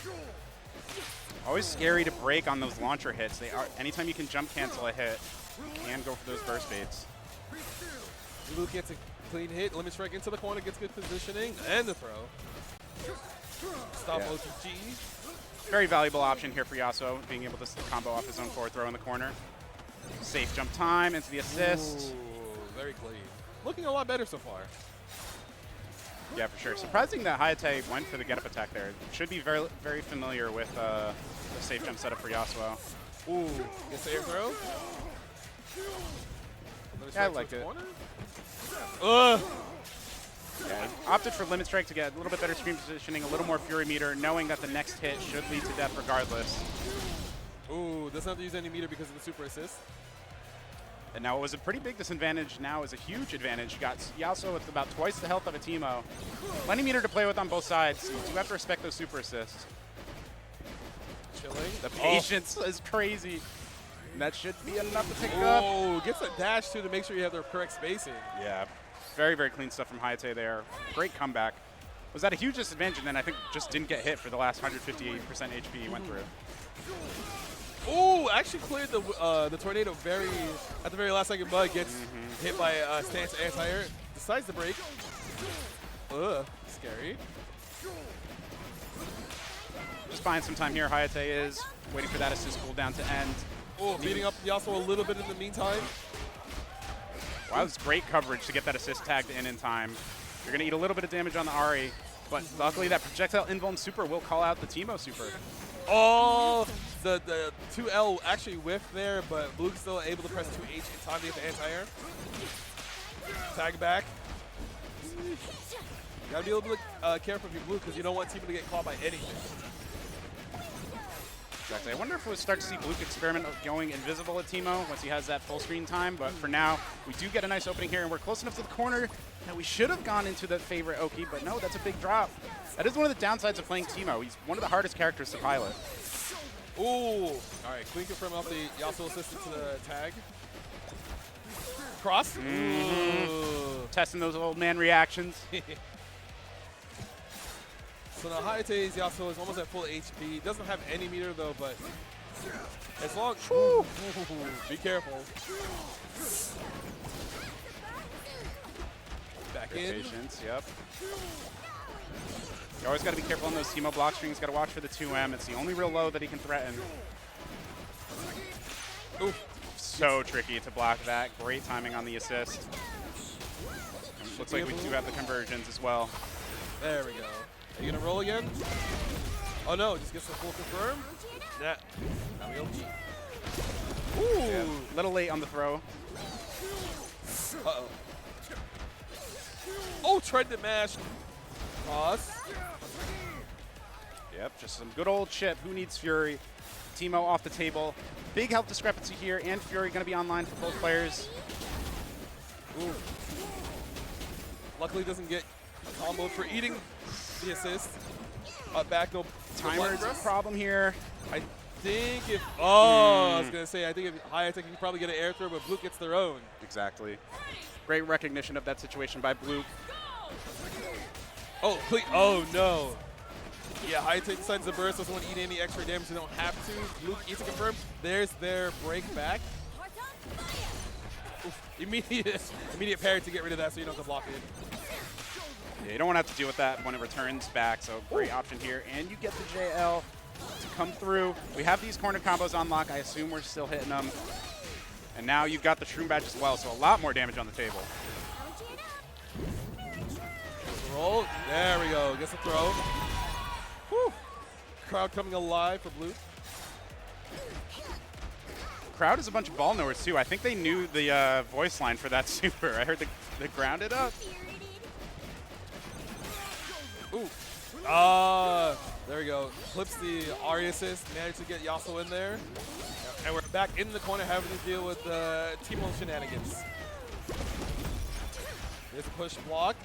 Always scary to break on those launcher hits. They are anytime you can jump cancel a hit, you can go for those burst baits. Luke gets a clean hit. Limit strike into the corner. Gets good positioning. And the throw. Stop OTG. Very valuable option here for Yasuo, being able to combo off his own forward throw in the corner. Safe jump time into the assist. Ooh, very clean. Looking a lot better so far. Yeah, for sure. Surprising that Hayate went for the get-up attack there. Should be very, very familiar with the safe jump setup for Yasuo. Ooh, gets the air throw. Yeah, I like it. Ugh. opted for Limit Strike to get a little bit better screen positioning, a little more Fury meter, knowing that the next hit should lead to death regardless. Ooh, doesn't have to use any meter because of the super assist. And now it was a pretty big disadvantage. Now is a huge advantage. You got Yasuo with about twice the health of a Teemo. Plenty meter to play with on both sides. You do have to respect those super assists. Chilling. The patience is crazy. And that should be enough to pick it up. Oh, gets a dash too to make sure you have the correct spacing. Yeah, very, very clean stuff from Hayate there. Great comeback. Was that a huge disadvantage, and then I think just didn't get hit for the last 158% HP he went through. Ooh, actually cleared the tornado at the very last second, but gets hit by stance anti-air. Decides to break. Ugh, scary. Just buying some time here. Hayate is waiting for that assist cooldown to end. Oh, beating up Yasuo a little bit in the meantime. Wow, that was great coverage to get that assist tagged in time. You're going to eat a little bit of damage on the Ahri, but luckily that projectile invuln super will call out the Teemo super. Oh, the 2L actually whiffed there, but Bluke's still able to press 2H in time to get the anti-air. Tag back. You gotta be a little bit careful if you're Blue because you don't want Teemo to get caught by anything. Exactly. I wonder if we'll start to see Bluke experiment of going invisible at Teemo once he has that full screen time, but for now, we do get a nice opening here, and we're close enough to the corner that we should have gone into the favorite Oki, but no, that's a big drop. That is one of the downsides of playing Teemo. He's one of the hardest characters to pilot. Ooh. All right, clean confirm off the Yasuo assistant to the tag. Cross. Ooh. Testing those old man reactions. So now Hayate's Yasuo is almost at full HP. Doesn't have any meter though, but as long be careful. Back Good in. patience, yep. You always got to be careful on those Teemo block strings. Got to watch for the 2M. It's the only real low that he can threaten. Ooh. So tricky to block that. Great timing on the assist. Looks like we do have the conversions as well. There we go. Are you gonna roll again? Oh no, just gets the full confirm. Nah. Now we OP. Ooh. Yeah, little late on the throw. Uh-oh. Oh, tried to mash. Cross. Yep, just some good old chip. Who needs Fury? Teemo off the table. Big health discrepancy here, and Fury going to be online for both players. Ooh. Luckily doesn't get comboed for eating the assist. Back no Timer's a problem here. I think if I was gonna say I think if Hayate can probably get an air throw, but Blue gets their own. Exactly. Great recognition of that situation by Blue. Oh, oh no. Yeah, Hayate decides to burst, doesn't want to eat any extra damage, they don't have to. Blue eats a confirm. There's their break back. Oof. Immediate parry to get rid of that so you don't have to block it. Yeah, you don't want to have to deal with that when it returns back, so great option here. And you get the JL to come through. We have these corner combos on lock. I assume we're still hitting them. And now you've got the Shroom Badge as well, so a lot more damage on the table. Roll. There we go. Gets a throw. Whew. Crowd coming alive for Blue. Crowd is a bunch of ball knowers, too. I think they knew the voice line for that super. I heard the grounded up. Ooh. There we go. Clips the Ahri assist, managed to get Yasuo in there. And we're back in the corner having to deal with Teemo shenanigans. There's a push block.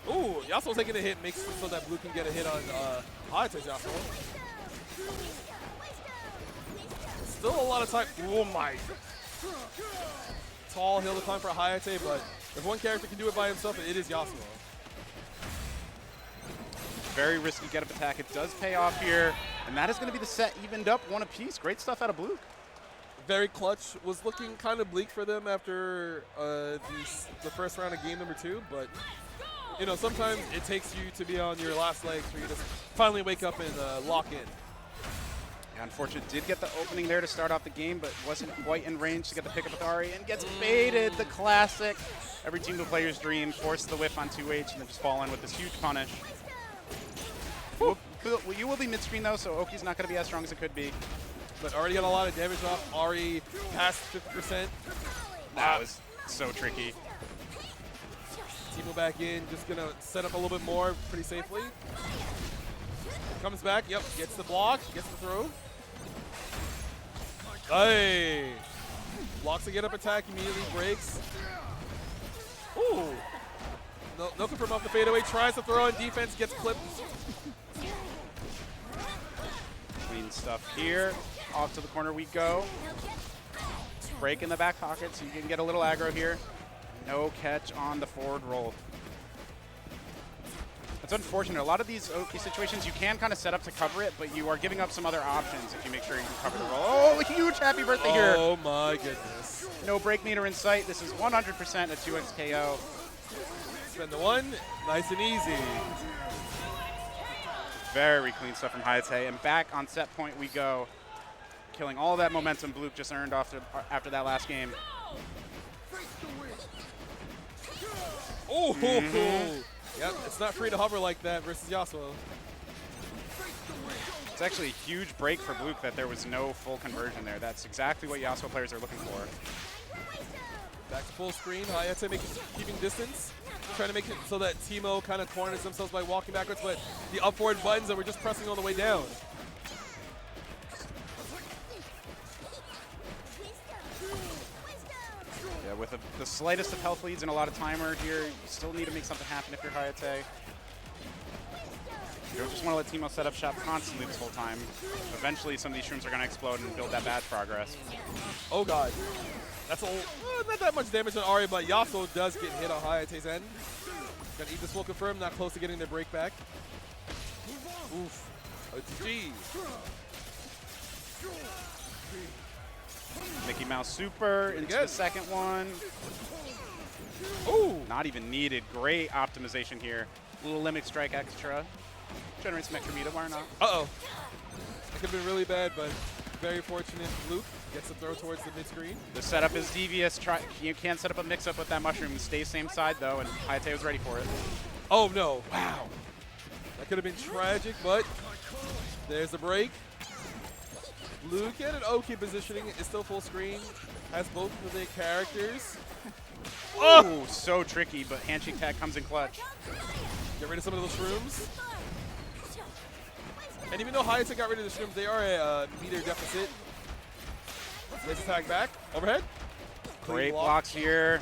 Ooh, Yasuo taking a hit, makes it so that Blue can get a hit on Hayate's Yasuo. Still a lot of time. Oh my. Tall hill to climb for Hayate, but if one character can do it by himself, it is Yasuo. Very risky get-up attack. It does pay off here, and that is going to be the set evened up one apiece. Great stuff out of Blue. Very clutch. Was looking kind of bleak for them after the first round of game number 2, but you know, sometimes it takes you to be on your last legs for you to finally wake up and lock in. Yeah, unfortunate did get the opening there to start off the game, but wasn't quite in range to get the pickup with Ahri, and gets baited, the classic. Every team of players' dream, force the whiff on 2H and then just fall in with this huge punish. You will be mid-screen though, so Oki's not going to be as strong as it could be. But already got a lot of damage off. Ahri past 50%. That was so tricky. Teemo back in, just gonna set up a little bit more pretty safely. Comes back, yep, gets the block, gets the throw. Hey! Blocks a get up attack, immediately breaks. Ooh! No confirm off the fadeaway, tries to throw in defense, gets clipped. Clean stuff here. Off to the corner we go. Break in the back pocket so you can get a little aggro here. No catch on the forward roll. It's unfortunate. A lot of these OK situations, you can kind of set up to cover it, but you are giving up some other options if you make sure you can cover the roll. Oh, huge happy birthday here. Oh my goodness. No break meter in sight. This is 100% a 2x KO. Spend the one, nice and easy. Very clean stuff from Hayate, and back on set point we go. Killing all that momentum Blue just earned after that last game. Oh, yep, it's not free to hover like that versus Yasuo. It's actually a huge break for Blue that there was no full conversion there. That's exactly what Yasuo players are looking for. Back to full screen, Hayate keeping distance. Trying to make it so that Teemo kind of corners themselves by walking backwards, but the up forward buttons that we're just pressing all the way down. Yeah, with the slightest of health leads and a lot of timer here, you still need to make something happen if you're Hayate. You don't just want to let Teemo set up shop constantly this whole time. Eventually, some of these shrooms are going to explode and build that bad progress. Oh god. That's not that much damage on Ari, but Yasuo does get hit on Hayate's end. Gonna eat this will confirm, not close to getting their break back. Oof. GG. Mickey Mouse Super into the second one. Ooh. Not even needed. Great optimization here. Little limit strike extra. Generate some extra meter, why not? Uh-oh. That could have been really bad, but very fortunate. Luke gets the throw towards the mid-screen. The setup is devious. You can set up a mix-up with that mushroom. Stay same side, though, and Hayate was ready for it. Oh, no. Wow. That could have been tragic, but there's the break. Luke at an okay positioning. Is still full screen. Has both of their characters. Oh, so tricky, but handshake tag comes in clutch. Get rid of some of those shrooms. And even though Hayate got rid of the shrooms, they are a meter deficit. Let's tag back. Overhead. Great blocks here.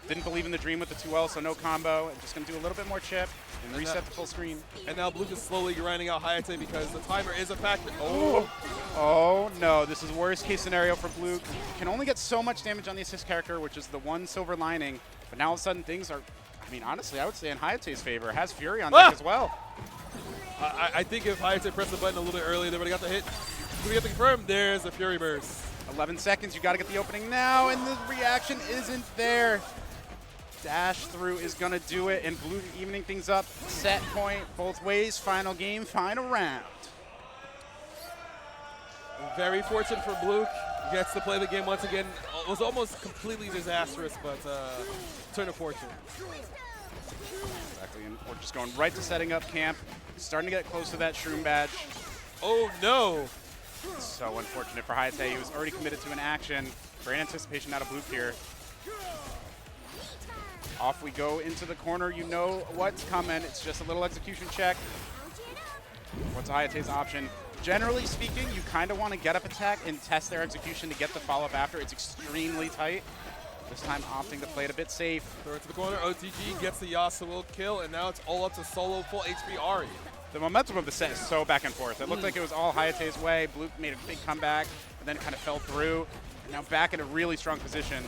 Didn't believe in the dream with the 2L, so no combo. Just going to do a little bit more chip and reset the full screen. And now Blue is slowly grinding out Hayate because the timer is a factor. Oh, no. This is worst case scenario for Blue. You can only get so much damage on the assist character, which is the one silver lining. But now all of a sudden things are, I mean, honestly, I would say in Hayate's favor. Has Fury on deck as well. I think if Hayate pressed the button a little bit earlier, they would have got the hit. Do we get the confirm? There's a Fury Burst. 11 seconds. You got to get the opening now, and the reaction isn't there. Dash through is going to do it, and Blue evening things up. Set point both ways. Final game, final round. Very fortunate for Blue. Gets to play the game once again. It was almost completely disastrous, but turn of fortune. Exactly, and we're just going right to setting up camp. Starting to get close to that shroom badge. Oh, no. So unfortunate for Hayate. He was already committed to an action. Great anticipation out of Blue here. Off we go into the corner. You know what's coming. It's just a little execution check. What's Hayate's option? Generally speaking, you kind of want to get up attack and test their execution to get the follow-up after. It's extremely tight. This time opting to play it a bit safe. Throw it to the corner. OTG gets the Yasuo kill, and now it's all up to solo full HP Ari. The momentum of the set is so back and forth. It looked like it was all Hayate's way. Blue made a big comeback, but then it kind of fell through. And now back in a really strong position.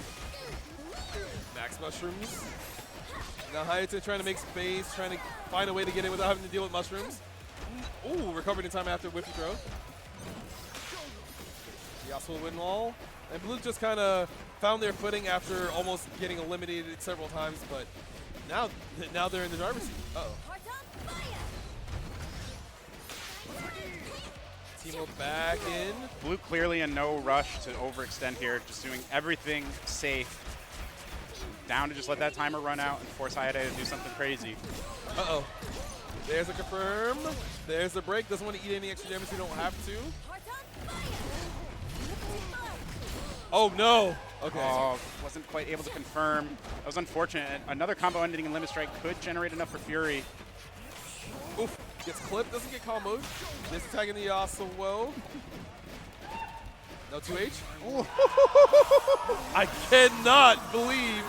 Max mushrooms. Now Hayate trying to make space, trying to find a way to get in without having to deal with mushrooms. Ooh, recovered in time after whippy throw. Yasuo win all. And Blue just kind of found their footing after almost getting eliminated several times, but now they're in the driver's seat. Uh-oh. Teemo back in. Blue clearly in no rush to overextend here, just doing everything safe. Down to just let that timer run out and force Hayate to do something crazy. Uh-oh. There's a confirm. There's a break. Doesn't want to eat any extra damage. You don't have to. Oh, no. Okay. Oh, wasn't quite able to confirm. That was unfortunate. Another combo ending in Limit Strike could generate enough for Fury. Oof. Gets clipped. Doesn't get comboed. This tagging the Yasuo. No 2H. I cannot believe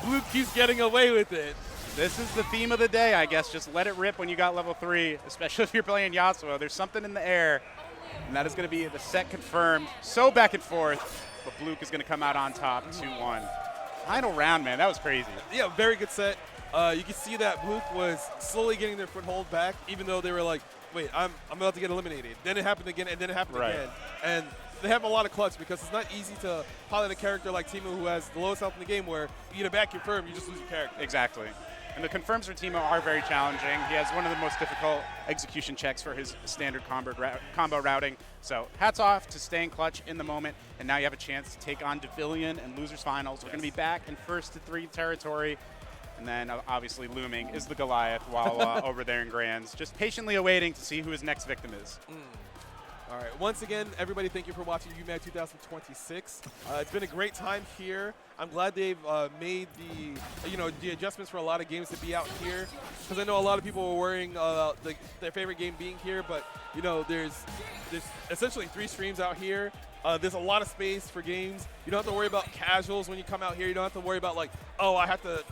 Blue keeps getting away with it. This is the theme of the day, I guess. Just let it rip when you got level 3, especially if you're playing Yasuo. There's something in the air, and that is going to be the set confirmed. So back and forth, but Bluke is going to come out on top, 2-1. Final round, man. That was crazy. Yeah, very good set. You can see that Bluke was slowly getting their foothold back, even though they were like, wait, I'm about to get eliminated. Then it happened again, and then it happened again. And they have a lot of clutch because it's not easy to pilot a character like Teemo who has the lowest health in the game where you get a back confirm, you just lose your character. Exactly. And the confirms for Teemo are very challenging. He has one of the most difficult execution checks for his standard combo routing. So hats off to staying clutch in the moment. And now you have a chance to take on Devillion and Losers Finals. We're going to be back in 1st-to-3 territory. And then obviously looming is the Goliath while over there in Grands. Just patiently awaiting to see who his next victim is. All right, once again, everybody, thank you for watching UMAD 2026. It's been a great time here. I'm glad they've made the adjustments for a lot of games to be out here, because I know a lot of people were worrying about their favorite game being here, but there's essentially 3 streams out here. There's a lot of space for games. You don't have to worry about casuals when you come out here. You don't have to worry about like, oh, I have to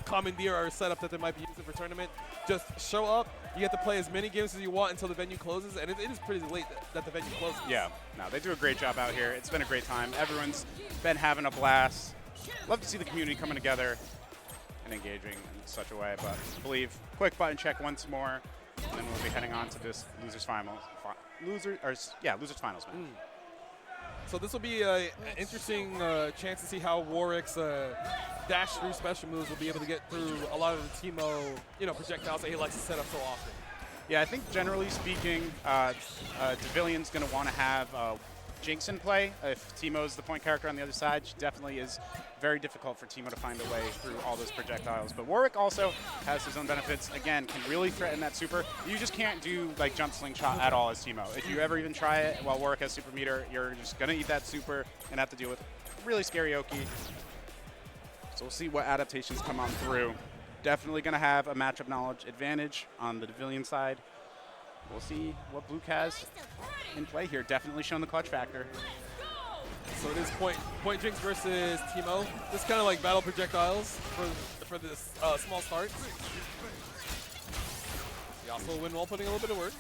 commandeer our setup that they might be using for tournament. Just show up. You get to play as many games as you want until the venue closes, and it is pretty late that the venue closes. Yeah, no, they do a great job out here. It's been a great time. Everyone's been having a blast. Love to see the community coming together and engaging in such a way, but I believe quick button check once more, and then we'll be heading on to this Losers Finals. Losers Finals, man. So this will be an interesting chance to see how Warwick's dash through special moves will be able to get through a lot of the Teemo, projectiles that he likes to set up so often. Yeah, I think generally speaking, Devillion's going to want to have Jinx in play. If Teemo's the point character on the other side, she definitely is very difficult for Teemo to find a way through all those projectiles. But Warwick also has his own benefits. Again, can really threaten that super. You just can't do like jump slingshot at all as Teemo. If you ever even try it while Warwick has super meter, you're just going to eat that super and have to deal with really scary Oki. So we'll see what adaptations come on through. Definitely going to have a matchup knowledge advantage on the Devillion side. We'll see what Bluke has in play here. Definitely showing the clutch factor. So it is point Jinx versus Teemo. This kind of like battle projectiles for this small start. He also will win while putting a little bit of work.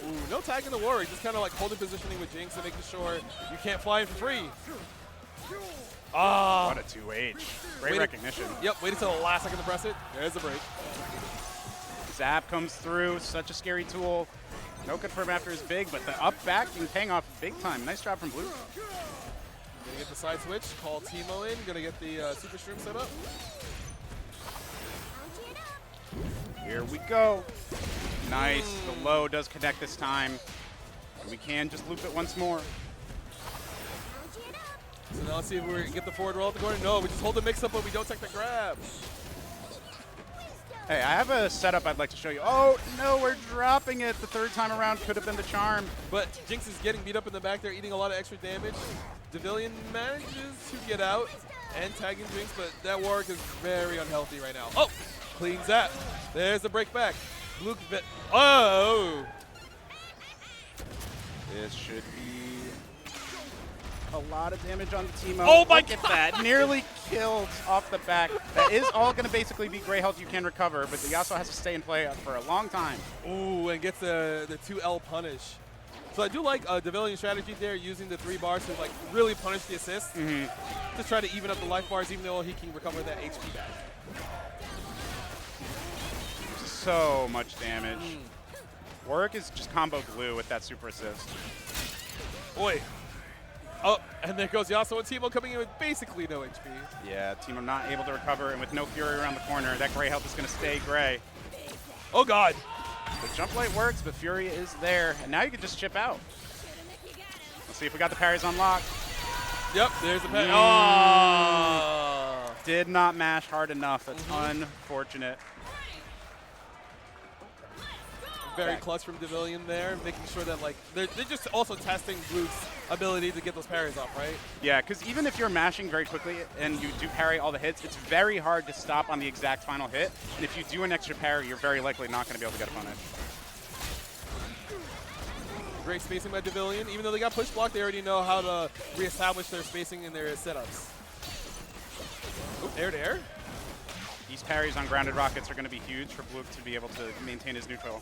Ooh, no tag in the Warwick, just kind of like holding positioning with Jinx and making sure you can't fly in for free. Ah, what a 2H. Great recognition. Yep, waited till the last second to press it. There's the break. Zap comes through, such a scary tool. No confirm after his big, but the up back and paying off big time. Nice job from Blue. Gonna get the side switch, call Teemo in, gonna get the super stream set up. Here we go. Nice, the low does connect this time. And we can just loop it once more. So now let's see if we can get the forward roll at the corner. No, we just hold the mix up, but we don't take the grab. Hey, I have a setup I'd like to show you. Oh, no, we're dropping it. The 3rd time around could have been the charm. But Jinx is getting beat up in the back there, eating a lot of extra damage. Devillion manages to get out and tagging Jinx, but that Warwick is very unhealthy right now. Oh, clean zap. There's the break back. Luke, oh! This should be a lot of damage on the Teemo. Oh my God! Look at that. Nearly killed off the back. That is all going to basically be gray health you can recover, but the Yasuo has to stay in play for a long time. Ooh, and gets the 2L punish. So I do like Devillion's strategy there, using the 3 bars to like really punish the assist. To try to even up the life bars, even though he can recover that HP back. So much damage. Warwick is just combo glue with that super assist. Boy. Oh, and there goes Yasuo and Teemo coming in with basically no HP. Yeah, Teemo not able to recover, and with no Fury around the corner, that gray health is going to stay gray. Oh, God. The jump light works, but Fury is there, and now you can just chip out. Let's see if we got the parries unlocked. Yep, there's the parry. Oh. Did not mash hard enough. That's unfortunate. very clutch from Devilian there, making sure that like they're just also testing Bluke's ability to get those parries off, right? Yeah, because even if you're mashing very quickly and you do parry all the hits, it's very hard to stop on the exact final hit. And if you do an extra parry, you're very likely not going to be able to get a punish. Great spacing by Devilian. Even though they got push blocked, they already know how to reestablish their spacing in their setups. Oop, air to air. These parries on grounded rockets are going to be huge for Bluke to be able to maintain his neutral.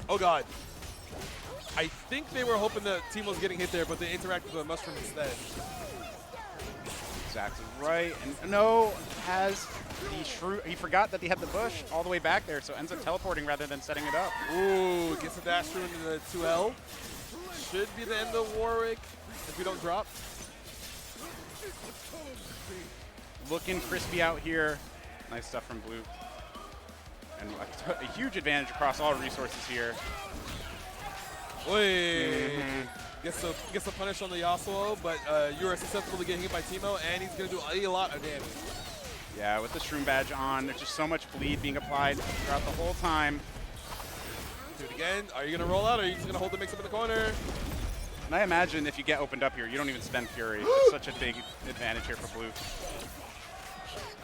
Oh god. I think they were hoping the team was getting hit there, but they interacted with the mushroom instead. Exactly right. And no has the shrew. He forgot that he had the bush all the way back there, so ends up teleporting rather than setting it up. Ooh, gets the dash through into the 2L. Should be the end of Warwick if we don't drop. Looking crispy out here. Nice stuff from Blue. And a huge advantage across all resources here. Oi. Gets the punish on the Yasuo, but you are susceptible to getting hit by Teemo, and he's going to do a lot of damage. Yeah, with the Shroom badge on, there's just so much bleed being applied throughout the whole time. Do it again. Are you going to roll out, or are you just going to hold the mix up in the corner? And I imagine if you get opened up here, you don't even spend Fury. It's such a big advantage here for Blue.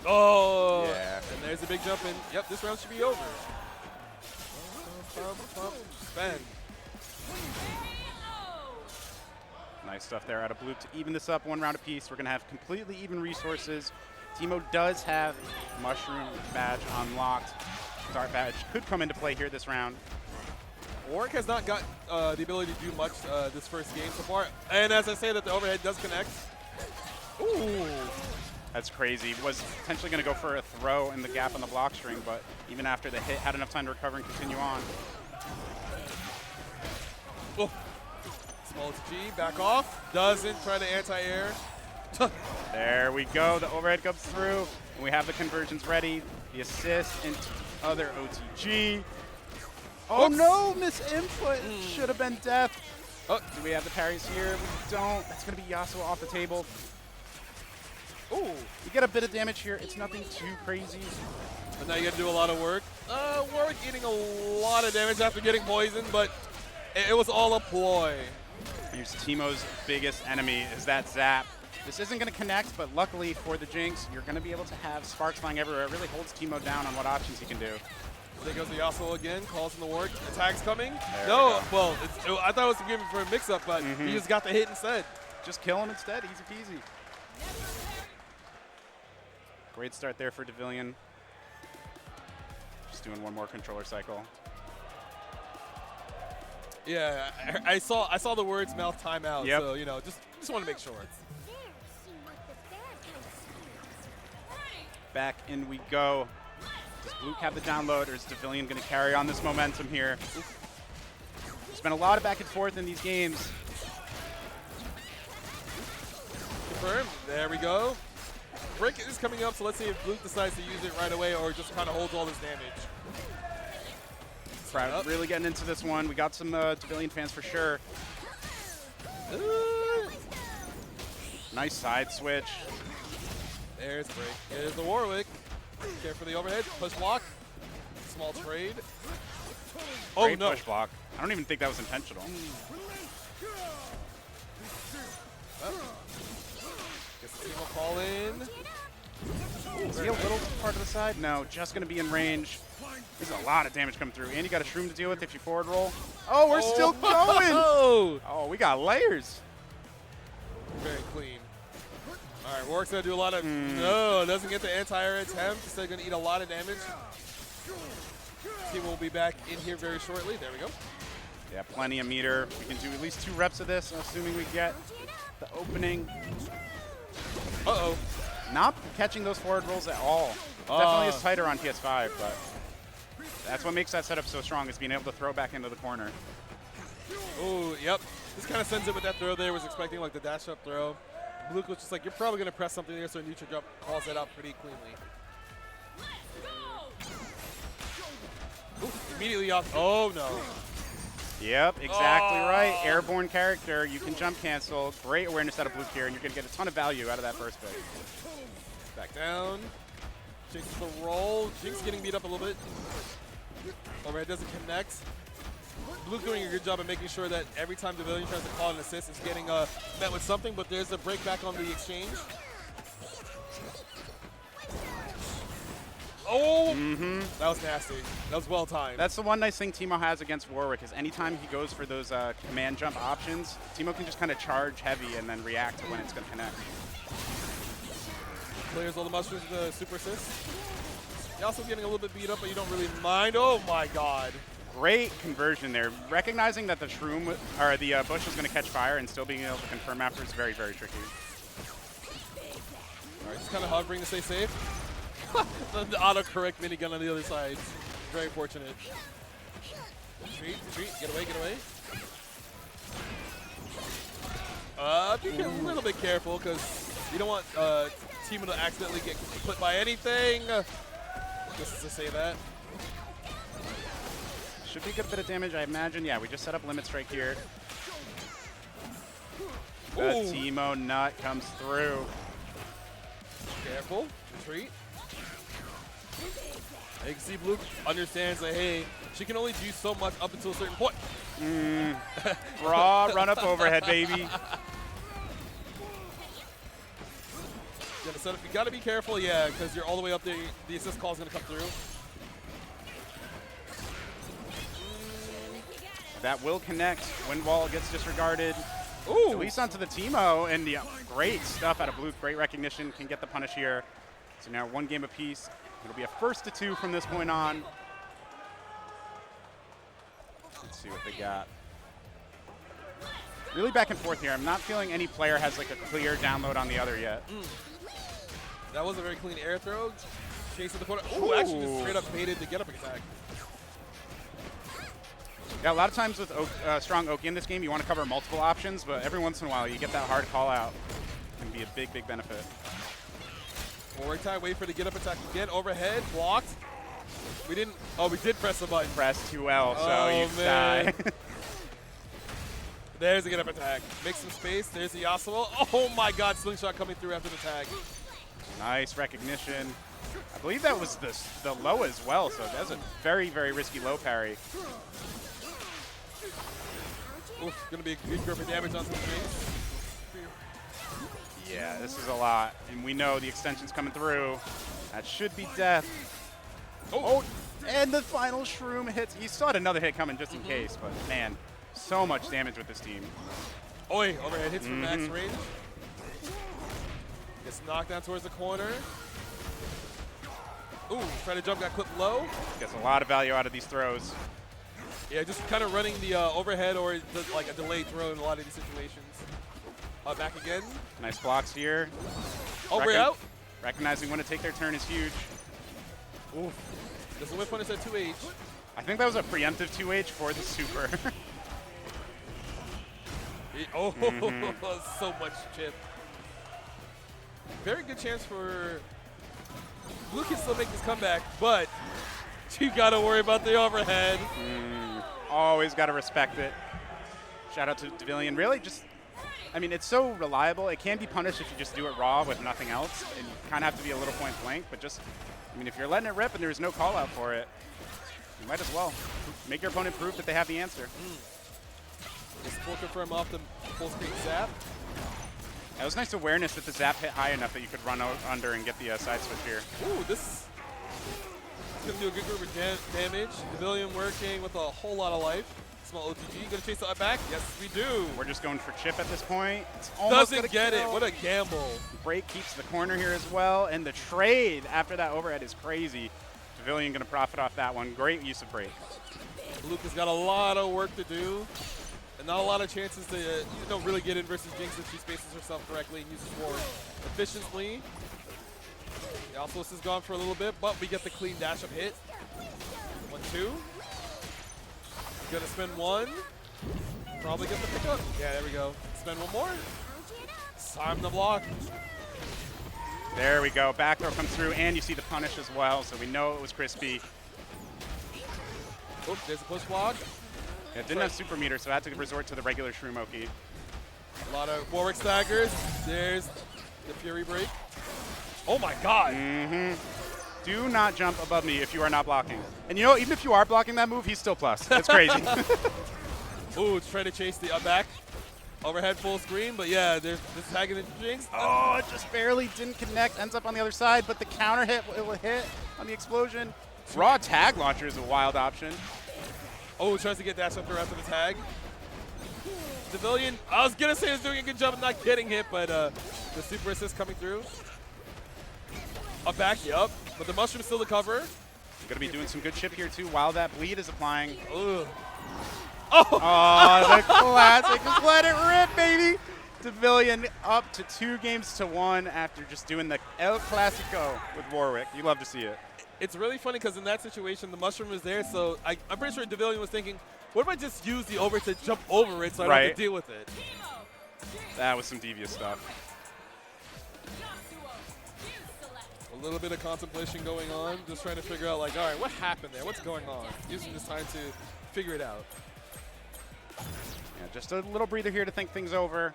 Oh, yeah. And there's a big jump in. Yep, this round should be over. Spend. Nice stuff there out of Blue to even this up 1 round apiece. We're going to have completely even resources. Teemo does have Mushroom badge unlocked. Dart badge could come into play here this round. Warwick has not got the ability to do much this first game so far. And as I say that, the overhead does connect. Ooh. That's crazy. Was potentially going to go for a throw in the gap on the block string, but even after the hit, had enough time to recover and continue on. Oh. Small G, back off. Doesn't try to anti-air. There we go. The overhead comes through. And we have the conversions ready. The assist into other OTG. Oh no, misinput. Should have been death. Oh, do we have the parries here? We don't. That's going to be Yasuo off the table. Ooh, we get a bit of damage here. It's nothing too crazy. But now you got to do a lot of work. Warwick eating a lot of damage after getting poisoned, but it was all a ploy. Here's Teemo's biggest enemy is that zap. This isn't going to connect, but luckily for the Jinx, you're going to be able to have sparks flying everywhere. It really holds Teemo down on what options he can do. There goes the Yasuo again, calls in the work. Attack's coming. There no, well, I thought it was given for a mix-up, but he just got the hit instead. Just kill him instead, easy peasy. Great start there for Devilian. Just doing 1 more controller cycle. Yeah, I saw the words mouth timeout, yep. So you know, just want to make sure. Back in we go. Does Bluke have the download, or is Devilian going to carry on this momentum here? There's been a lot of back and forth in these games. Confirmed. There we go. Break is coming up, so let's see if Bluke decides to use it right away or just kind of holds all this damage. Crowd really getting into this one. We got some Devilian fans for sure. Nice side switch. There's break. There's the Warwick. Care for the overhead. Push block. Small trade. Oh, Great no. push block. I don't even think that was intentional. Guess the team will call in. Is he a little part of the side? No, just going to be in range. There's a lot of damage coming through. And you got a Shroom to deal with if you forward roll. Oh, we're still going. Oh, we got layers. Very clean. All right, Warwick's going to do a lot of... No, doesn't get the anti-air attempt. They're going to eat a lot of damage. Team will be back in here very shortly. There we go. Yeah, plenty of meter. We can do at least 2 reps of this, assuming we get the opening. Uh-oh. Not catching those forward rolls at all. Definitely is tighter on PS5, but that's what makes that setup so strong, is being able to throw back into the corner. Oh, yep. This kind of sends it with that throw there. Was expecting like the dash up throw. Luke was just like, you're probably going to press something there, so neutral jump calls that out pretty cleanly. Ooh, immediately off. Oh, no. Yep, exactly right. Airborne character. You can jump cancel. Great awareness out of Blue here, and you're going to get a ton of value out of that first pick. Back down. Jinx with the roll. Jinx getting beat up a little bit. Overhead doesn't connect. Blue's doing a good job of making sure that every time Devilian tries to call an assist, it's getting met with something, but there's a break back on the exchange. Oh! That was nasty. That was well timed. That's the one nice thing Teemo has against Warwick is anytime he goes for those command jump options, Teemo can just kind of charge heavy and then react to when it's going to connect. Clears all the mushrooms with the super assist. You're also getting a little bit beat up, but you don't really mind. Oh my god. Great conversion there. Recognizing that the shroom or the bush is going to catch fire and still being able to confirm after is very, very tricky. All right, just kind of hovering to stay safe. The auto-correct minigun on the other side. Very fortunate. Retreat, retreat, get away, get away. Be a little bit careful because you don't want Teemo to accidentally get put by anything. Just to say that. Should be a good bit of damage, I imagine. Yeah, we just set up limit strike here. The Teemo nut comes through. Careful, retreat. You can see Blue understands that, hey, she can only do so much up until a certain point. Raw run up overhead, baby. You gotta be careful, yeah, because you're all the way up there. The assist call is gonna come through. That will connect. Wind wall gets disregarded. Ooh. At least onto the Teemo, and the great stuff out of Blue. Great recognition, can get the punish here. So now 1 game apiece. It'll be a first to 2 from this point on. Let's see what they got. Really back and forth here. I'm not feeling any player has like a clear download on the other yet. That was a very clean air throw. Chasing the corner. Ooh, actually just straight up baited the get-up attack. Yeah, a lot of times with strong Oki in this game, you want to cover multiple options, but every once in a while you get that hard call out. It can be a big, big benefit. Forward tie, wait for the get-up attack again. Overhead, blocked. We didn't, we did press the button. Press 2L, so you die. There's the get-up attack. Make some space, there's the Yasuo. Oh my god, slingshot coming through after the tag. Nice recognition. I believe that was the low as well, so that's a very, very risky low parry. Oof, gonna be a good grip of damage on some things. Yeah, this is a lot, and we know the extension's coming through. That should be death. Oh, and the final shroom hits. You still had another hit coming just in case, but man, so much damage with this team. Oi, overhead hits from max range. Gets knocked down towards the corner. Ooh, trying to jump, got clipped low. Gets a lot of value out of these throws. Yeah, just kind of running the overhead or like a delayed throw in a lot of these situations. Back again. Nice blocks here. Oh, we're out. Recognizing when to take their turn is huge. Oof. Does the whip punish at 2H? I think that was a preemptive 2H for the super. So much chip. Very good chance for Blue can still make this comeback, but you got to worry about the overhead. Always got to respect it. Shout out to Devilian. Really, just, I mean, it's so reliable. It can be punished if you just do it raw with nothing else, and you kind of have to be a little point blank, but just, I mean, if you're letting it rip and there's no call out for it, you might as well. Make your opponent prove that they have the answer. Just full confirm off the full screen zap. That was nice awareness that the zap hit high enough that you could run out under and get the side switch here. Ooh, this is going to do a good group of damage. Devilian working with a whole lot of life. Small OTG. Going to chase the back? Yes, we do. We're just going for chip at this point. It's almost doesn't get it. What a gamble. Break keeps the corner here as well. And the trade after that overhead is crazy. Devilian going to profit off that one. Great use of break. Luke has got a lot of work to do. And not a lot of chances to really get in versus Jinx if she spaces herself correctly and uses ward efficiently. The Alphos is gone for a little bit, but we get the clean dash up hit. 1-2. Gonna spend one. Probably get the pickup. Yeah, there we go. Spend one more. Time to block. There we go. Back throw comes through, and you see the punish as well, so we know it was crispy. Oops, there's a push block. Yeah, it didn't have super meter, so I had to resort to the regular Shroom Oki. A lot of Warwick staggers. There's the Fury break. Oh my god. Do not jump above me if you are not blocking. And you know, even if you are blocking that move, he's still plus. It's crazy. Ooh, trying to chase the back. Overhead full screen, but yeah, there's this tag in the jinx. Oh, it just barely didn't connect. Ends up on the other side, but the counter hit will hit on the explosion. Raw tag launcher is a wild option. Oh, tries to get dash up there after the tag. Civilian, I was going to say he was doing a good job of not getting hit, but the super assist coming through. Up back, yup. But the mushroom's still the cover. Going to be doing some good chip here, too, while that bleed is applying. Ugh. Oh, the classic. Just let it rip, baby. Civilian up to 2-1 after just doing the El Clasico with Warwick. You love to see it. It's really funny because in that situation, the mushroom was there, so I'm pretty sure Devilian was thinking, what if I just use the over to jump over it so I don't have to deal with it? That was some devious stuff. A little bit of contemplation going on, just trying to figure out, like, all right, what happened there? What's going on? Using this time to figure it out. Yeah, just a little breather here to think things over.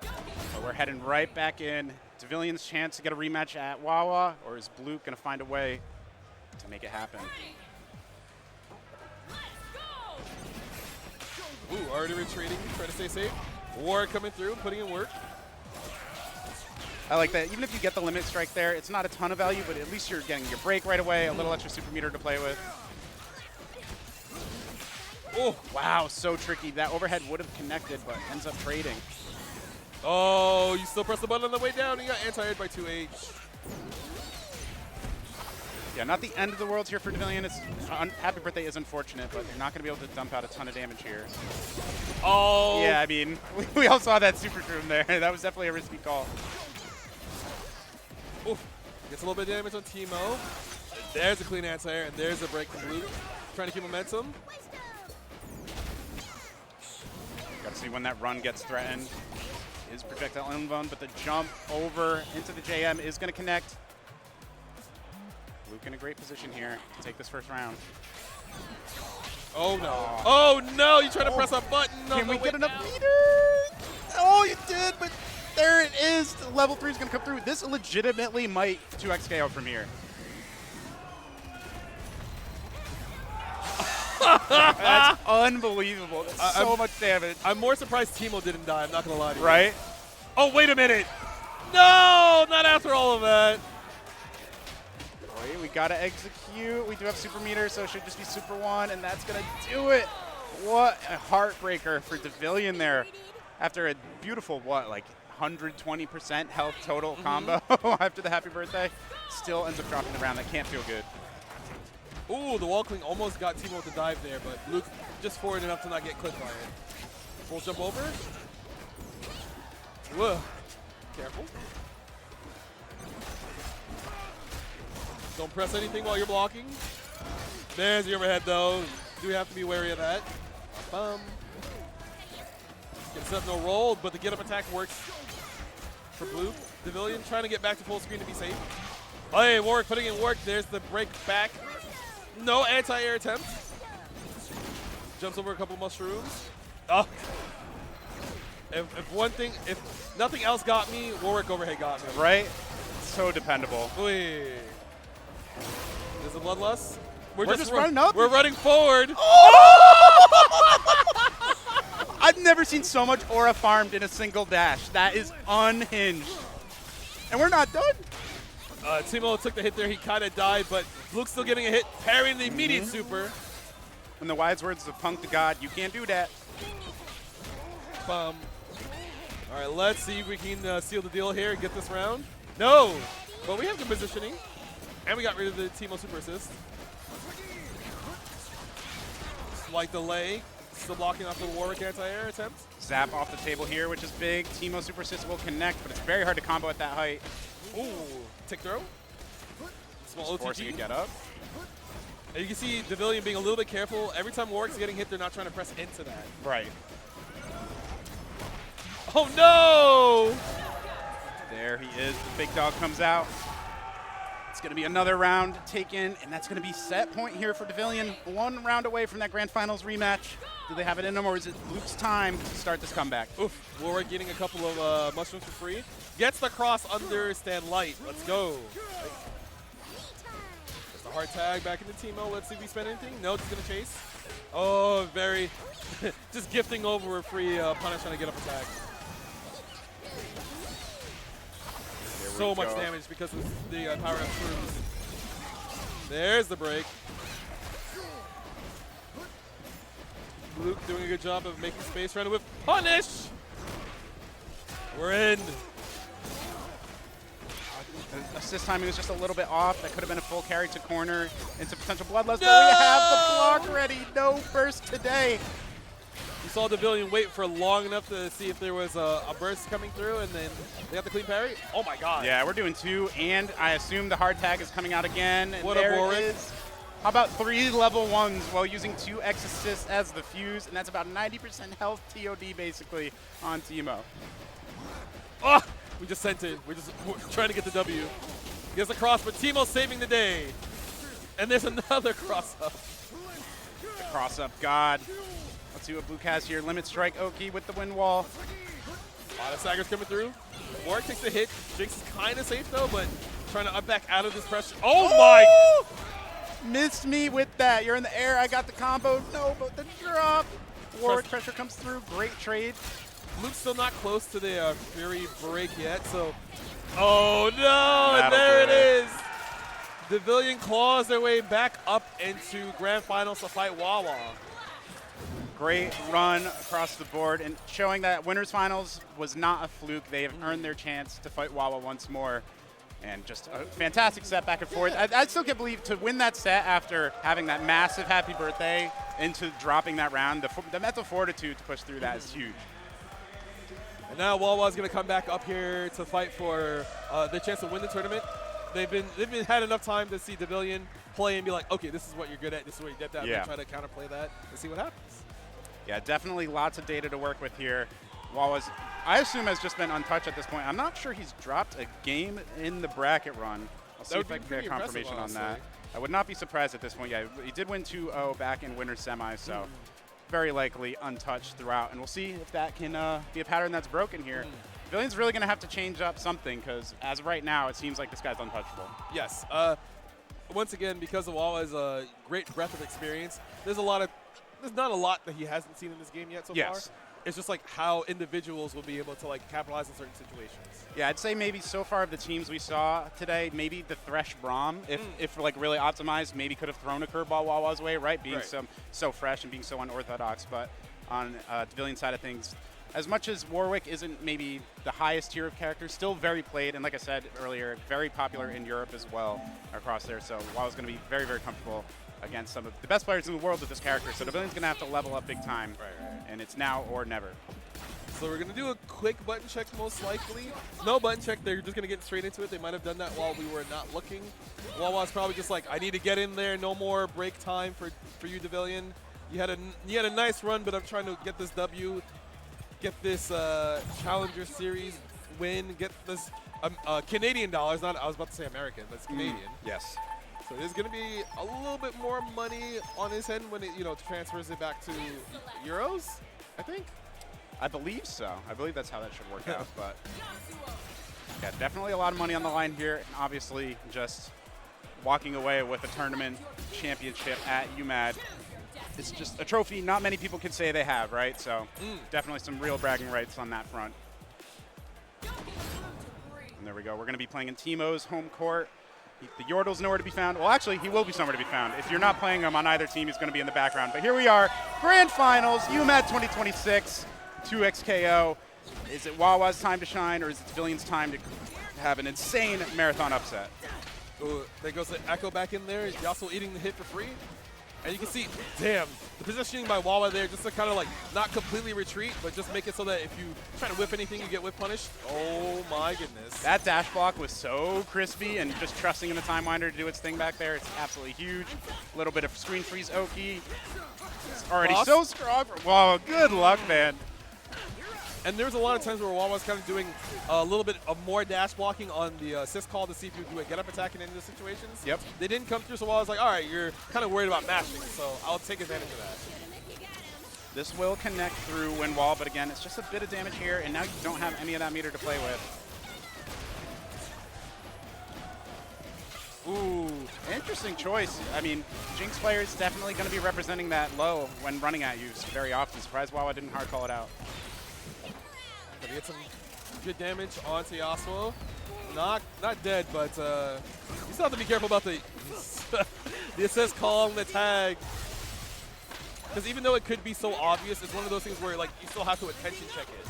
But we're heading right back in. Devilian's chance to get a rematch at Wawa, or is Blue going to find a way to make it happen? Ooh, already retreating, trying to stay safe. War coming through, putting in work. I like that. Even if you get the limit strike there, it's not a ton of value, but at least you're getting your break right away, a little extra super meter to play with. Oh, wow, so tricky. That overhead would have connected, but ends up trading. Oh, you still press the button on the way down. You got anti-aired by 2H. Yeah, not the end of the world here for Devilian. It's Happy Birthday is unfortunate, but you're not going to be able to dump out a ton of damage here. Oh. Yeah, I mean, we all saw that super shroom there. That was definitely a risky call. Oof. Gets a little bit of damage on Teemo. There's a clean anti-air, and there's a break from Blue. Trying to keep momentum. Got to see when that run gets threatened. Is projectile invuln, but the jump over into the JM is going to connect. Luke in a great position here to take this first round. Oh no. Oh no, you trying to press a button. Can we get enough meter? Oh, you did, but there it is. The level 3 is going to come through. This legitimately might 2x KO from here. That's unbelievable. That's so much damage. I'm more surprised Teemo didn't die. I'm not going to lie to you. Right? Oh, wait a minute. No, not after all of that. Wait, we got to execute. We do have super meter, so it should just be super 1, and that's going to do it. What a heartbreaker for Devilian there after a beautiful, like 120% health total combo after the Happy Birthday. Still ends up dropping the round. That can't feel good. Ooh, the wall cling almost got Teemo with the dive there, but Luke just forward enough to not get clipped by it. Full jump over. Whoa. Careful. Don't press anything while you're blocking. There's the overhead, though. Do have to be wary of that. Gets up, no roll, but the get-up attack works for Blue. Devilian trying to get back to full screen to be safe. Oh, hey, Warwick putting in work. There's the break back. No anti-air attempt. Jumps over a couple mushrooms. Oh. If nothing else got me, Warwick overhead got me. Right? So dependable. Oy. There's a bloodlust. We're just running up. We're running forward. I've never seen so much aura farmed in a single dash. That is unhinged. And we're not done. Teemo took the hit there. He kind of died, but Luke's still getting a hit, parrying the immediate super. In the wise words of Punk the God, you can't do that. All right, let's see if we can seal the deal here and get this round. No, but we have good positioning. And we got rid of the Teemo super assist. Slight delay. Still blocking off the Warwick anti-air attempt. Zap off the table here, which is big. Teemo super assist will connect, but it's very hard to combo at that height. Ooh, tick throw. Small Just forcing a OTG. get up. And you can see Devilian being a little bit careful. Every time Warwick's getting hit, they're not trying to press into that. Right. Oh no! There he is. The big dog comes out. It's going to be another round taken, and that's going to be set point here for Devilian. 1 round away from that Grand Finals rematch. Do they have it in them, or is it Luke's time to start this comeback? Oof. Warwick getting a couple of mushrooms for free. Gets the cross under stand light. Let's go. There's the Hard tag back into Timo. Let's see if we spend anything. No, just going to chase. Oh, very. Just gifting over a free punish trying to get up attack. So much damage because of the power up screws. There's the break. Luke doing a good job of making space, trying to whip punish. We're in. Assist timing was just a little bit off. That could have been a full carry to corner into potential bloodlust. No! But we have the block ready. No burst today. You saw Devilian wait for long enough to see if there was a burst coming through, and then they got the clean parry. Oh my god. Yeah, we're doing 2, and I assume the hard tag is coming out again. And what there a Warwick. it is. How about 3 level 1s while using 2 X assists as the fuse, and that's about 90% health TOD basically on Timo. Oh, we just sent it. We're trying to get the W. Gets the cross, but Timo's saving the day. And there's another cross up. The cross up god. Let's see what Blue has here. Limit strike Oki with the wind wall. A lot of saggers coming through. Warwick takes the hit. Jinx is kind of safe though, but trying to up back out of this pressure. Oh my! Missed me with that. You're in the air. I got the combo. No, but the drop. Warwick pressure comes through. Great trade. Luke's still not close to the Fury break yet, so. Oh no! And That'll there it do it. is. Devilian claws their way back up into grand finals to fight Wawa. Great run across the board and showing that winners finals was not a fluke. They have earned their chance to fight Wawa once more. And just a fantastic set back and forth. I still can't believe to win that set after having that massive happy birthday into dropping that round. The mental fortitude to push through that is huge. And now Wawa's going to come back up here to fight for their chance to win the tournament. They've had enough time to see Devilian play and be like, okay, this is what you're good at, this is what you're adept at. Yeah. Try to counterplay that and see what happens. Yeah, definitely lots of data to work with here. Wawa's, I assume, has just been untouched at this point. I'm not sure he's dropped a game in the bracket run. I'll see if I can get confirmation on that. I would not be surprised at this point. Yeah, he did win 2-0 back in winter semi, so very likely untouched throughout. And we'll see if that can be a pattern that's broken here. Devilian's really going to have to change up something because as of right now, it seems like this guy's untouchable. Yes. Once again, because of Wawa's great breadth of experience, there's not a lot that he hasn't seen in this game yet so far. It's just like how individuals will be able to like capitalize in certain situations. Yeah, I'd say maybe so far of the teams we saw today, maybe the Thresh Braum, if like really optimized, maybe could have thrown a curveball Wawa's way, right? Being so fresh and being so unorthodox. But on Devilian side of things, as much as Warwick isn't maybe the highest tier of characters, still very played, and like I said earlier, very popular in Europe as well across there. So Wawa's going to be very, very comfortable against some of the best players in the world with this character. So Devilian's going to have to level up big time, and it's now or never. So we're going to do a quick button check most likely. No button check, they're just going to get straight into it. They might have done that while we were not looking. Wawa's probably just like, I need to get in there, no more break time for you, Devilian. You had a nice run, but I'm trying to get this W, get this Challenger Series win, get this Canadian dollars, I was about to say American, that's Canadian. Yes. So there's going to be a little bit more money on his head when it transfers it back to euros, I think. I believe so. I believe that's how that should work out. But yeah, definitely a lot of money on the line here. And obviously just walking away with a tournament championship at UMAD. It's just a trophy not many people can say they have, right? So definitely some real bragging rights on that front. And there we go. We're going to be playing in Timo's home court. The Yordle's nowhere to be found. Well, actually, he will be somewhere to be found. If you're not playing him on either team, he's going to be in the background. But here we are, Grand Finals, UMAD 2026, 2XKO. Is it Wawa's time to shine, or is it Devilian's time to have an insane marathon upset? Ooh, there goes the Echo back in there. Yasuo eating the hit for free. And you can see, damn, the positioning by Wawa there just to kind of like not completely retreat, but just make it so that if you try to whip anything, you get whip punished. Oh my goodness. That dash block was so crispy, and just trusting in the Time Winder to do its thing back there, it's absolutely huge. A little bit of screen freeze Oki. It's already so strong. Whoa, good luck, man. And there's a lot of times where Wawa's kind of doing a little bit of more dash blocking on the assist call to see if you do a get-up attack in any of the situations. Yep. They didn't come through, so Wawa's like, all right, you're kind of worried about mashing, so I'll take advantage of that. This will connect through wind wall, but again, it's just a bit of damage here, and now you don't have any of that meter to play with. Ooh, Interesting choice. I mean, Jinx player is definitely going to be representing that low when running at you very often. Surprised Wawa didn't hard call it out. Gonna get some good damage onto Yasuo. Not dead, but you still have to be careful about the the assist call and the tag. Because even though it could be so obvious, it's one of those things where like you still have to attention check it.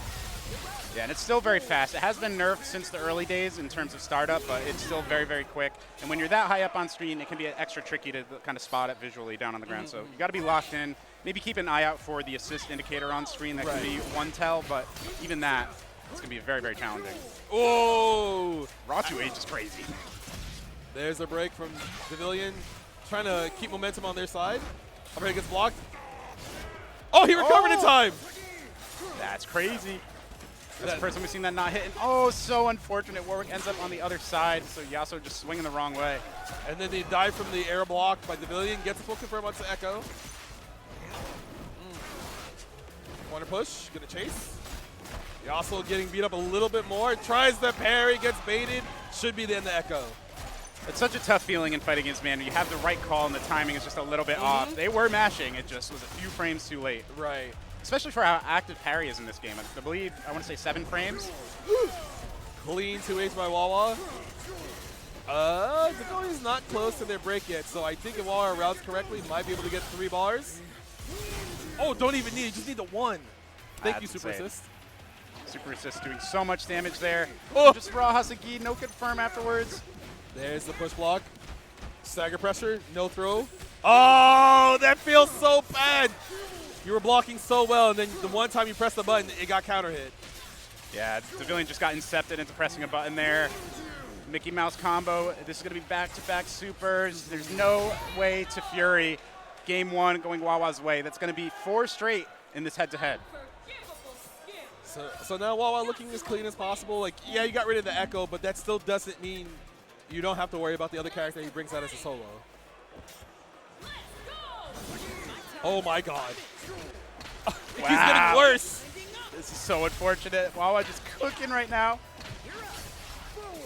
Yeah, and it's still very fast. It has been nerfed since the early days in terms of startup, but it's still very, very quick. And when you're that high up on screen, it can be extra tricky to kind of spot it visually down on the ground. So you got to be locked in. Maybe keep an eye out for the assist indicator on screen. That can be one tell, but even that, it's going to be very, very challenging. Oh! Raw 2H is crazy. There's a break from Pavilion, trying to keep momentum on their side. Already gets blocked. Oh, he recovered in time! That's crazy. That's the first time we've seen that not hit. And oh, so unfortunate. Warwick ends up on the other side, so Yasuo just swinging the wrong way. And then they dive from the air block by Pavilion, gets a full confirm onto Echo. Corner push, gonna chase. Yasuo getting beat up a little bit more. Tries the parry, gets baited. Should be the end of Echo. It's such a tough feeling in fight against man. You have the right call and the timing is just a little bit off. They were mashing, it just was a few frames too late. Right. Especially for how active parry is in this game. I believe, I want to say 7 frames. Clean 2H by Wawa. Dagone's not close to their break yet, so I think if Wawa routes correctly, might be able to get 3 bars. Oh, don't even need it, just need the 1. Thank you, Super Assist. Super Assist doing so much damage there. Oh. Just raw Hasagi, no confirm afterwards. There's the push block. Stagger pressure, no throw. Oh, that feels so bad. You were blocking so well, and then the one time you pressed the button, it got counter hit. Yeah, Pavilion just got incepted into pressing a button there. Mickey Mouse combo. This is going to be back-to-back supers. There's no way to Fury. Game 1 going Wawa's way. That's going to be 4 straight in this head-to-head. So now Wawa looking as clean as possible. Like, yeah, you got rid of the Echo, but that still doesn't mean you don't have to worry about the other character he brings out as a solo. Oh my god. It keeps getting worse. This is so unfortunate. Wawa just cooking right now.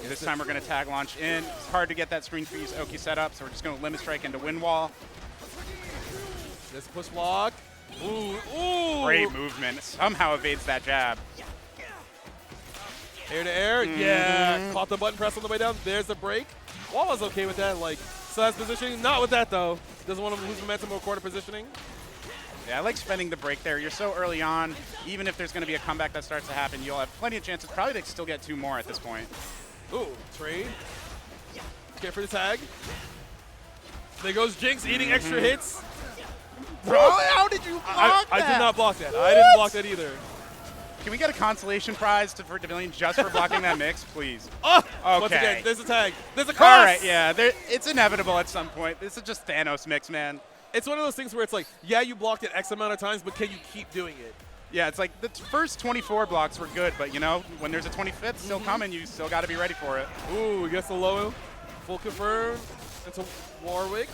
This time we're going to tag launch in. It's hard to get that screen freeze Oki set up, so we're just going to limit strike into wind wall. There's a push block. Ooh, ooh. Great movement. Somehow evades that jab. Air to air. Yeah. Caught the button press on the way down. There's the break. Wawa's okay with that. Like, size positioning. Not with that, though. Doesn't want to lose momentum or corner positioning. Yeah, I like spending the break there. You're so early on. Even if there's going to be a comeback that starts to happen, you'll have plenty of chances. Probably to still get 2 more at this point. Ooh, trade. Care for the tag. There goes Jinx eating extra hits. Bro, how did you block that? I did not block that. I didn't block that either. Can we get a consolation prize for Pavilion just for blocking that mix, please? Oh, okay. Once again, there's a tag. There's a cross. All right, yeah, it's inevitable at some point. This is just Thanos mix, man. It's one of those things where it's like, yeah, you blocked it X amount of times, but can you keep doing it? Yeah, it's like the first 24 blocks were good, but you know, when there's a 25th still coming, you still got to be ready for it. Ooh, gets the low. Full confirm into Warwick.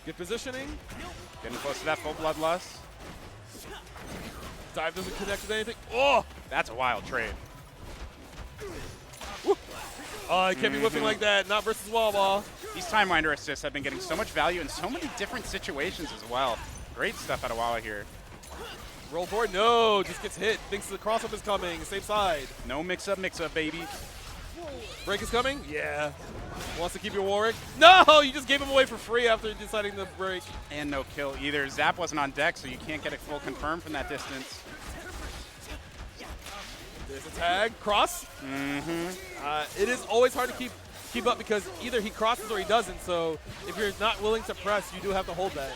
Good positioning. Getting close to that full bloodlust. Dive doesn't connect with anything. Oh! That's a wild trade. It can't be whipping like that. Not versus Wawa. These time winder assists have been getting so much value in so many different situations as well. Great stuff out of Wawa here. Roll forward. No, just gets hit. Thinks the cross-up is coming. Same side. No mix-up, baby. Break is coming? Yeah. Wants to keep your Warwick. No, you just gave him away for free after deciding to break. And no kill either. Zap wasn't on deck, so you can't get a full confirm from that distance. There's a tag. Cross. It is always hard to keep up because either he crosses or he doesn't. So if you're not willing to press, you do have to hold that.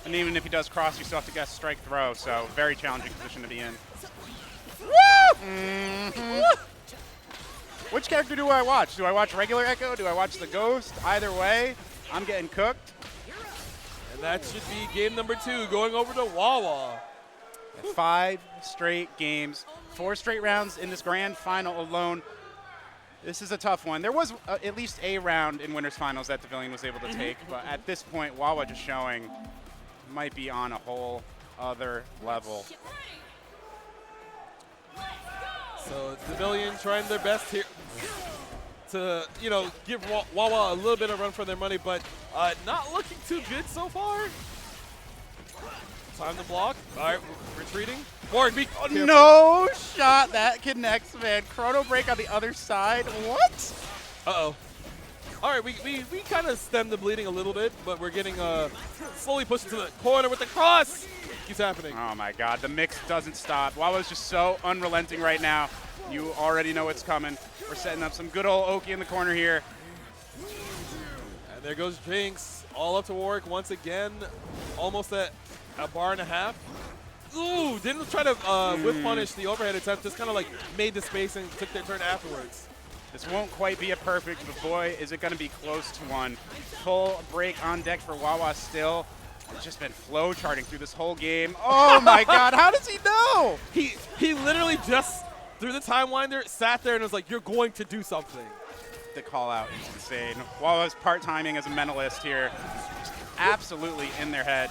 And even if he does cross, you still have to guess strike throw. So very challenging position to be in. Woo! Which character do I watch? Do I watch regular Echo? Do I watch the Ghost? Either way, I'm getting cooked. And that should be game number 2, going over to Wawa. 5 straight games, 4 straight rounds in this grand final alone. This is a tough one. There was at least a round in Winners Finals that Pavilion was able to take, but at this point, Wawa just showing might be on a whole other level. So Pavilion trying their best here. to, you know, give Wawa a little bit of run for their money, but not looking too good so far. Time to block. All right, retreating. Warren, be careful. No shot that connects, man. Chrono break on the other side. What? Uh-oh. All right, we kind of stemmed the bleeding a little bit, but we're getting slowly pushed into the corner with the cross. Keeps happening. Oh my God, the mix doesn't stop. Wawa's just so unrelenting right now. You already know what's coming. We're setting up some good old Oki in the corner here. And there goes Jinx, all up to Warwick once again, almost at a bar and a half. Ooh, didn't try to whip punish the overhead attempt, just kind of like made the space and took their turn afterwards. This won't quite be a perfect, but boy, is it going to be close to one. Full break on deck for Wawa still. It's just been flow charting through this whole game. Oh my God, how does he know? He literally just, through the time winder, sat there and was like, you're going to do something. The call out is insane. Wawa's part timing as a mentalist here. Just absolutely in their head.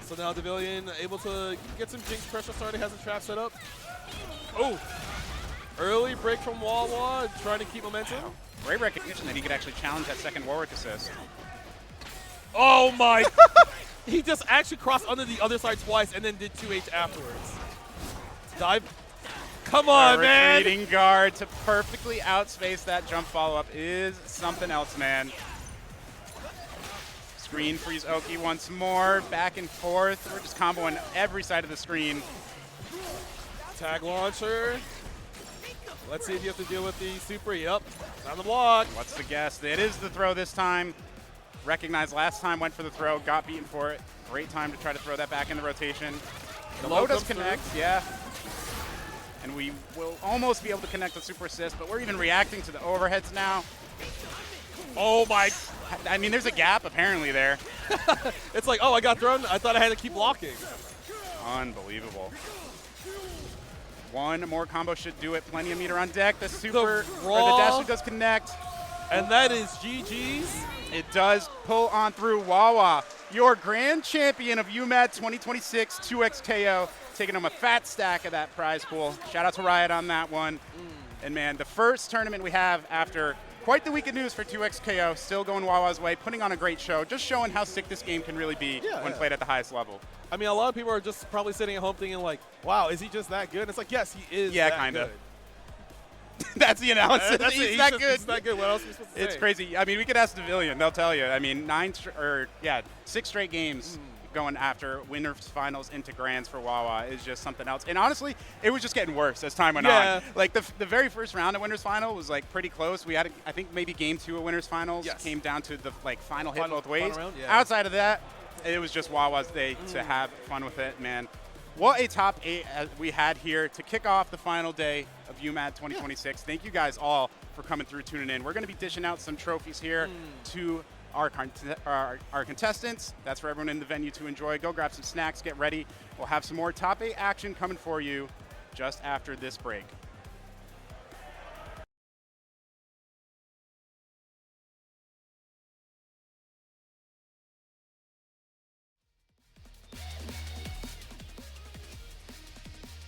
So now Devilian able to get some Jinx pressure started, has a trap set up. Oh, early break from Wawa, trying to keep momentum. Great recognition that he could actually challenge that second Warwick assist. Oh my, he just actually crossed under the other side twice and then did 2H afterwards. Dive, come on, man. Retreating guard to perfectly outspace that jump follow-up is something else, man. Screen freeze Oki once more, back and forth. We're just comboing every side of the screen. Tag launcher. Let's see if you have to deal with the super. Yep, on the block. What's the guess? It is the throw this time. Recognized last time, went for the throw, got beaten for it. Great time to try to throw that back in the rotation. The low does connect, yeah. And we will almost be able to connect the super assist, but we're even reacting to the overheads now. Oh my. I mean, there's a gap apparently there. It's like, oh, I got thrown. I thought I had to keep blocking. Unbelievable. One more combo should do it. Plenty of meter on deck. The super, or the dasher does connect. And that is GG's. It does pull on through. Wawa, your grand champion of UMAD 2026 2XKO, taking home a fat stack of that prize pool. Shout out to Riot on that one. And man, the first tournament we have after quite the week of news for 2XKO, still going Wawa's way, putting on a great show, just showing how sick this game can really be when played at the highest level. I mean, a lot of people are just probably sitting at home thinking like, wow, is he just that good? It's like, yes, he is that kind of. good. That's the analysis. That's he's that good. He's that good. What else are we supposed to say? It's crazy. I mean, we could ask Devilian. They'll tell you. I mean, 6 straight games going after winners finals into grands for Wawa is just something else. And honestly, it was just getting worse as time went on. Like the very first round of winners final was like pretty close. We had, I think, maybe game 2 of winners finals came down to the final hit both ways. Round, Outside of that, it was just Wawa's day to have fun with it, man. What a top 8 we had here to kick off the final day of UMAD 2026. Thank you guys all for coming through, tuning in. We're going to be dishing out some trophies here to our contestants. That's for everyone in the venue to enjoy. Go grab some snacks, get ready. We'll have some more top 8 action coming for you just after this break.